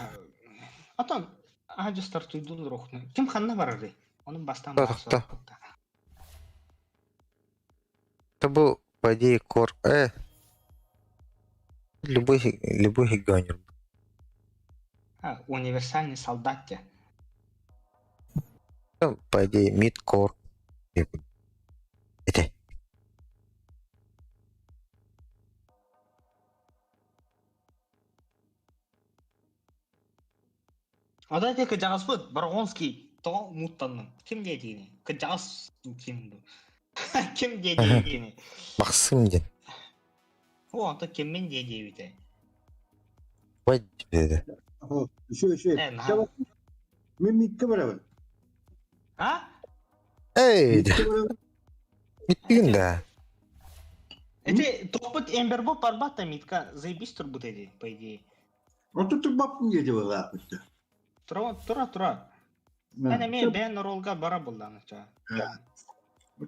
Атан, ажыстар туйдул рухны. Ким ханна барады? Onun бастан Тохта. Это был, по идее, кор... Любой гигонер. Универсальный солдат те. По идее, мид-кор. Это. Ада те кыжагас бут, Баргонский то муттанның. Ким дейдини? Кыжагас кимду? Ким дейдини? Максым ден. О, анда киммен дейдибите. Бай dedi. Şey. Men mitke var abi. Эй, Mitke var abi. bittin de. Эти топот Эмбербо парбата митка заебись турбут эти, по идее. O tutup bakın gece var abi. Тура. Әне мен бән ролга бара булдан ча.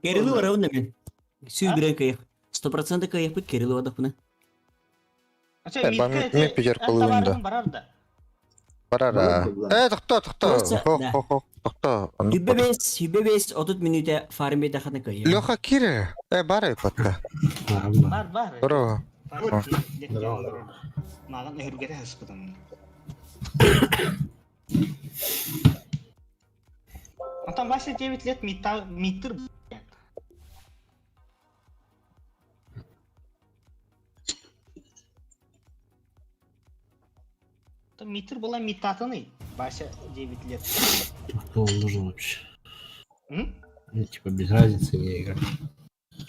Керилу бар ауында мен. Сүйіз бірен кайық. 100% кайық бұд керилу адақ бұны. Ача Мен пятерка луында. барарда. Барара. Тоқта. Просто, да. Тоқта. Хүббе бес 30 минуте фармбе тақаны кайық. Леха кире. Бары патка. Бар. Здорово. Маған өргере хаспыдан. Антон 29 лет митр. Митр была метатаный. Бася 9 лет. Кто он нужен вообще? М? Ну, типа, без разницы мне играть.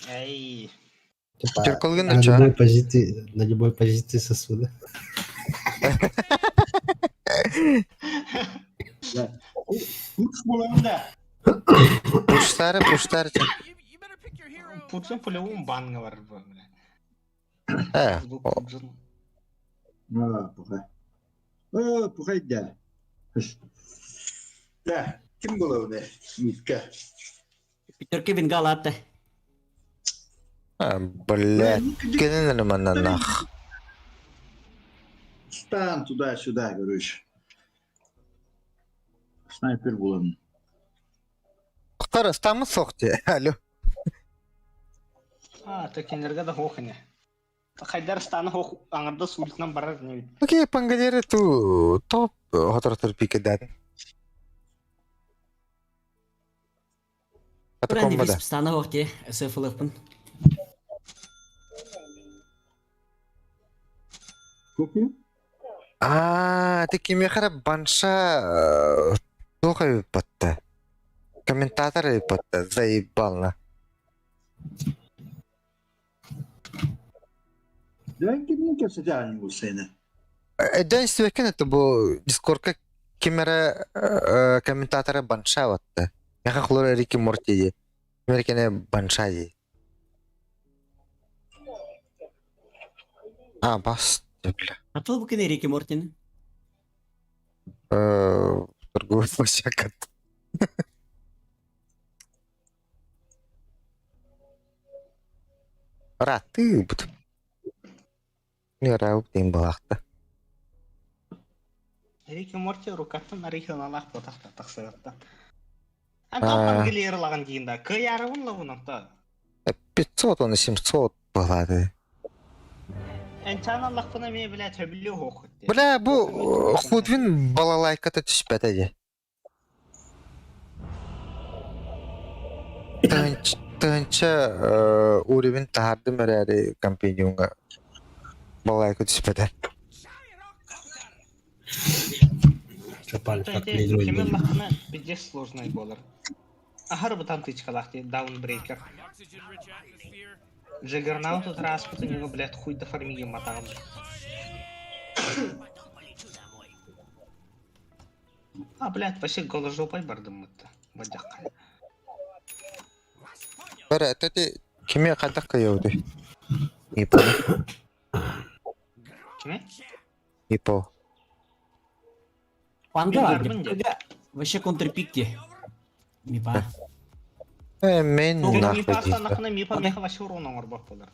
Эй. Типа, Черкалгын на уча. любой позиции сосуда. Uç bulan da. Пуштары. You better pick your hero. Путин по-любому банга var bu. Bu О, Путин. Ha, puhay. Puhay da. Da, kim bulan da? Mitka. Пятерки Вингалата. блядь. Кенен манна нах. Стан туда-сюда, короче. Снайпер bulan. Кара стамы сохте. Алло. Текенерге да хохыне. Хайдар станы хох аңырда султынан барар не. Окей, пангалери ту топ хотор пике дадын. Это Брэнди комбода. виспстана хохте. СФЛФпын. Koku? Ты кимехара банша тухай патта. Комментаторы патта заебало. Ben kimin keseceğini bu sene? Единственное, это был дискорд камера комментатора банша вот. Я как Лора Рики Морти. Американе баншади. Бас. Бля. Атыл бу кene Рики Мортин. Торговый площадь. Раты. Не рау тем балахта. Рики Морти рукаттан арихын алах потахта тахсыгатта. Антон гилер лаган кийинда. Кыярын лавунакта. 500 он 700 балады. Энчан аллахпына ме биле төбүлү хохут. Бля, бу худвин балалайката түспөт эди. Тынча уровень тарды мерәри компанияга балалайка түспөт. Чапали как Кемер лидер. лахына биде сложный болар. Ахар бутан тычкалахты даунбрейкер. Oxygen-rich atmosphere. Джаггернаут от распута него, блядь, хуй до фармии мотал. Блядь, вообще голожопой бардым это. Бадякай. Бара, ты кеме кадак каяуды. Ипо. Кime? Ипо. Панда var. Bilmiyorum ben de. Вообще контрпикти. Мипа. Мен Мипа нахуй. астанахына мипа меха вообще урон оңорбак болар.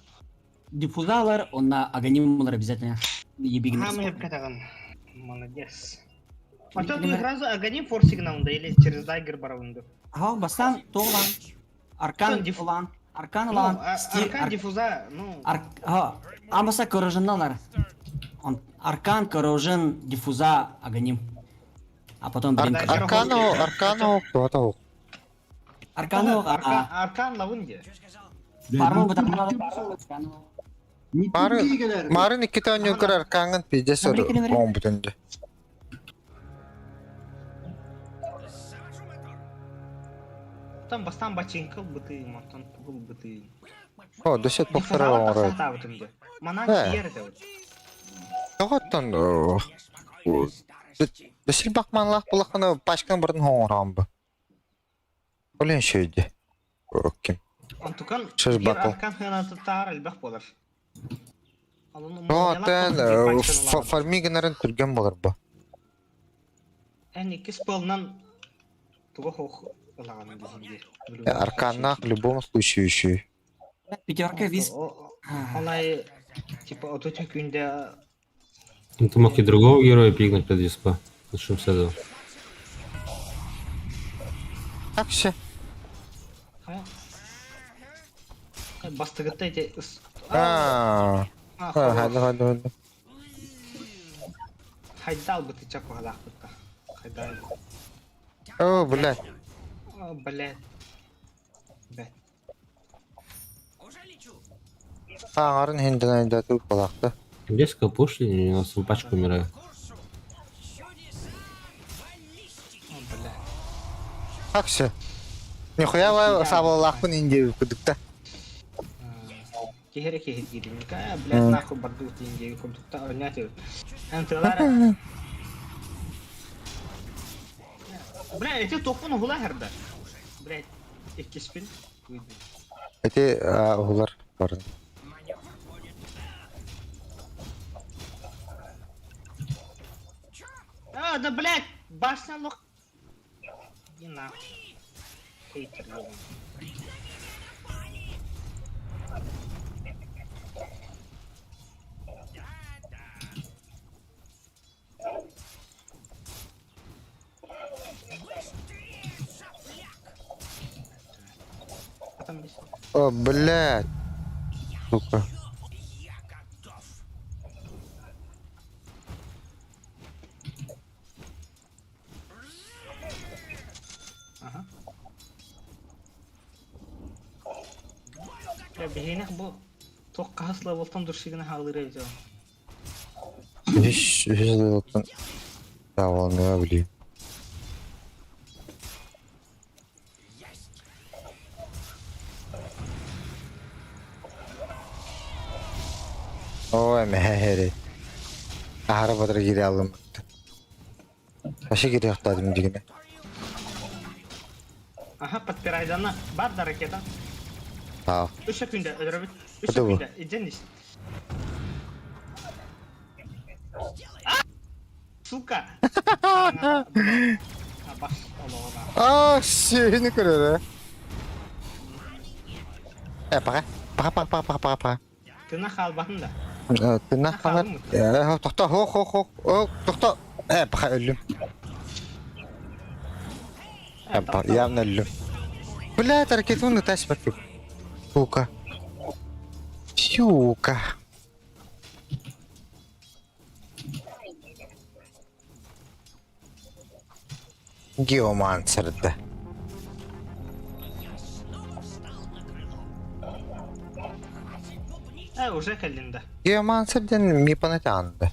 Диффузалар, онна аганималар обязательно. Ебигин. Мы катаган. Молодец. А то ты сразу агоним форсигнаунда или через дайгер бараунда. Ага, бастан толан. Аркан дифулан. Аркан Ну, лан. аркан диффуза, ну... Амаса короженналар. Аркан, корожен, диффуза, аганим. А потом Аркану, кто-то. Аркану, Аркан лавунде. Парму бутан. Марын икки ойнугар аркангын пиздес комбутунду. Там бастан бачинкал быты, матан тугул быты. О, десет повтора оңорой. Мана киерде вот. Тоғыттан, десел бақманлақ бұлаққаны пашкан бірдің оңырам бұ. Олен шөйді. Кім? Антукан, Шөз егер бақыл. аркан ханаты тағар әлбәқ болар. Тен фармигенерін түрген болар бұ. Әне кес пылынан туға хоқ ұлаған дегенде. Арканнақ в любом случае еще. Пятерка виз. Олай, типа, от этих күнде... Ну, ты мог и другого героя пикнуть под диспа. Начнем с этого. Так все. Бастығытта әте... Хады. Хайдал бы ты чаку ғалақ бұтта. Хайдал. О, блядь. Блядь. Блядь. Ағарын хенден айдатып балақты. Резко пушли, у нас пачка умирает. Как все? Нихуя сабаллахпын инде кудукта. Кехере кехер гидинка, блядь, нахуй барду тинге кудукта ойнатып. Антылар. Блядь, эти топун угула herda. Блядь, эккеспин. Эти улар барын. Да, блядь, башня лох. Не нахуй. Хейтер, ёбаный. Там есть. О, блядь. Сука. Ага. Бля, бегенек бу. Тох каслы волтан дуршигина халыры өтө. Виш лотон. Да, он не блин. Ой, мэхэри. Ахара бадыр кире алым. Ашы кире яктадым дегене. Ага, подпирайдана. Бар да ракета. А, 3 секунда, öldürebilir. 3 Hadi bu. секунда, иденись. Сука! Баш, Allah'a. сені көреді. Пақа. Тына халбатын да. Тына қалар. Тоқта, хоқ. Тоқта. Пақа өлім. Явно өлім. Блядь, ракетуны тащ бәтіп. Сука. Геомансерді. Уже калинда. Геомансерден мипанетанды.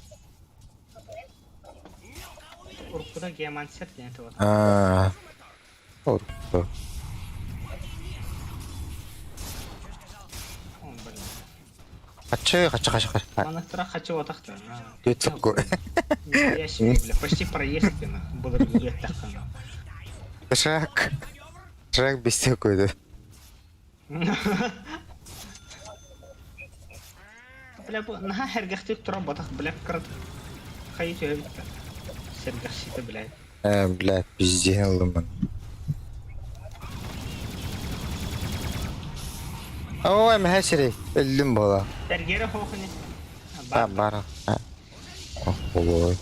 Уркуда геомансер ден това. Урку. Хачы. Манастыра хочу отахта. Кетсіпку. Я себе, бля, почти проездки на. Буду бюджет тахана. Шрек бесте койды. Бля, бу наха хергахтик тура батах, бля, крат. Хайт өбітті. Сергахшиті, бля. Блядь, пиздец лымын. Ой, мәхәшірей, өлім бола. Тәргері хоқыны. Бар. Ой.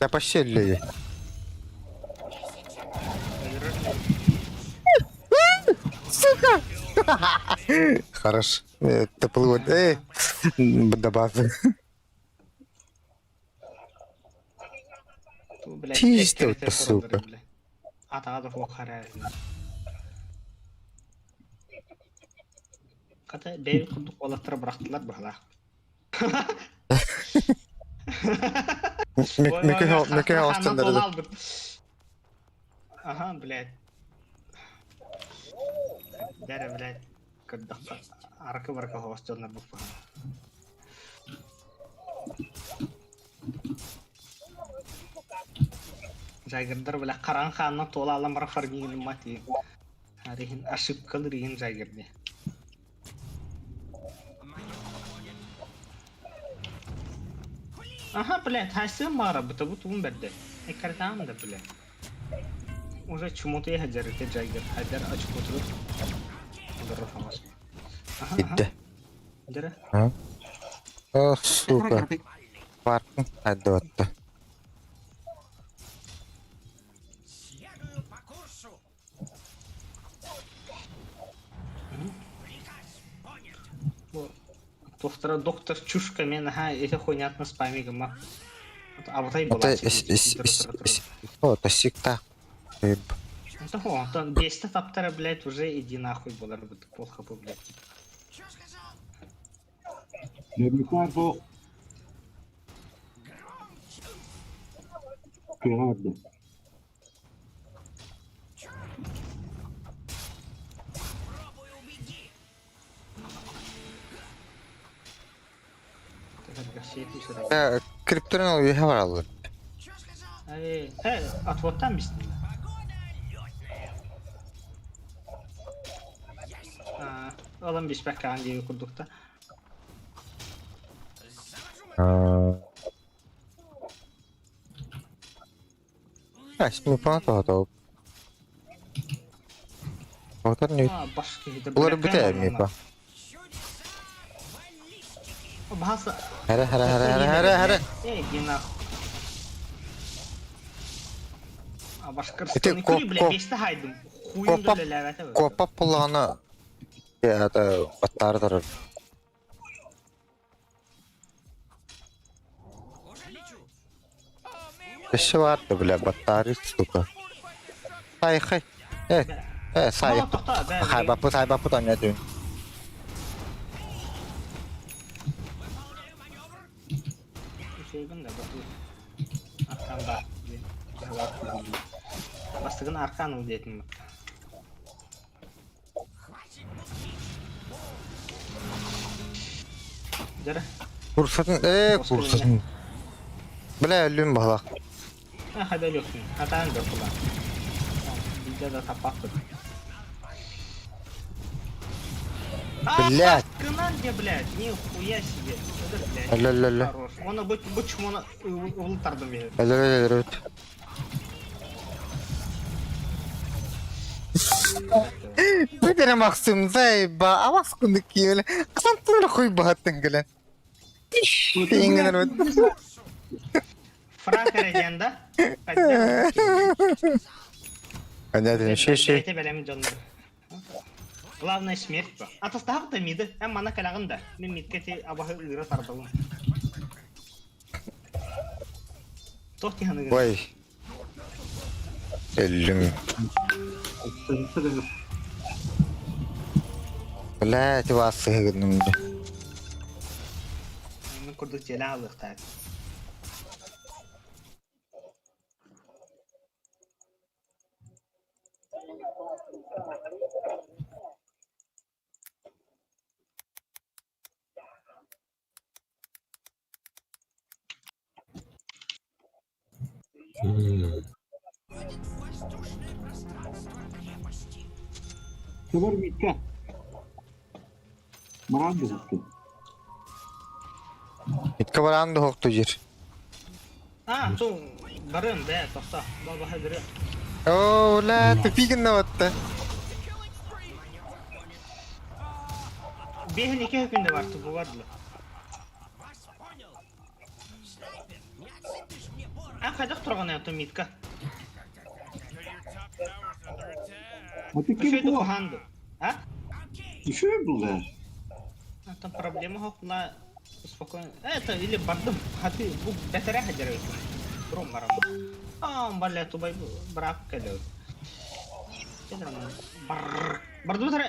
Я почти өлі. Сука! Хорош. Теплый вот. Добавь. Чисто, сука. Атаға да хоқ харар. Қата бәйі құлдық олаттыра бірақтылар бұғала. Меке хауыстандырды. Ага, блядь. Дәрі, блядь. Күрдіққа арқы-барқы хауыстандыр бұқ бұға. Жайгырдар бля қаран ханна тола алам бара фармигин мати. Арихин ошибкалар еген жайгырды. Ага, блядь, хайсы мара бута бут ун берде. Экартам да, блядь. Уже чему-то я хаджар это жайгыр. Хаджар очку турып. Дуру хамас. Идде. Дара. О, сука. Паркын адотты. Доктор Чушка мен, ага, это хуйнятно с памятью. А вот была. Это секта. Это бесто таптара, блядь, уже иди нахуй, было бы плохо бы, блядь. Kıyamadı. Kripto'nun oluyor var alır. Отводтан бистин. Alın bir spek kan diye kurduk da. Ha, şimdi bana da. Otar ne? Başka bir de. Bunları bir de mi yapar? Bahasa. Hara. Gina. Başka İşte bir kulüp bile beşte haydım. Huyum da levete var. Kopa pulağına ya da battardır. Eşi vardı bile battarı tutu. Hay. Evet. Evet say. Hay bapı da ne diyorsun? Şeyden de bakıyor. Arkanda. Bastığın arkan ol dedim bak. Jara. Kursatın. Bile ölüm balak. Haber yoksun. Hatan da kullan. Bizde de tapaktık. Блядь. Кынан где, блядь, нихуя себе. Это, блядь. Ля-ля-ля. Хорош. Оны bu çumonu ıltardım benim. Evet. Bir tane maksum zayba avas kundik öyle. Kasan tüyle koy bahattın gelen. Pengen öyle. Frank arayacağında. Hadi şey. Ete belemin canları. Главное смерть bu. Atastahı da miydi? Hem bana kalağın da. Ben mitketi abahı ıra tardalım. Tohti hanı. Vay. Elim. Bla tivası hıgınımdı. Ben kurduk celallık tabi. Sever Mitka. Maran da zıttı. Mitka baran da hoktu jir. Tu barın be tohta. Baba hadırı. Oo la tepigin ne vatta. Behin iki hükümde vardı bu vardı. Kadak turgan yaptım mitka. Hadi Bu şey kim de bu? kuhandı. Ha? Düşüyor bunlar. Там проблема хокна спокойно. Это или бардым. Хати bu betere hajar itu. Bro maram. Balle tu bay brak kado. Bardu tara.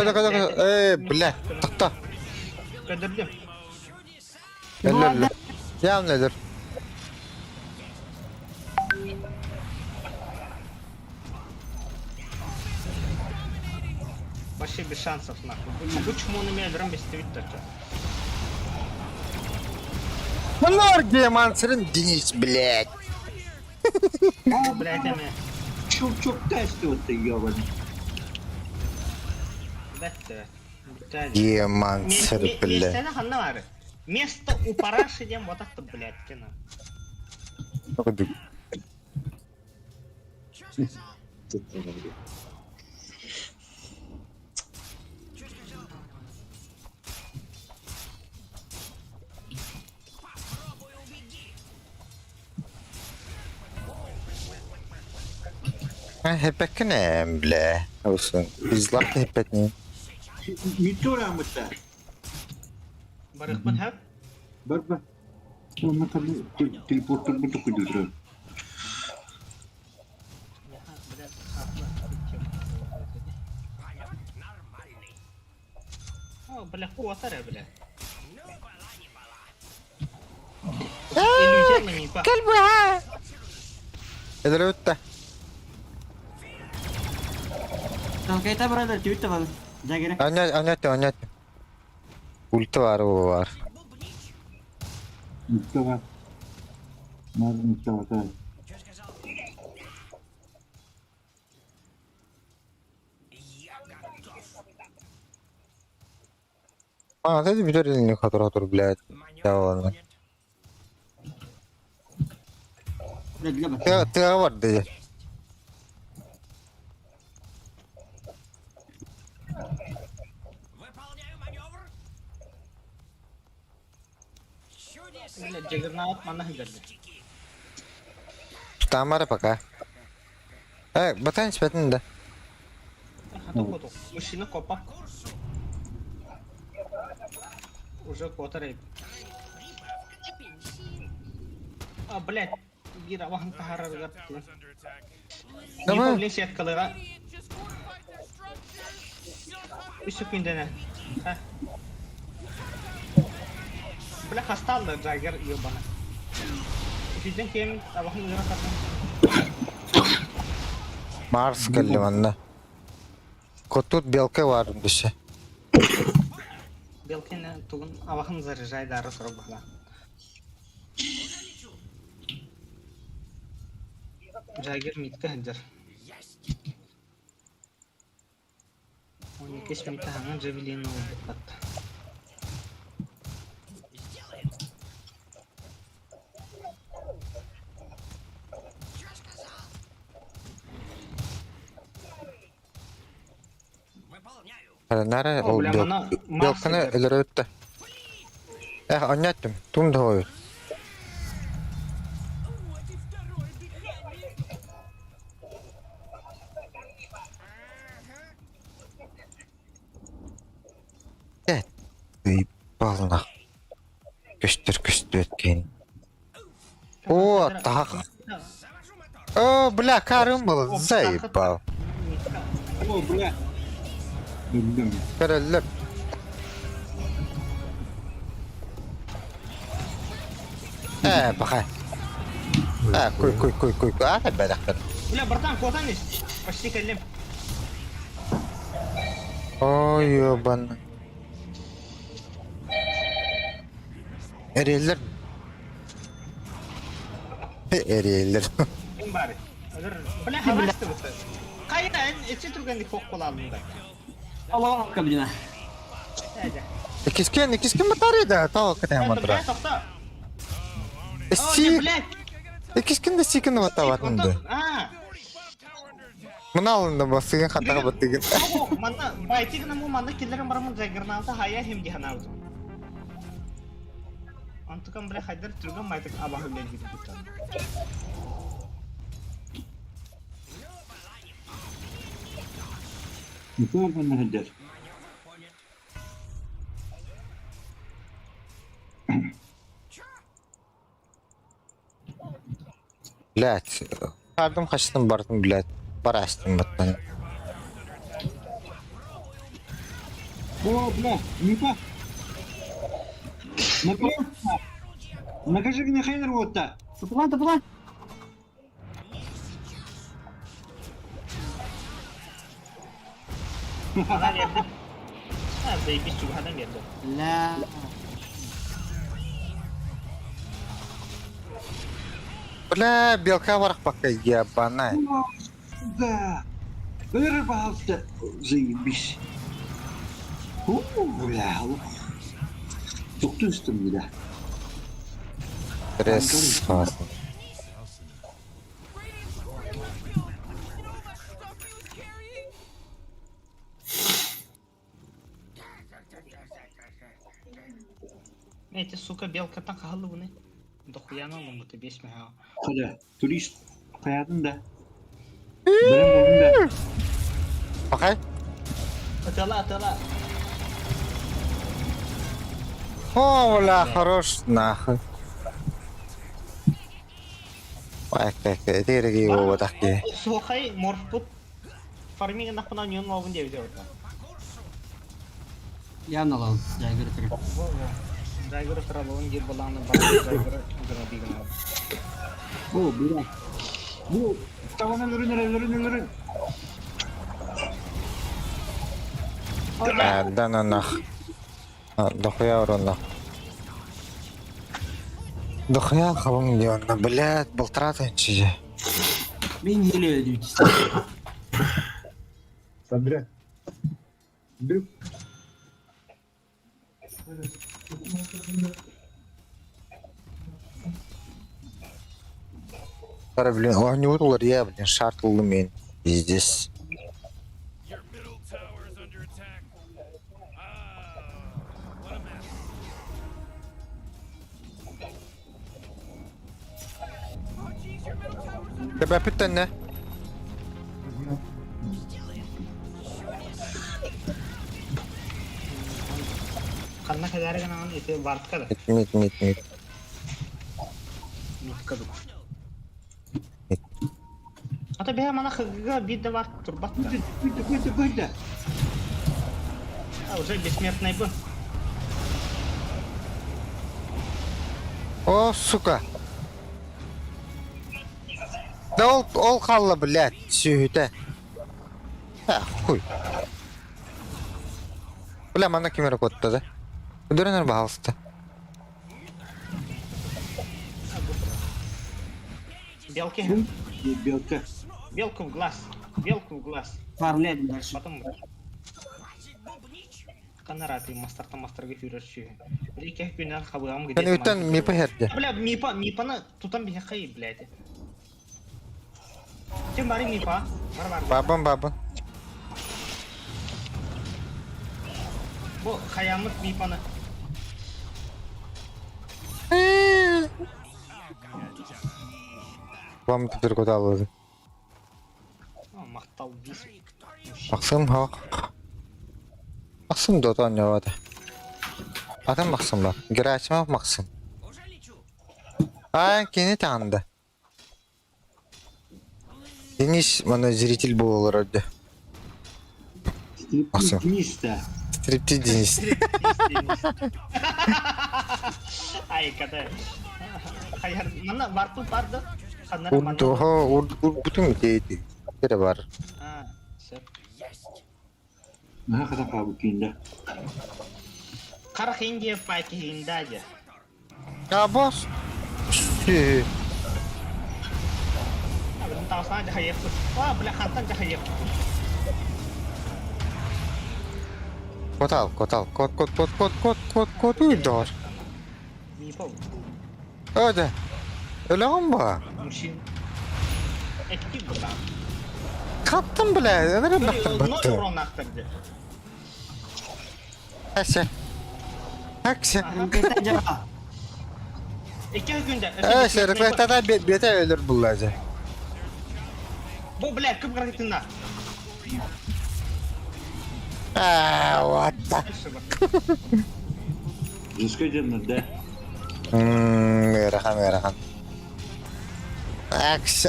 Kadar. Bla takta. Kadirdim. Ella. Ya nedir? Вообще без шансов нахуй. Почему он имеет драм без твиттера? Bunlar Gemansır'ın diniz bled. Блять, ами. Çok ters oldu ya bana. Да. Gemansır bled. Местена ханна var. Место у параши дем вот так-то, блядь, кино. Hep ne bile olsun. Bizler de hep ne? Mitora mı da? Barık mı hep? Bak. Ama tabii teleporter bu tukuyor. Бля, куатара, бля. Иллюзия не па. Elere ötte. Talkayta brother tweet var. Jagger. Oynat. Ulti var o var. Nokta var. Nerede nokta var? Tabii. Dedi bir de elini katır blядь. Yalan. Для бата. Tığa var dedi. Выполняю маневр. Чудесно. Блядь, Джаггернаут mana geldi. Tutamara пока. Batın nispetinde de. Hadi koyduk. Işını kopak. Уже котрый. А, блядь. Bir avahın taharar yaptı. Tower's under attack. Tamam. Yapabilin şey etkalığa. Just fortified their structures. You don't have to 3 sekünde ne? Heh. Bля, hasta aldı Jagger yiyor bana. Üçüncü kim? Avahın ıra katın. Mars geldi bana. Котут белка var dışı. Белкин тугун авахын заряжает ары сұрып бала. Jagger mitke hındır. 12 minute hangi javelin oldu kattı. Выполняю. Nere O o bile bana belkanı elere ötte. Oynattım. Tüm de oyun. Balına. Küstür etken. O tak. Bля, karım был. Заебал. О, бля. Öldüm. Körellep. Bakay. Koy. Bedaklar. Бля, братан, куда не? Почти колем. Oy yoban. Eriyeller. Eriyeller. Kim bari? Bля, havastı bu. Kayıdan içi turgan dik fok kolalım da. Allah kabine. Hadi. Ikisken batarya da tava kataya matra. Bля, tokta. O, ne Си, bля? ikisken de sikin batawatın da. Ha. Mına alındı basıgın hataga batıgın. Oh, mana baiti kana mu mana killerin baramın Jaggernaut'a haya hem gihanavdu. Antukam bля haydar turgan maytık abahı bile gidip tutan. Nokta var bana hıdır. Блять. Kardım kaçtım bardım блять. Bara açtım battan. О, бля, ника. Накажи мне хайнер вот так. Топла. Adam verdi. Ha, baby şu adam verdi. La. Бля, белка варах пока ебаная. Да. Пожалуйста, заебись. Бля. Çok üstüm bir de. Стресс фаза. Эти, сука, белка так хаlı bu ne? Дохуя oğlum bu tebes mi ha? Hadi turist hayatın da. Benim oğlum da. Bakay. Atala. О, бля, хорош нахуй. Ой, как дерги его такие. Сухай морфпут. Farming nak pernah nyon mau dia itu. Yan alalım. Jagger trip. Jagger terlalu dia belang bang Jagger gerabi gana. O bira. Bu tavanın ürün. Дананах. Дохуя уронах. Дохуя хавың диyorna, блядь, былтыратын чиже. Ben yeli öldüm. Sabire. Bir Пара, блин, не утулар я, блин, шарт улы мен. Здесь. Your middle tower is under attack. What a mess. Oh, jeez, your middle tower's under Тебе питання? Kanna kadar gana ite vartka da. Мит. Mitka da. Ata be mana хыгга bir de var turbat da. Buydu. А уже бессмертный был. О, сука. Да ол қалла, блядь, сүйіті. Хуй. Бля, мана кемері көтті да. Үдірінер бағалысты. Белки. Белка. Белку в глаз. Белку в глаз. Farlayalım ders. Потом Канараты мастер гефюрерши. Рикех günler хабыгам Кәне өттен мепі херді. Бля, мипаны тутан бихе хай, блядь. Чем бари мипа? Бар. Бабын. Bu kayamık mipаны. Вам түтір көт алады. Мақтал бис. Мақсым хақ. Мақсым дотан явады. Адам мақсым бар. Герачыма мақсым. Кені таңды. Денис, мана зритель болылар өді. Максим. Стриптизиста. Стриптиз Денис. Ай, ката. Hayır, mana vartu vardı. Urgutun deydi. Biri var. Ha, sep. Ne kadar kabukinde. Kara hindi paki hindi aja. Ya boss. Tahu sana jahayap. Wah, belah hantan jahayap. Kod uydur. Mipo. Öyle. Öyle mi? Müşin. Ekip bulan. Kattım bile. Nereye baktım No baktım. euro naktırdı. Aksi. Beten cevap. 2 günde. Şerifete de bete ölür bulacak. Bu bile kıp kırıktığında. What the? Riske cennet. Merahan. Aks.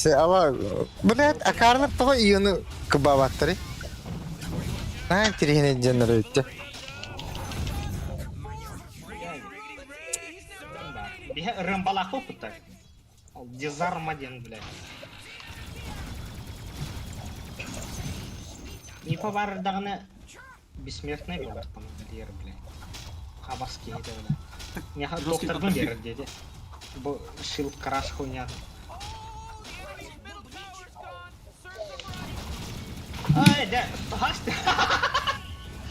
Ama блядь, akarlık da iyonu kıbabattırı. Ben tirihine canları öttü. Bihe rımbalak okutak. Dizarmadin bile. Мипа бар дагына бессмертный болар там дер, бля. Хабаски еді бля. Неха доктордың берер деді. Бұл шилд краш хуйня. Ай, да, хасты.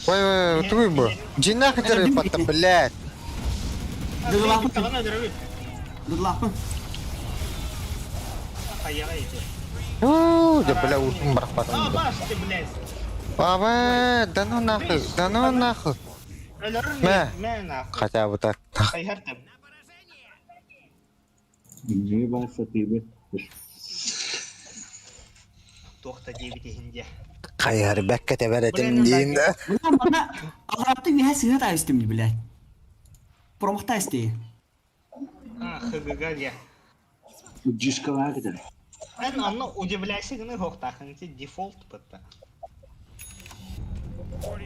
Ой, ты бы. Джина хотели потом, блядь. Dudlapın. Hayır, hayır. Да, бля, ушум бар потом. Баш ты, блядь. Баба, да ну нахуй. Ölürüm Мә. Мен нахуй. Хотя бы так. Hayır tabi. Ne varsa tibi. Toxta debitinde. Kayar bekkete veretim deyin de. Bundan bana Arap'ta bir her sene daha istemdi bile. Promokta isteği. Ha, хгга ya. Ciska var gider. Ben onu удивляйся гына хоқтахынцы дефолт бітті.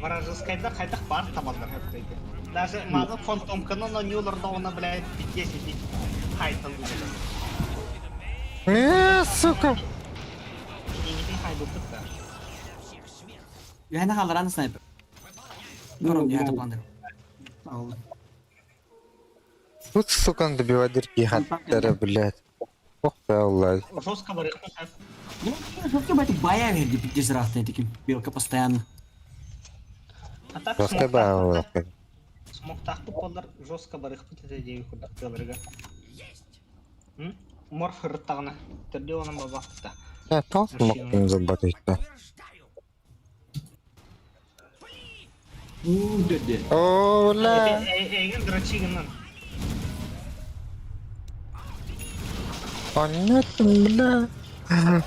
Вражескайда қайдақ бар табандар хептейді. Даже мағы фантомканы но нюларда оны, блядь, 50 айтылды. сука. Деньги хайдутtuk da. Yani haldıran sniper. Durun ya toplandı. Sağ olun. Вот, сука, он добивает хаттары, блядь. Ох, да, Аллах. Жестко барыхтын хат. Ну, çok bayağı bayağı verdi bir cezrahta etkim. Белка постоянно. А так Жесткая баба. смоктақты колдар жестко барыхтын тете деби курдак тылырга. Морф хырттагына. Түрде оның бабақта. Я тал смог заботить. Dedi. Ола. Egen драчигынан. Понятно, бля. Ага,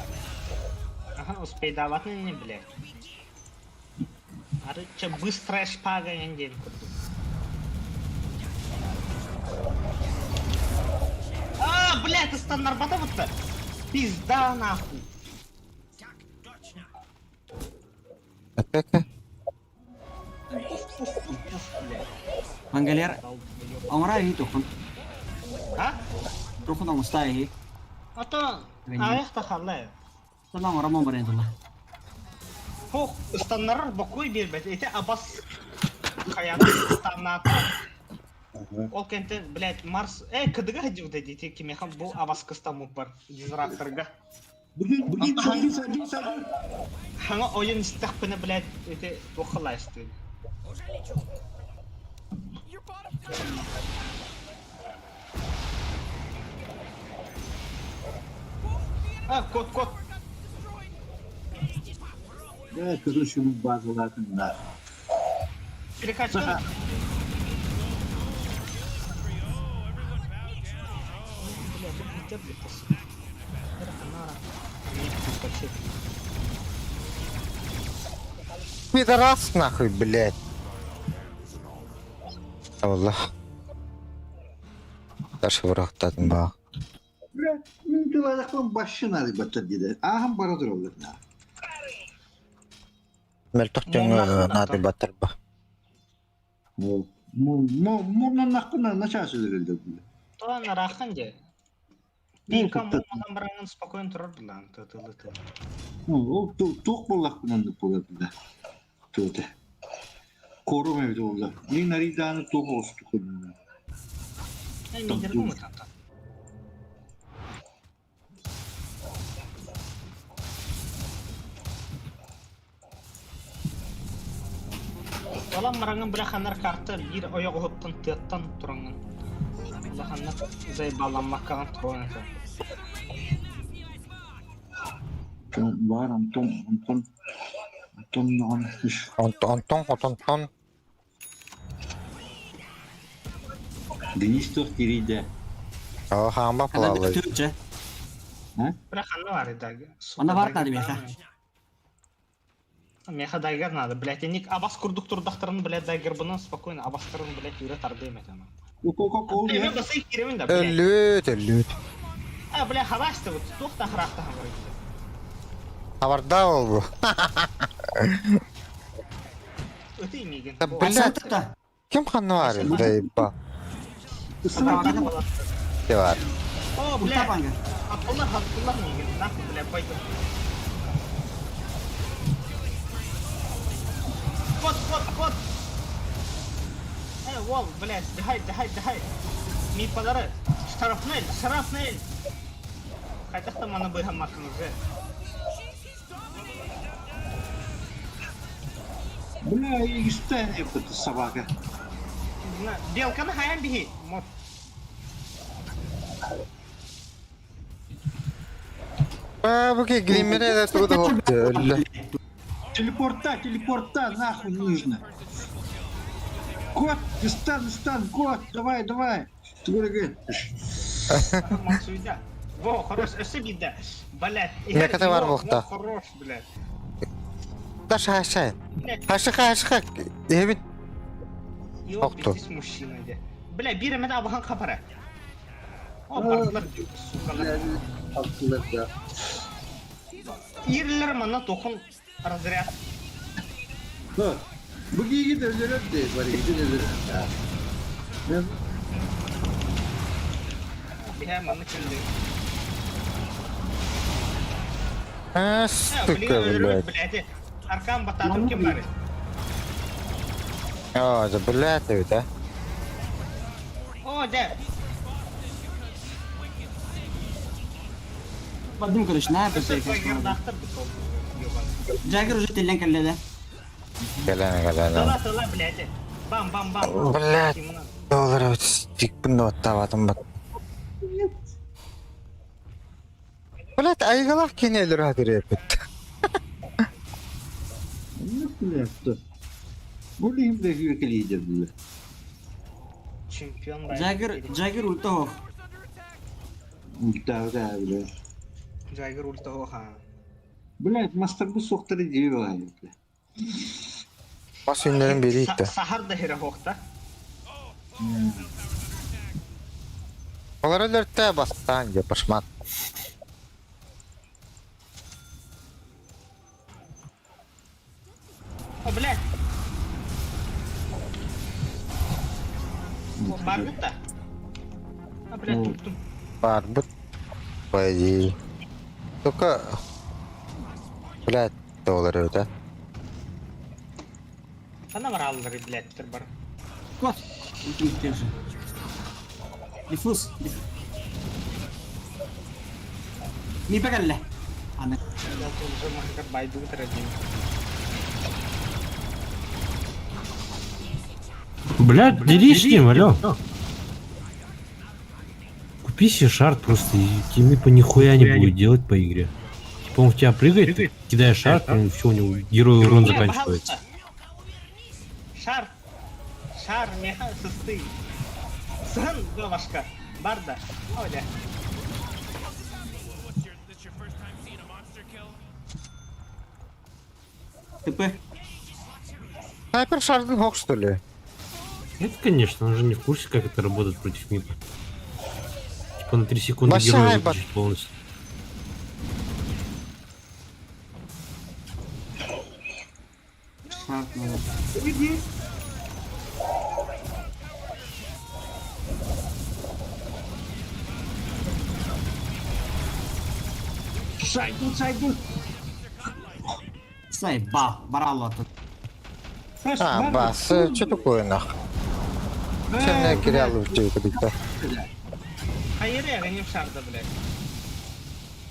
успей давать не, блядь. А ты че быстрая шпага не день. А, блядь, ты стан нарбатоваться? Пизда нахуй. Атака. Mangaler. Amra iyi dokun. А? Dokun ama stay. А то аяқта халай. Tamam Ramon var endullah. Фух, станнар бокой бербет. Эти абас хаят станната. Ол кенте, блядь, Марс. Кыдыга хадивда дейти кимехан бу абас кыстаму бар. Дизракторга. Bugün sadece. Ханга ойын истақпыны, блядь, эти тухалай стоит. Кот. Ya kızın şunun bazılarında. Перекачка. Пидорас нахуй, блядь. Allah. Taşı bıraktın bak. Bırak, müntüvazaktan başına alibata dedi. Aham baradır olur ya. Meltok cengel nadi batır bak. Bundan hakkında nasıl söylenildi bu? То нарахын же. Пинка мумадан баранын спокойно турарды lan. Тылы. O tok bulak bundan bulak da. Tövbe. Korum evde oldu. Ne naridanı tok olsun kunun. Ай, мидер мумы танта. Olan marangın bırakanlar kartı bir oyak hoptan tiyattan turangın. Bırakanlar zay bağlanmak kalan turangın. Var Anton ne olmuş? Anton. Deniz tok giride. O hamba Kadar plavalı. Türkçe. Bırakanlar var idi. Ona var tadı meha. Меха дайгер надо, блядь, они абас курдук турдахтарын, блядь, дайгер bunun спокойно абастарын, блядь, юре тардайм этана. Ol ya. Ben basayım kiremin de, блядь. Ölüt. Блядь, халашты вот, тухта храхта хамры. Havarda ol bu. Öteyim Da igen. блядь. Da. Kim kanı var ya dayıba? Isınamadım. Ne var? Oh, Ulta блядь. panga. Abdullah igen. Nahku, блядь, baydım. Кот. Вол, блядь, дыхай. Мипалары. Штрафнель. Хотя мана быгам макын уже. Buna işte yaptı sabahı. Белканы хаян бихи. Мот. Bu ki glimere de turda hoptu. Öldü. Телепорта, нахуй нужно. Кот, стан, кот, давай. Ты говоришь, Максуйда. Во, хорош, ошибида. Блядь. Ne kadar var bu hafta? Хорош, блядь. Taş aşağı. Aşağı. Evet. Yok, Yoktu. biz muşina de. Bля, birimede abahan kapara. O baktılar, sukalar. haklılar ya. İriler bana dokun razrят. Bak, bu giygi de öldürür de, var giygi de öldürür. Bir hemen kildi. Стыка, блядь. Блядь, аркан бататым кем бар? О, да, блядь, это, а? О, да. Подым, короче, на Сыр это. койгердақтыр біз ол. Ёбан. Джаггер уже телен келді. Калана. Тыла, блядь. Бам. Блядь. Доллар вот стик бында таватым бат. Блядь, айгалах кенелер хадыр епет. Блядь, bu limde hüyekelidir bile. Чемпион бар. Джаггер ульта хох. Muhtarda bile. Джайгер ульта хоха. Блядь, мастербу соқтыры деу ayıplı. Бас үнлерін берейік та. Сахар да хере хохта. Олар өлерді бастан деп пашмат. О, блядь. Бар бит-то. А, блядь, туттум. Бар бұт. По идее. Только... Блядь, доллар өті. Ана бар алылары, блядь, тір бар. Кот. Ультим держи. Диффуз. Мипе келді. Аны. Я уже махкар байду тірәдейм. Блядь, дерись с ним, алё. Купи себе шарт просто, и тебе по нихуя не будет делать по игре. Типа он в тебя прыгает, ты кидаешь шарт, и все, у него герой урон заканчивается. Шар меха сысты. Сын башка. Бар да. Оля. That's your first time seeing a monster kill? ТП. Снайпер шардың хок, что ли? Это, конечно, он же не в курсе, как это работает против мипа. Типа на 3 секунды Большая героя ба- выключить полностью. Шарт надо. Saygın. Сайба. Барало тут. А, бас, что такое нах? Чем я кирял в тебе когда-то? Hayır ya benim şarda, блядь.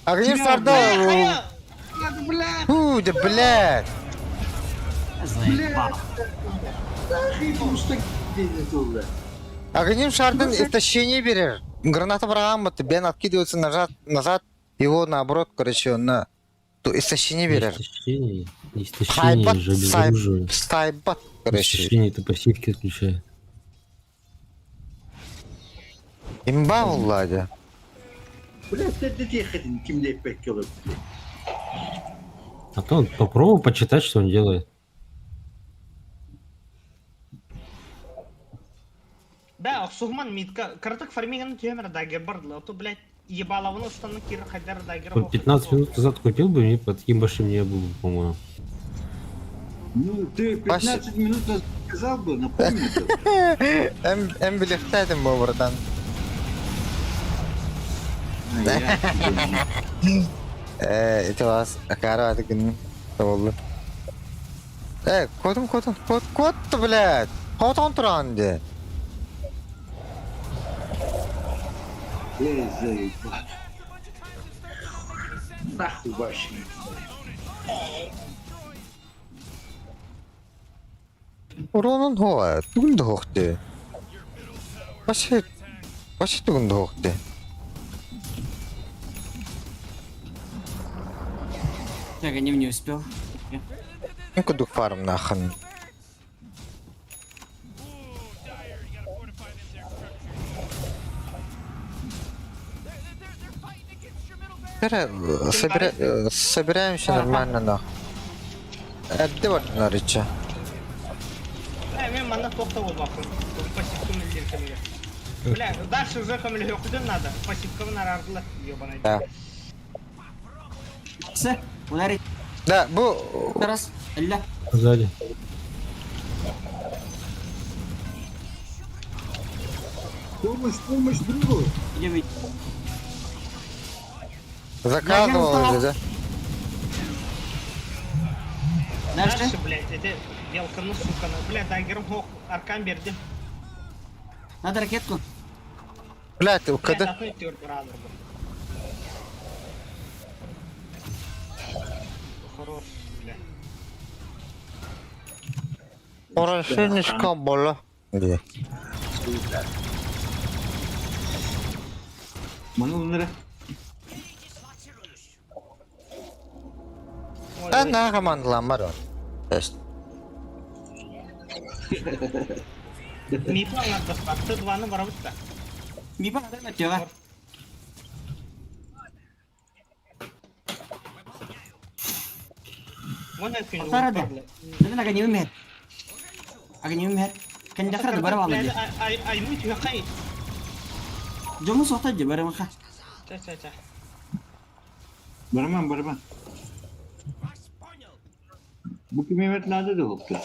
Огнем сарда... Фу, да блядь! Заеба. Usta dedi oldu. Огнем шардын истощение берер. Граната брагам, вот бен откидывается назад, его наоборот, короче, он на... То истощение берер. Истощение же без оружия. Стайбат, короче. Истощение это пассивки отключает. Имба, Владя. Блядь, sen de diyekedin kimle pek yolu. А то попробуй почитать, что он делает. Да, Сухман митка. Картак фарминган тюмер дагер бардла. А то, блядь, ебаловну стану кир хайдар дагер. Вот 15 минут назад купил бы, мне под таким большим не был, по-моему. Ну, ты 15 минут назад сказал бы, напомнил бы. Em bilektedim bu buradan. Это вас, Акара, это гн... Oldu. Kod, блядь. Kod on turandı. Ey zayıflar. Nahı başını. Уронун хоо, түгүн да хоохтой. Баш түгүн да хоохтой. Так, они не успел. Инко дух фарм нахын. Собираемся нормально нахуй. Әдді бардынар içe. Мен мана токта болбакпын. Пассивка милдер кемге. Бля, дальше уже камиле окудun надо. Пассивка нарардылар, ёбаный. Да. Все, ударить. Да, bu Раз. Ля. Сзади. Помощь другу. Идем. заказывал же, да? Дальше, блядь, это белканы, суканы. Бля, даггером хок, аркан бердим. Надо ракетку. Блядь, Блядь, когда одной тёр брадер был. Хорош, бля. Порошенечка бола. Где? Mana bunlara? Ana командалар бар. Тест. Мипа аңлатпас, бақты дваны бара бітті. Мипа адам өтеға. Оны күн Тарады. Сәден агонемім әр. Агонемім әр. Кәнде қырады бары балы де. Аймы түйе қай. Жоңы соқта де бары мақа. Ча. Baraman. Bu kim Mehmet nerede de hopla?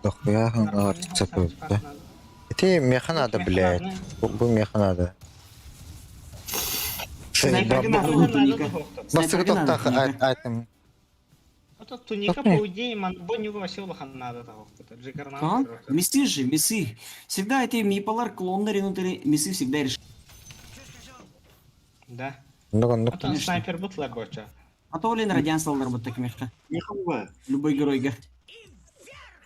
Дохуя ханар цепөтті. Это меха надо, блядь. Бу меха надо. Бастығы тоқтақ айтым. Это туника, по идее, бонюга вообще улахан надо того. А? Мисы же, мисы. Всегда эти мипалар, клоннеры внутри, мисы всегда решают. Да. Ну, Это снайпер бутлар боча. А то олен радиан салдар вот так мягко. Ne var? Любой геройга.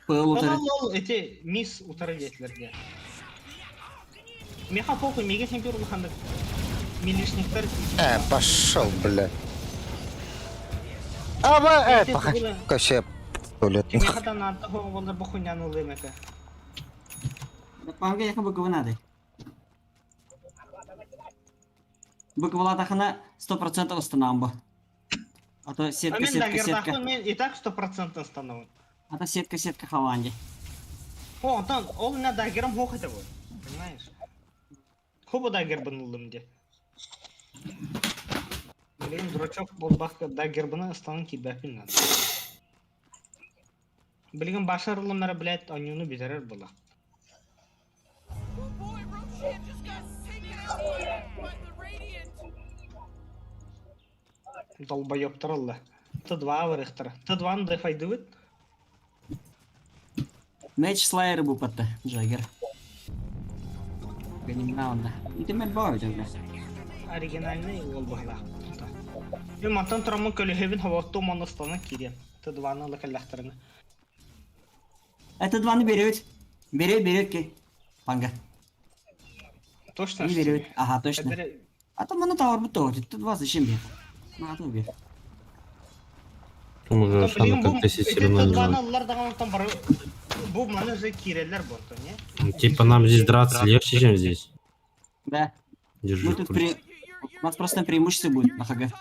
Пэл утары. Эти мисс утары детлерге. Меха похуй, мега темпер улаханды. Милишниктер. пошел, блядь. Похож, каше туалет. Мехадан надо было бухуняну лымека. Панга яха быковы надо. Быковала тахана 100% останамба. А то сетка. Мен и так 100% становит. А то сетка хаванди. О, Антон, он на даггером хох это вот. Понимаешь? Хуба даггер банулым де. Блин, дурачок, болбаққа даггер баны станын кибәпін надо. Блин, башарылымары, блядь, анюны бетерер была. Долбоёптырылды. Т2 вырықтыр. Т2-ны да файды өт. Меч слайер бұл патты, Джаггер. Геним раунда. И ты мэр бау жагда. Оригинальный ол бағла. Мен мантан тұрамын көлі хевін хаватты монастаны керен. Т2-ны лакаллақтырыны. Это два не берет. Берет ке. Панга. Точно? Не берет. Ага, точно. А то мана товар бутовар. Т2 зачем бегал? Ну, а то бегал. Там уже шана как-то все равно не надо. Бу мана же кирелер борту, не? Типа нам здесь драться легче, чем здесь. Да. Держи Мы в тут курсе. У нас просто преимущество будет на ХГ.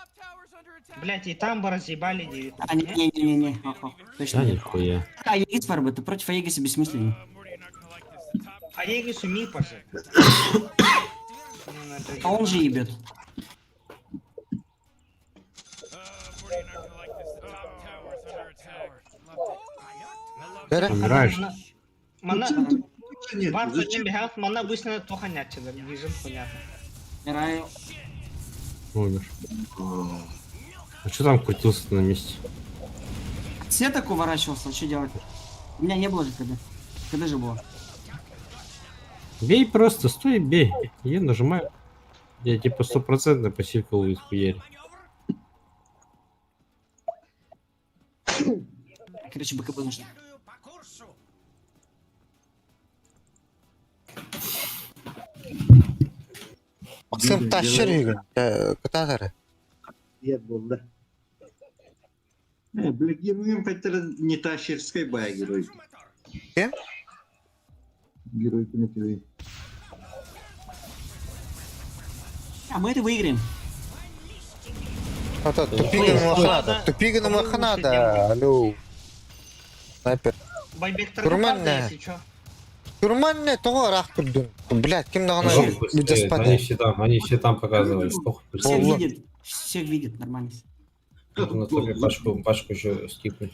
Блять, и там бы разъебали 9. А, не. Точно Да нет. нихуя. А, Егис фарбы, ты против Аегиса бессмысленно. А я егису миг пошли. А он же ебет. Умираешь? Мана... Нет, Варта зачем? не бегал, мана обычно плохо нячило, вижу, понятно. Раю. Умер. А что там крутился на месте? Все так уворачивался, что делать? У меня не было же КД. КД же было. Бей просто, стой и бей. Я нажимаю. Я типа 100% посилкал из хуяри. Короче, БКБ нужно. Максим тащыр үйгін. Кытағыры. Нет, болды. Блядь, героем қайтара не тащерской бая герой. Кем? Герой кинотеории. А мы это выиграем. Тупигін мақы надо. Алло. Снайпер. Байбектер Турман не? если чё. Турман не, того рақ тұрдың. Блядь, кем дағана Они бүдеспады. все там показывают. Похуй. Всех видит, нормально. Нужно только пачку еще скипнуть.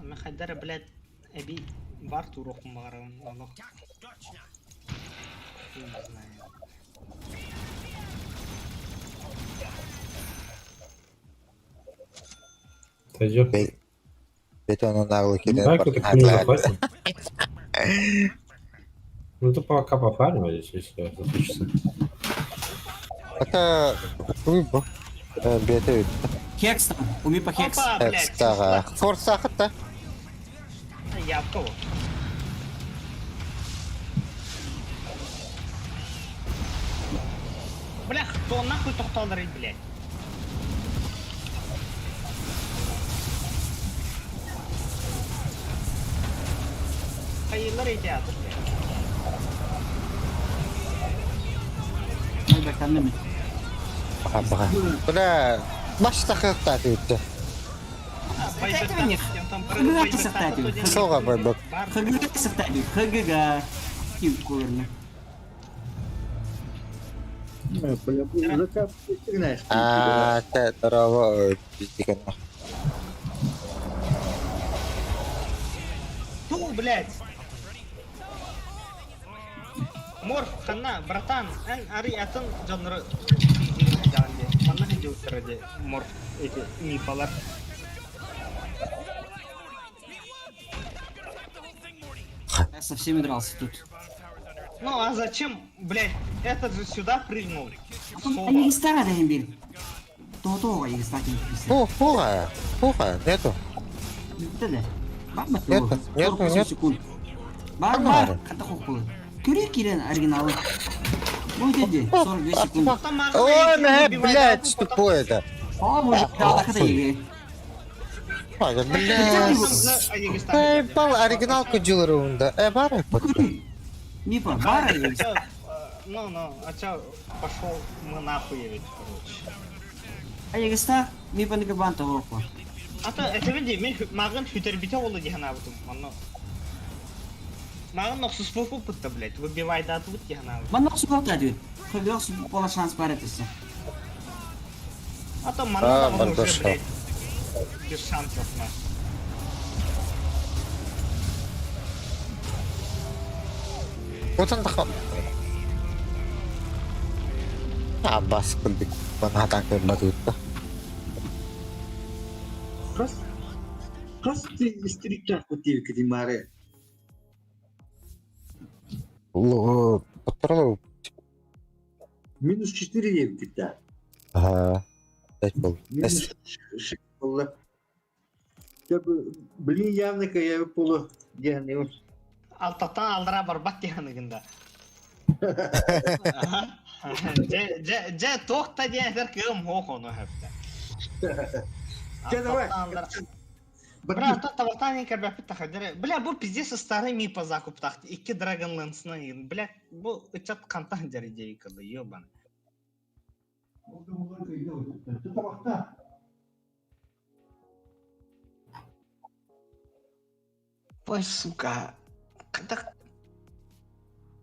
Махадара, блядь, эби Барту руху магаран, аллах. Не знаю. Пойдет. Бет onun ağlı kedin Так, это кто не захватит. Ну ты пока пофармились, если захочется. Это выбор. Беті Хекс там, уми по хекс. Опа, блядь. экстаға. Форс ақыт Yaptı o. Бля, кто нахуй тоқталыр, блядь? Hayırlar ihtiyatır, blядь. Ай, бәкәнне ми? Bağa. Buna baş takıqta deyipti. Это не хыгыга кысықта дейді. Соға байбак. Хыгыга кысықта дейді. Хыгыга. Кеуіп көріне. Бля, закап, ты знаешь. Те тарава биздеген. Ту, блядь. Морф, хана, братан, эн ари атын жанры Манна хиди утырады морф эти мипалар. Я со всеми дрался тут. Ну а зачем, блядь, этот же сюда прыгнул? А Егиста да им бил. То-то Егиста кем писал. Фуға, нету. Bitti de. Bakma Нет, tuh. нет, 49 нет. sekund. Var Var. var. Kata kokulu. Körek giren originalı. Bu dedi. 45 sekund. Ой, блядь, что это? Aa bu daha kata iyi. Ой, блядь. Ебал оригиналку джилерунда. Бар Körek. Мипа, var ya. Ну, а чё, пошел мы нахуй, ведь, короче. А Егиста Мипа не кабанта опа. А то, это види, мен мағын хүтербите олы деген абытым, маны. Мағын ноксус попу пытта, блядь, выбивай да отвыт деген абытым. Бана su kalktı diyor. Kırgıyor su pola şans var etsin. А то маны да бар, уже, дошел. блядь, без шансов, на. Отын тақам. Бас күлдік. Бана хатан көрмәді өтті. Просто ты истеричак вот тебе, Кадимаре. Отпарлау. Минус 4 евки, да. Ага. Дать был. Минус 6 было. Блин, явно я полу. Я не уж. Алтатан алдыра барбат дегенігінде. Же тоқта дегендер кім оқ оны хөпті. Че, давай. Брат, то тавартан кәрбәпі тақадыры. Бля, бұл пиздец старый мипа закуп тақты. 2 Dragon Lance-ны егін. Бля, бұл үчат қантан жәрі дейі кілді, ебан. Ой, сука. Қадақ...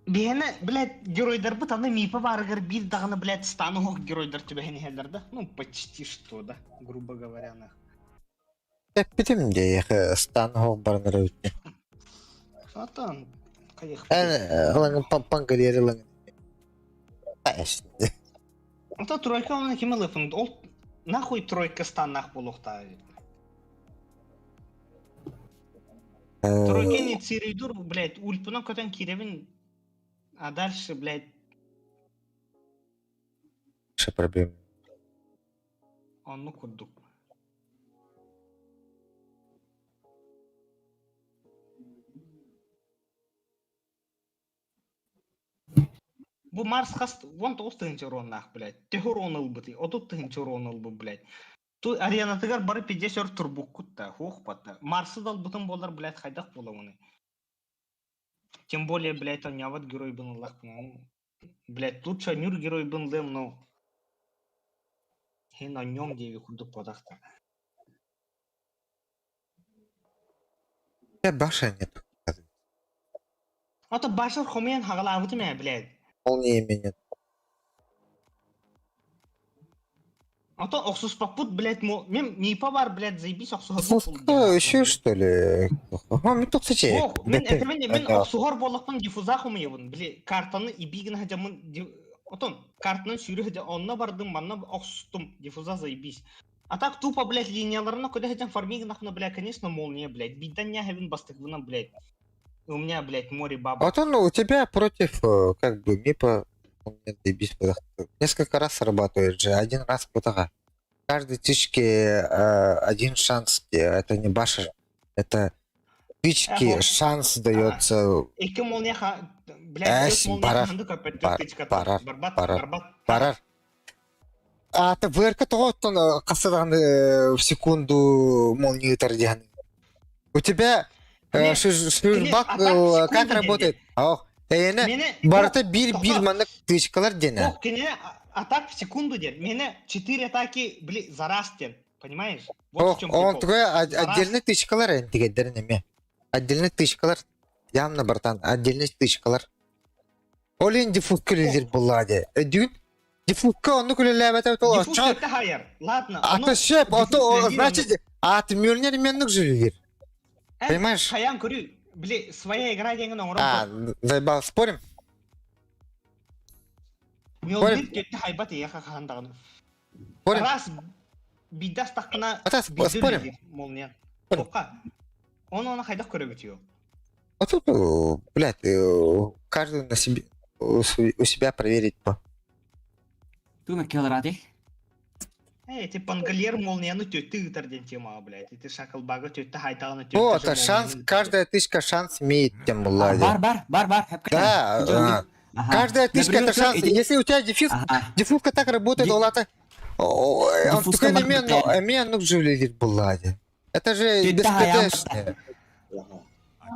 Бені, блядь, геройдар бұт, аны мипа барығыр бір дағыны, блядь, стану оқ геройдар түбәхені хәлдерді. Ну, почти что, да, грубо говоря, на. Бітім де яқы стан хоқ барыныр өтті. Атан, қайық. Лаңын пангалері лаңын. Әшінде. Ата тройка оны кеме лыфын? Ол нахуй тройка станнақ болуқта. Тройка не цирейдур, блядь, ульпына көтен керевін. А дальше, блядь, Ша проблем. онны күрдік. Бұл Марс қаст, 19 тыгынчы уроннақ, блядь. Техур оныл бұты, 30 тыгынчы уроныл бұ, блядь. Ту арианатыгар бары 50 турбук күтті, хуқ баты. Марсы дал бұтын болар, блядь, қайдақ бола оны. Тем более, блядь, он яват герой был лах, блядь, лучше нюр герой был лем, но хен о нем деви курду подахта. Баша нет. А то башар хомен хагала авты ме, блядь. Ол не именет. А то оксус попут, блядь, мен мипа бар, блядь, заебись оксухар. Фуска еще что ли? Мен тут сече. Мен оксухар болақпын диффуза хомы ебін, блядь, картаны ибигін хажамын Отон, картынан сүйрі онна бардым, манна оқсустым, диффуза заебись. А так тупо, блядь, линияларына куда хотям фарминг нахуй, блядь, конечно, молния, блядь. Бидан я хевен бастык вына, блядь. И у меня, блядь, море баба. Вот он у тебя против, как бы, мипа, он мне заебись, несколько раз срабатывает же, один раз куда-то. Каждой тычке один шанс, это не баша, это тычки шанс дается. Эки молния, блядь, Эш, молния барар, ханды капет, бар- тычка, барар, барбат, барар. барбат. Барар. А ты вырка того, что касадан в секунду молнию тордян. У тебя Не, шишбак а так в как секунду работает? Ох, ты Мене... барта бир манна тычкалар дене. Ох, кене атак в секунду ден. Мене 4 атаки, бли, за раз ден. Понимаешь? Вот в Ох, чем он прикол. такой За раз. отдельный тычкалар ентигедернеме. Отдельный тычкалар. Явно, братан, отдельный тычкалар. Олин диффузка лидер булладе. Дюн диффузка он кулелебет это. Диффуз это хайер. Ладно. А шеп, значит, от Мюльнер менук же. Понимаешь? Хаям курю. Бли, своя игра деньги на А, урон. заебал, спорим? Мюльнер это хайбат и яха хандаган. Спорим? Раз бидас тахна. А так, спорим? Молния. Спорим. Тока. Он хайдах курю битью. Вот тут, блядь, каждый на себе, у себя проверить по. Туна келрати. Эй, ты пангальер молния, ну тёты утарден тема, блядь. И ты шакал бага тёты хайтагана тёты. Вот, а шанс, каждая тычка шанс имеет, тем ладе. Бар. Да, каждая тычка это шанс. Если у тебя диффузка так работает, он такой немен живлит булладе. Это же беспредельно.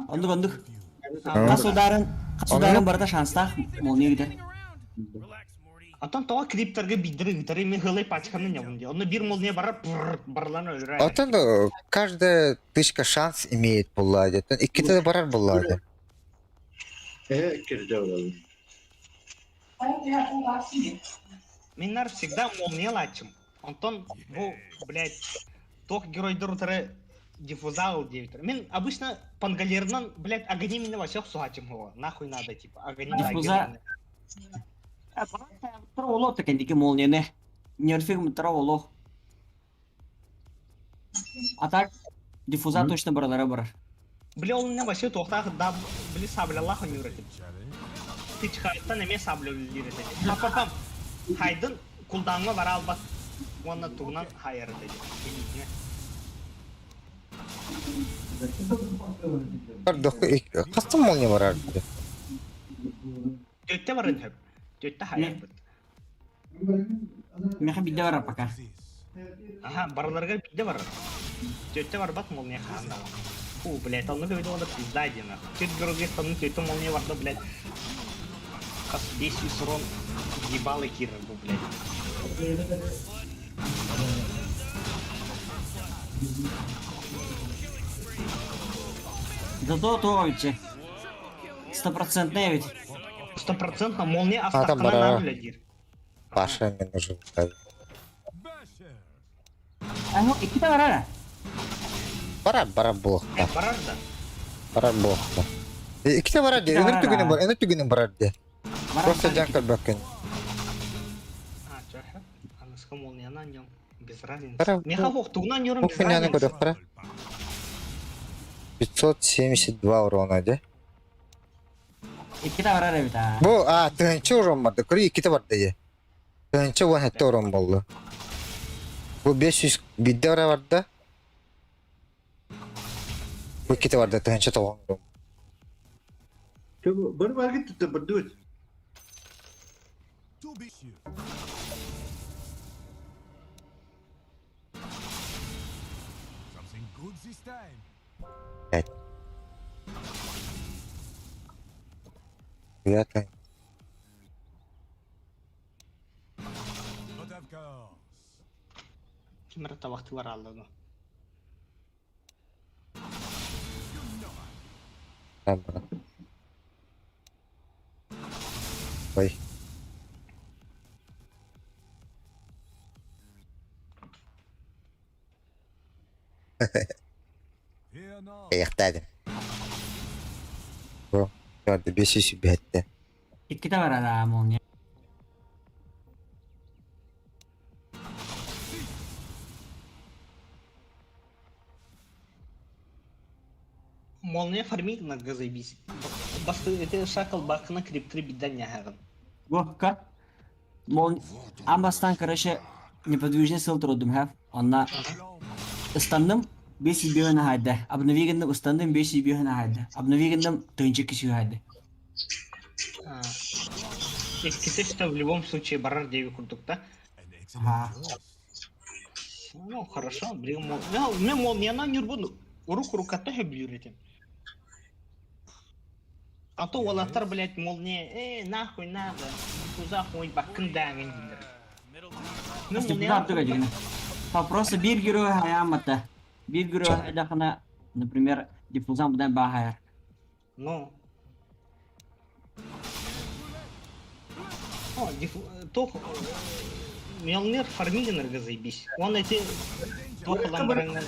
Ондук. Касударын барда шанста молния гидер. Relax, Morty. Атан тоо криптерге бидирги мен хылай пачканы нявунди. Оны бир молния бара барланы өлүрай. Вот он, каждая тычка шанс имеет булладе. Икките барар булладе. Кирде оlalım. Меннар всегда молния лачым. Антон, бу, блядь, тох геройдыр утары диффузал девитер. Мен обычно пангалернан, блядь, агонимины васёк сугачым его. Нахуй надо, типа, агонимины. Диффуза- Тролло такендики молнияны. Нерфиг тролло. А так диффуза точно баралары бар. Бля, он не васё тохтах да, бли сабля Аллаху не уретит. Ты чхайттан эме сабля үлдиретет. Папапам, хайдын кулданга бара албат. Онна тугнан хайыр dedi. Кастым молния барар. Төтте барын хөп. Төтте хайыр бит. Меха бидде бар пока. Ага, барларга бидде бар. Төтте бар бат молния ханда. Фу, блядь, он говорит, он пизда дина. Төт городе стану төтте молния бар да, блядь. Кас 10 урон ебалый кир, блядь. Зато то ведь 100% ведь. 100% молния там автохана бара. на блядь. Паша мне нужен. А ну, и kita барара. Барар бог. Барар да. Барар бог. Икките барар де. Энер түгүнүн барар де. Просто жанкал бакын. А, чаха. Анаска молния на нем. Без Бара. разницы. Меха хох тугнан юрым без Хуйняны разницы. көрөк бара. 572 урона де. И kita барара ведь. Бу, тыгынчы урон барды. Көрү икките бар де. Тыгынчы уан хетте урон болду. Бу 500 бидде бара бар да. Бу икките бар да, тыгынчы 9 урон. Bir var gitti de bir düt. Something good this time. Приятно. But of course. Кимер табакты бар алды. Там, брат. Ой. Here now. Аяқтадым. Бу, gördü 500 бетте. И kita барара молния. молния фармигнарга заебись. Басты это шакал бакына криптри бидан яхаган. Го, ка? Мол, амбастан, короче, неподвижный сыл трудым, ха? Онна станным 500 бүйені хайды. Обновигендім станным 500 бүйені хайды. Обновигендім тынчы киші хайды. Экките что в любом случае барар деви курдук, да? Ага. Ну, хорошо, блин, мне молния на нюрбун. Руку руката хэблюретим. А то валатар, блядь, молния, нахуй надо. Куза хуй бакын дагын дилер. Ну, молния... Просто bir герой хаямата. Bir герой хайдахана, например, диффузан будан бахаяр. Ну. О, то... Мелнер фармигенерга заебись. Он эти... Тохалангарыңын...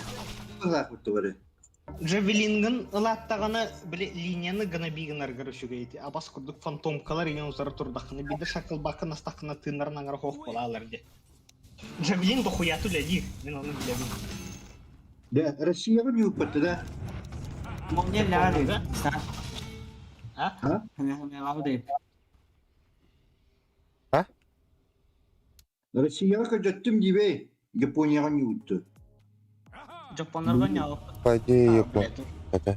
Джавелингін ылаттағаны линияны гана бигенерга рөшіге еті. Абас күрдік фантомкалар ең ұзары тұрдақыны. Биді шақыл бақын астақына тынарынан ара хоқ болаларды. Джавелин до хуя туляди, мен оны билебин. Да, Россияға не ұппатты, да? Молния лады, да? А? Хаме лады. Россияға көжеттім дейбей, Японияға не ұтты. Жапонарға не алып. Пойди, Япон. Это.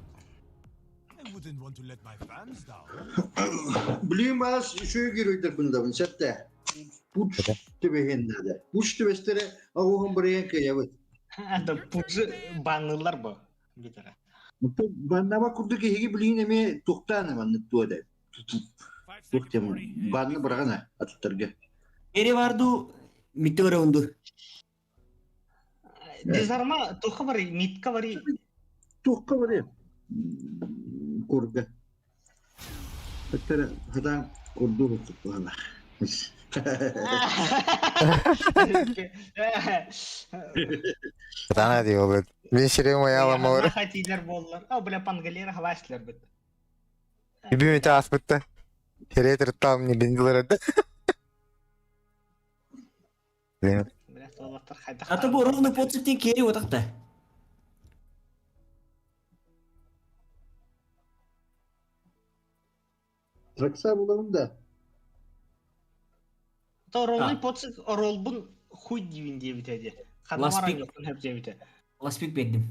Білейм аз шөй керойдер бұндабын, сәтті. Пуч төбегенді. Пуч төбестері ағуғын біреген кәйәбі. Да пуджы банылар бұл. Баннаба күрді кеге білейін әме тоқтаны банны туады. Банны бірағана атыттарға. Ері барду, миттігірі ұнду. Дезарма тоқы бары, митка бары. Тоққа бары. Көрді. Әттері ғадан көрді ұлттық бағана. Тана диyor bu. Ben şirin oyalam olur. Хатилер боллар. Ау, бля, пангалер хавастилер бит. Bir ünite asmıkta. Tere tırttam ne bindiler adı. Бля, солаттар хайда. Аты бұл ровны подсыптен кері отақты. Тракса бұлағым да. То ровный подсык оролбун хуй дивин дебитеди. Хадамаран жоқтын хеп дебите. Ласпик бердім.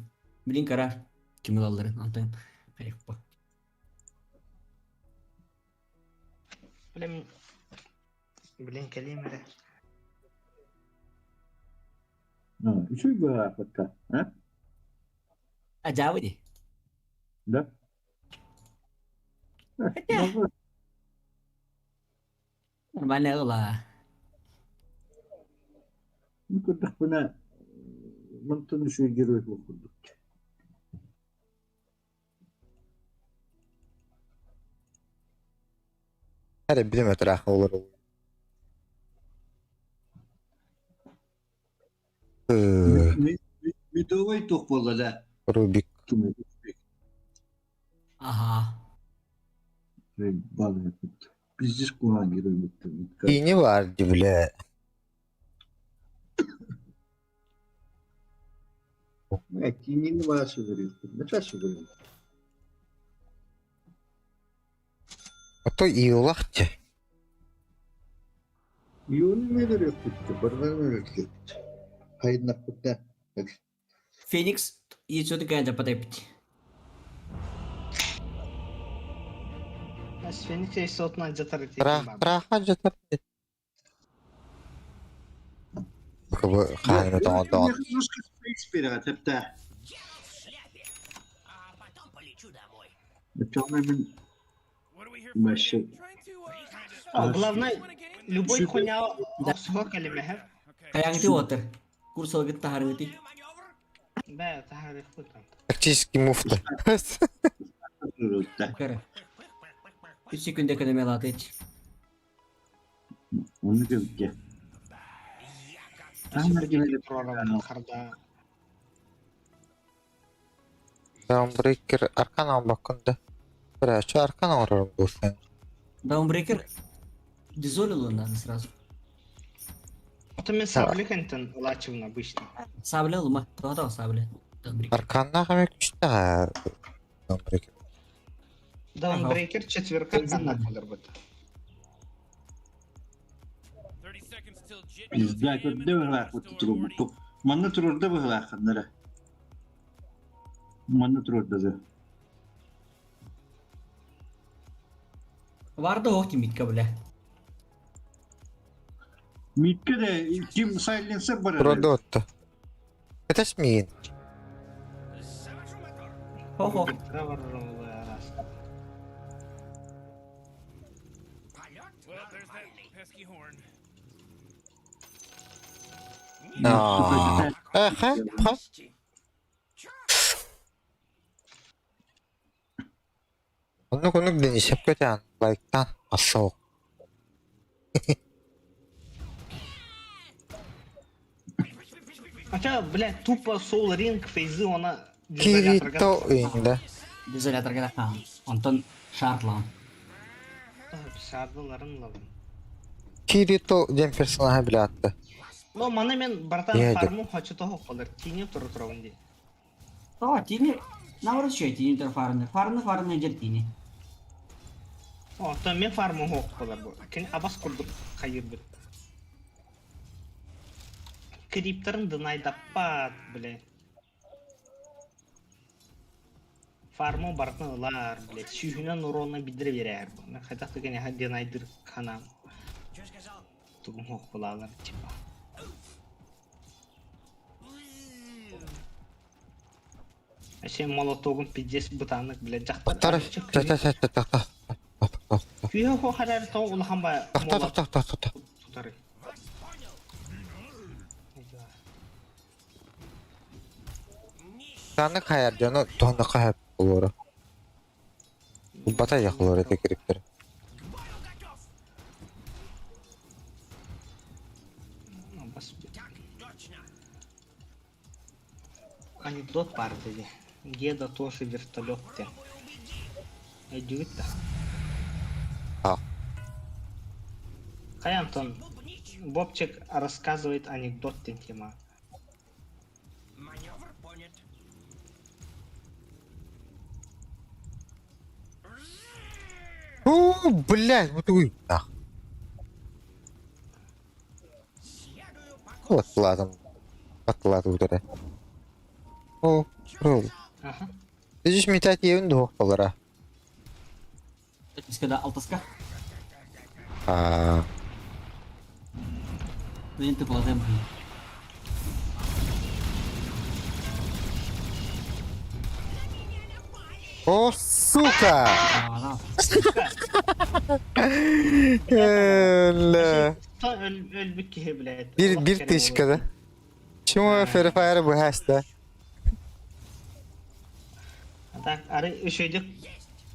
Білін қара. Кемел алдырын. Антайын. Қайық ба. Блин, калимере. Үші бұға апатқа, а? Ажабы де. Да? Нормальный ғыла. Күрдік бұна мұнтын үші герой оқырдық. Hadi bilim etrafı olur. Медовый тоқ болды да. Rubik. Aha. Балы yapıp. Bizdes kuran geri bitti. İğne vardı bile. Kinini bana söylüyorsun. Ne kadar söylüyorsun? O da iyi olak ki. Yolun neler yaptı? Barılar neler yaptı? Hayır nakıtta. Phoenix yetişiyordu ki ancak patay bitti. Phoenix esotuna jatar etti. Bırak jatır. Bu kanunu doğan. Немножко спейс вперед, это. А потом полечу домой. Это мы What are we here for? Маши. Trying to, Главное, любой Супер. хуйня обсуга калимехер. okay. Kayak itu water. Kursal kita hari itu. Да, тахари хуйтан. Tактический муфта. Kere. 3 секунde kademe lat et. Onu gördük. Dawnbreaker arkadan bakındı. Biraz arkadan uğrarım bu sen. Dawnbreaker дизолилунdan сразу. Это мен саблик ентен лачивна обычно. Сабля лыма. Тоо сабля. Dawnbreaker. Arkandan hemen işte. Dawnbreaker. Даунбрейкер четверка канат болар бут. 30 seconds till Jit Пизда, көрді бұғылақ бұтты тұру бұтты. Манна тұрырды бұғылақ қандары. Манна тұрырды да. Vardı o timit kabule. Митке де ким сайленсер бар. Burada ottu. Kaç min? Ho ho. Тра бар рас. Well, there's that pesky horn. Aa. Ha. Onu deneyip kötüyen. Like'tan asıl. Ача, блядь, тупо сол ринг фейзы она Kirito oyunda. Дизолятор гада хан. Антон шартлан. Сардыларын лавын. Kirito дем персонажа bile attı. Но мана мен бартан Ниһәйдер. фарму хачы тохо калыр. Тине туры турын ди. О, тини. Наоборот şey tini tar farını. Farını jet tini. О, то мен фарму хок калыр бу. Кен абас курдук хайыр бит. Криптарын дынайдаппат, блядь. Фарму бартынылар, блядь. Сүйхінен уронна бидire берер. Мен хайтақты кене дынайдыр канам. Тугум хок калалар, типа. Әшен молотогын пиздес бутанық, блядь, жақтар. Taraf. Күйе хо харар тау улахан ба молот Tak. тутары. Tanı kayar canı tonda kayar olur. Bu bata yakılır ete kirikleri. Бас. Анекдот бар dedi. Геда тоже вертолетте. Эдюта. А. Хай, Антон. Бобчик рассказывает анекдот тема. Маневр понят. Блядь, вот вы. Ах. Вот ладно. Atladı bu da. O, bro. Ага. Düz mithat yevin de hoqpalara. Tekniska da altaska. Aa, Duyun tıkladım. o suka. Aa, Öyle. Та ölbük ki blядь. Bir tışkada. Şunu Free bu hasta. Так, ары өшөйдүк.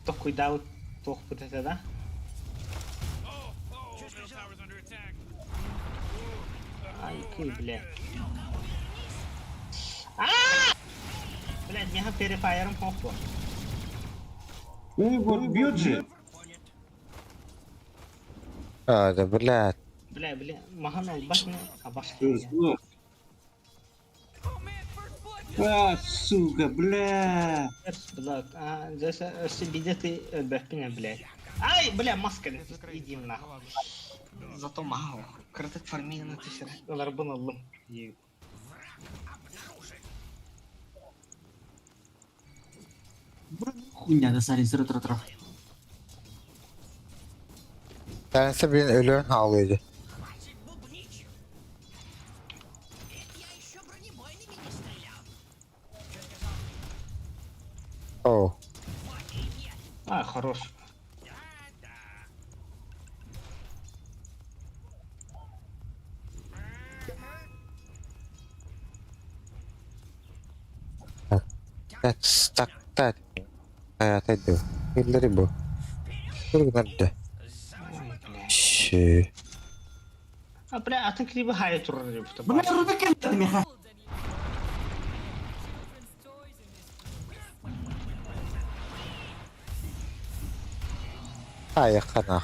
Токуй дау ток бүтөтө да. Middle tower's under attack. Ай, кый, блядь. Блядь, меня перефайером хохло. Вот бьет же. Hadi блядь. Бля, махан албаш не, абаш. Вот. А, сука, бля. Блядь, здесь если видят ты ölбөкпүн, блядь. Ай, бля, маска, иди нахуй. Зато махал. Кратык фармина тишер. Олар bunu aldım. Хуйня да сарин сыры тұра тұра. Tanesi birinin ölüğün ağlıyordu. Я еще бронебойными не стрелял. Oh. А, хорош. Tak. Hayat ediyor. Birileri bu. Dur nerede? Şşş. А, бля, а ты криво хай турыр деп Бұны ұрды кәмді меха. Ай, хана.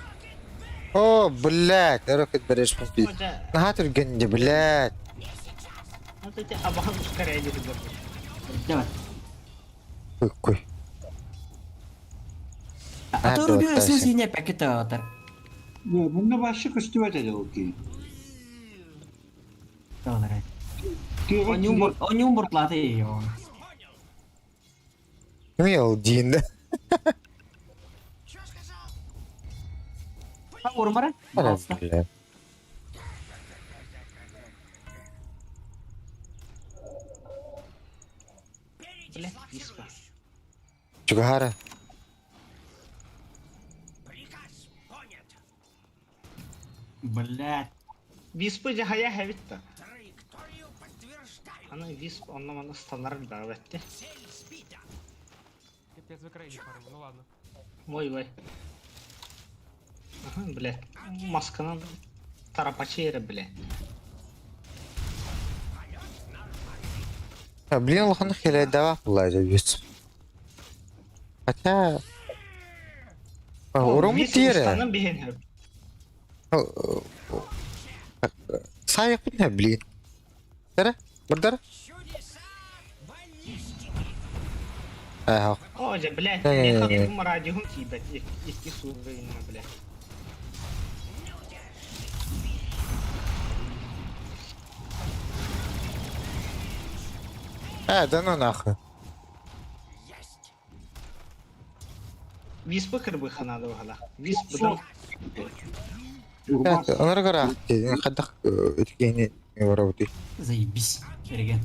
О, блядь, рокет берешь пи. Нахатур генде, блядь. Вот эти абахан ускоряй деді. Давай. Kuy. А, Атор да, bir ısın да, sinye paketi atar. Bunda başka kıstüvet ediyor ki. Doğru. Ki Onyum burtlatı yiyor. Kim ya o diyinde? Bak vurmara. Alhamdulillah. Блядь, виспа. Чугара. Приказ понят. Блядь. Виспа жахая хавитта. Траекторию подтверждаю. Ана висп, онна мана стандарт даватте. Цель сбита. Капец, вы крайне пару, ну ладно. Ой. Ага, блядь. Масканан тарапачейра, блядь. Блин, лоханах хилай дава пулай вис. Хотя... Урому Вис тире. устанын бehen хав. Саяк бит блин. Дара? Бурдара? Чудеса баллистики. Ага. О, же, блядь, Не-не-не. я хотел радиохун кидать, иски сурвейна, блядь. Да ну нахуй. Виспа кырбыха надо угала. Висп будан. Онlara göre хадах эткени вороути. Заебись. Береген.